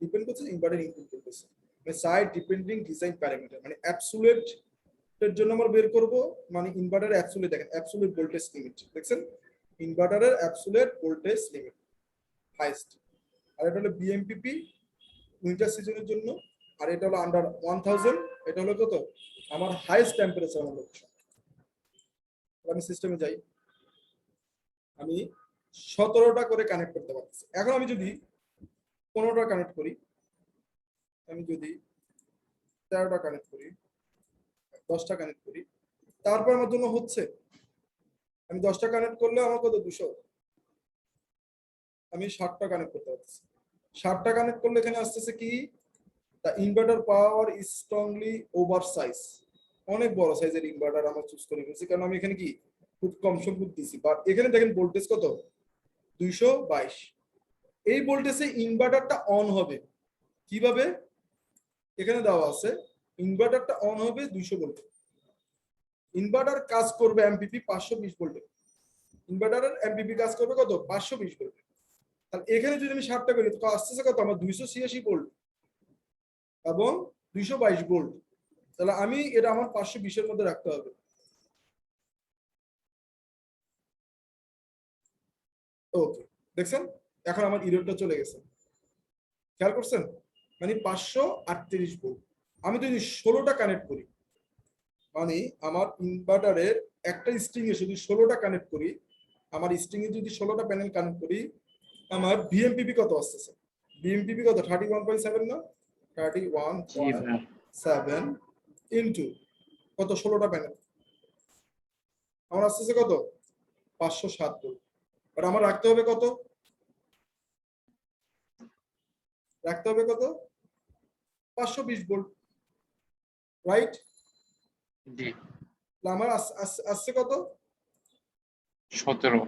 ডিপেন্ড করছে, ইনভার্টার ইনপুট করতেছে, মানে সাইড ডিপেন্ডিং ডিজাইন প্যারামিটার, মানে অ্যাবসোলিউট এর জন্য আমরা বের করব, মানে ইনভার্টারের অ্যাবসোলিউট, দেখেন অ্যাবসোলিউট ভোল্টেজ লিমিট, দেখছেন ইনভার্টারের অ্যাবসোলিউট ভোল্টেজ লিমিট হাইয়েস্ট। আর এটা হলো বিএমপিপি উইন্টার সিজনের জন্য, আর এটা হলো আন্ডার 1000, এটা হলো কত? আমার হাইয়েস্ট টেম্পারেচার আমার লোকেশন। আমি সিস্টেমে যাই, আমি 17টা করে কানেক্ট করতে পারতেছি। এখন আমি যদি 15টা কানেক্ট করি, আমি যদি 13টা কানেক্ট করি, 10টা কানেক্ট করি, তারপর আমার জন্য হচ্ছে, আমি 10টা কানেক্ট করলে আমার কত? 200। আমি 60টা কানেক্ট করতে পারতেছি। 60টা কানেক্ট করলে এখানে আসতেছে কি? The inverter power is strongly over size. অনেক বড় সাইজের ইনভার্টার আমরা চুজ করে নিয়েছি, কারণ আমি এখানে কি খুব কম সংখ্যক দিছি। বাট এখানে দেখেন ভোল্টেজ কত? 222। এই ভোল্টেজে ইনভার্টারটা অন হবে কিভাবে? এখানে দেওয়া আছে ইনভার্টারটা অন হবে 200 ভোল্টে। ইনভার্টার কাজ করবে এমপিপি 520 ভোল্টে। ইনভার্টারের এমপিপি কাজ করবে কত? 520 ভোল্টে। তাহলে এখানে যদি আমি 60টা করি তো আসতেছে কত? আমার 286 ভোল্ট এবং 222 ভোল্ট। তাহলে আমি এটা আমার 520-এর মধ্যে রাখতে হবে। ওকে, দেখছেন এখন আমার ইরোরটা চলে গেছে, খেয়াল করছেন? মানে 538 ভোল্ট। আমি যদি 16টা কানেক্ট করি, মানে আমার ইনভার্টারের একটা স্ট্রিং এ যদি 16টা কানেক্ট করি, আমার স্ট্রিং এ যদি 16টা প্যানেল কানেক্ট করি, আমার ভিএমপিপি কত আসতেছে? ভিএমপিপি কত? 31.7 না? 31.7 ইনটু কত? 16টা প্যানেল আমার আসতেছে কত? 507 ভোল্ট। আর আমার রাখতে হবে কত? রাখতে হবে কত? 520 ভোল্ট, রাইট? জি। আমার আসছে কত? 17।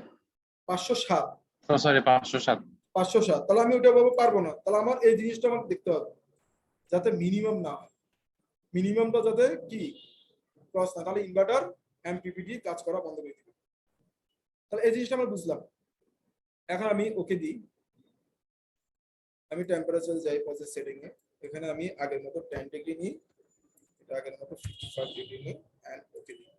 507। সরি 507। 507। তাহলে আমি ওটা ভাবে পারবো না। তাহলে আমার এই জিনিসটা আমার দেখতে হবে যাতে মিনিমাম না হয়, মিনিমামটা যাতে কি ক্রস না, তাহলে ইনভার্টার এমপিপিটি কাজ করা বন্ধ করে দিবে। তাহলে এই জিনিসটা আমরা বুঝলাম। এখন আমি ওকে দিই, আমি টেম্পারেচার যাই প্রসেস সেটিং এ, এখানে আমি আগের মতো 10 ডিগ্রি নিই, এটা আগের মতো 55 ডিগ্রি নিই এন্ড ওকে দিই।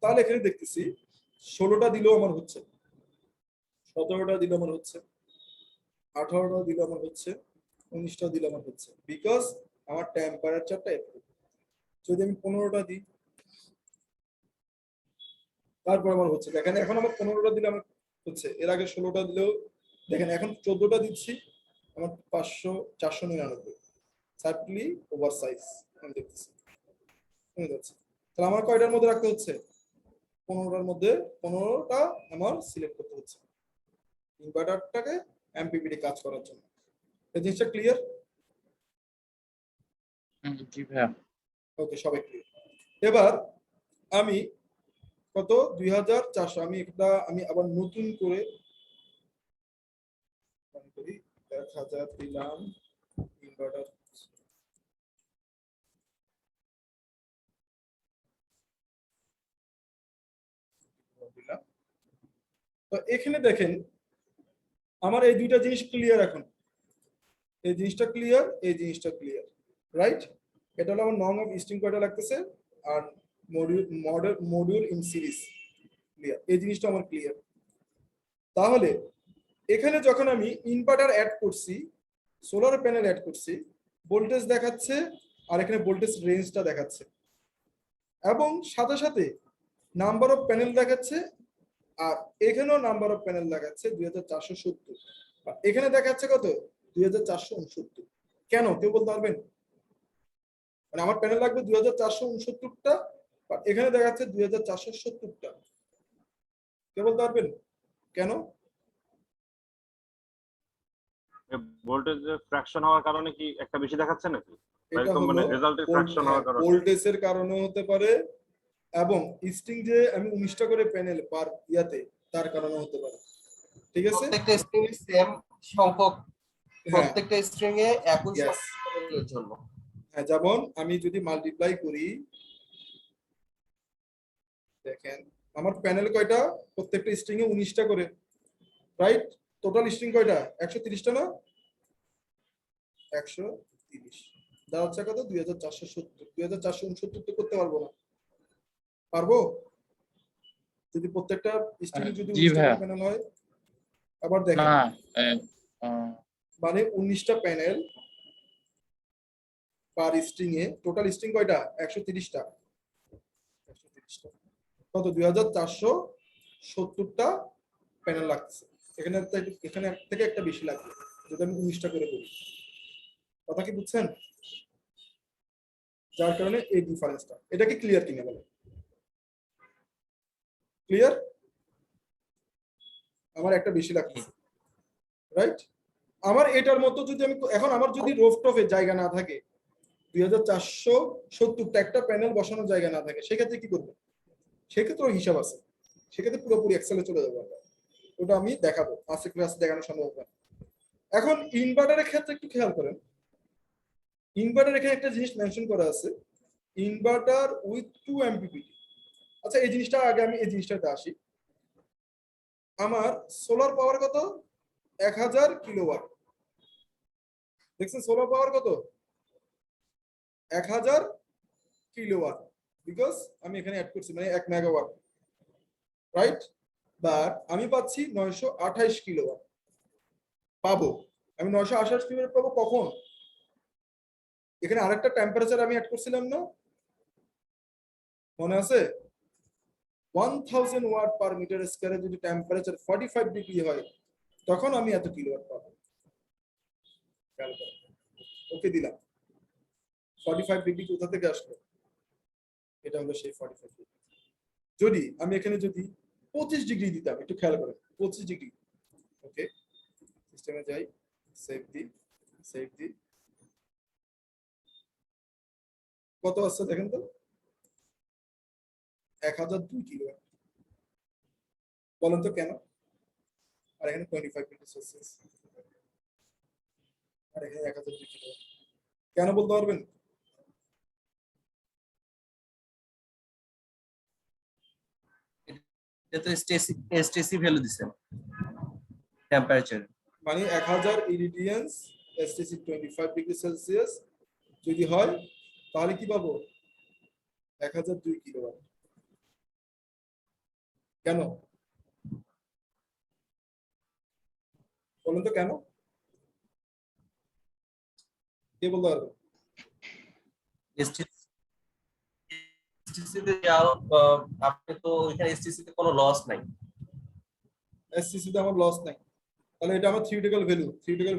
তাহলে এখানে দেখতেছি 16টা দিলেও আমার হচ্ছে, 17টা দিলে আমার হচ্ছে, 18টা দিলে আমার হচ্ছে, 19টা দিলে আমার হচ্ছে, বিকজ আমার টেম্পারেচারটা এত। যদি আমি 15টা দিই, তারপর আমার হচ্ছে, দেখেন এখন আমার 15টা দিলে আমার হচ্ছে, এর আগে 16টা দিলেও দেখেন, এখন 14টা দিচ্ছি, আমার 499 সার্টলি ওভার সাইজ আমি দেখতেছি কমে যাচ্ছে। তাহলে আমার কয়টার মধ্যে রাখতে হচ্ছে? 15টার মধ্যে 15টা আমার সিলেক্ট করতে হচ্ছে ইনভার্টারটাকে এমপিপিটি কাজ করার জন্য। এই জিনিসটা ক্লিয়ার? জি ভাইয়া। ওকে, সবাই ক্লিয়ার। এবার আমি কত 2400, আমি আবার নতুন করে করি 1000 দিলাম ইনভার্টার। দিলাম। তো এখানে দেখেন আমার এই দুইটা জিনিস ক্লিয়ার। এখন এই জিনিসটা ক্লিয়ার, এই জিনিসটা ক্লিয়ার, রাইট? এটা হলো আমার নং অফ স্ট্রিং কয়টা লাগতেছে আর মডিউল ইন সিরিজ ক্লিয়ার, এই জিনিসটা আমার ক্লিয়ার। তাহলে এখানে যখন আমি ইনভার্টার অ্যাড করছি, সোলার প্যানেল অ্যাড করছি, ভোল্টেজ দেখাচ্ছে আর এখানে ভোল্টেজ রেঞ্জটা দেখাচ্ছে, এবং সাথে সাথে নাম্বার অফ প্যানেল দেখাচ্ছে, আর এখানেও নাম্বার অফ প্যানেল দেখাচ্ছে 2470, আর এখানে দেখাচ্ছে কত 2469। কেন কেউ বলতে পারবেন? মানে আমার প্যানেল লাগবে 2469টা, আর এখানে দেখাচ্ছে 2470টা। কেউ বলতে পারবেন কেন? ভোল্টেজ ফ্র্যাকশন হওয়ার কারণে কি একটা বেশি দেখাচ্ছে নাকি? এটা এরকম মানে রেজাল্টের ফ্র্যাকশন হওয়ার কারণে? ভোল্টেজের কারণে হতে পারে, এবং স্ট্রিং যে আমি 19টা করে প্যানেল পার ইয়াতে, তার কারণে হতে পারে। ঠিক আছে, প্রত্যেকটা স্ট্রিং এ সেম সংখ্যক, হ্যাঁ প্রত্যেকটা স্ট্রিং এ একই yes, সংখ্যকের জন্য। হ্যাঁ, যেমন আমি যদি মাল্টিপ্লাই করি, দেখেন আমার প্যানেল কয়টা, প্রত্যেকটা স্ট্রিং এ 19টা করে, রাইট? টোটাল স্ট্রিং কয়টা? 130টা না? 130 দেওয়া হচ্ছে কত 2470। 2469 তো করতে পারবো না, পারবো? যদি প্রত্যেকটা স্ট্রিং যদি জি 19টা ভাইয়া। প্যানেল হয়, আবার দেখেন না মানে 19টা প্যানেল পার স্ট্রিং এ, টোটাল স্ট্রিং কয়টা? 130টা। 130টা কত 2470টা প্যানেল লাগছে। এখানে থেকে একটা বেশি লাগবে যদি আমি 19টা করে করি। কথা কি বুঝছেন? যার কারণে এই ডিফারেন্সটা। এটা কি ক্লিয়ার কিনা বলে? ক্লিয়ার? আমার একটা বেশি লাগছে, রাইট? আমার এটার মতো যদি আমি এখন, আমার যদি রোফটপে জায়গা না থাকে, 2470টা একটা প্যানেল বসানোর জায়গা না থাকে, সেক্ষেত্রে কি করবো? সেক্ষেত্রে হিসাব আছে, সেক্ষেত্রে পুরোপুরি এক্সেলে চলে যাবো আমরা। ওটা আমি দেখাবো, আজকে ক্লাসে দেখানো সম্ভব হবে। এখন ইনভার্টারের ক্ষেত্রে একটু খেয়াল করেন, ইনভার্টার এখানে একটা জিনিস মেনশন করা আছে, ইনভার্টার উইথ 2 এমপিপিটি। আচ্ছা, এই জিনিসটা আগে আমি এই জিনিসটাতে আসি। আমার সোলার পাওয়ার কত? 1000 কিলোওয়াট। দেখছেন সোলার পাওয়ার কত? 1000 কিলোওয়াট, বিকজ আমি এখানে অ্যাড করছি মানে 1 মেগাওয়াট, রাইট? বাট আমি পাচ্ছি 928 কিলোওয়াট পাবো। আমি 928 কিলোওয়াট পাবো কখন? এখানে আরেকটা টেম্পারেচার আমি অ্যাড করছিলাম না, মনে আছে? 1000 ওয়াট পার মিটার স্কয়ারে যদি টেম্পারেচার 45 ডিগ্রি হয়, তখন আমি এত কিলোওয়াট পাবো। ওকে দিলাম। 45 ডিগ্রি কোথা থেকে আসলো? এটা হলো সেই 45 ডিগ্রি। যদি আমি এখানে যদি 25 ডিগ্রি দিতাম, একটু খেয়াল করেন, 25 ডিগ্রি, ওকে সিস্টেমে যাই, সেভ দি, কত আসছে দেখেন তো? 1002 কিলোওয়াট। বলেন তো কেন? আর এখানে 25 ডিগ্রি সেলসিয়াস, আর এখানে 1002 কিলোওয়াট। কেন বলতে পারবেন? এটা তো এসটিসি ভ্যালু দিছেন টেম্পারেচার, মানে 1000 ইরিডিয়ান্স এসটিসি 25 ডিগ্রি সেলসিয়াস যদি হয়, তাহলে কি পাবো? 1002 কিলোওয়াট। কেন বলুন তো কেন? কে বলতে পারবে? এসটিসি তে যাও, আপনি তো এখানে এসটিসি তে কোনো লস নাই। এসসিসি তে আমার লস নাই, তাহলে এটা আমার থিওরিটিক্যাল ভ্যালু। থিওরিটিক্যাল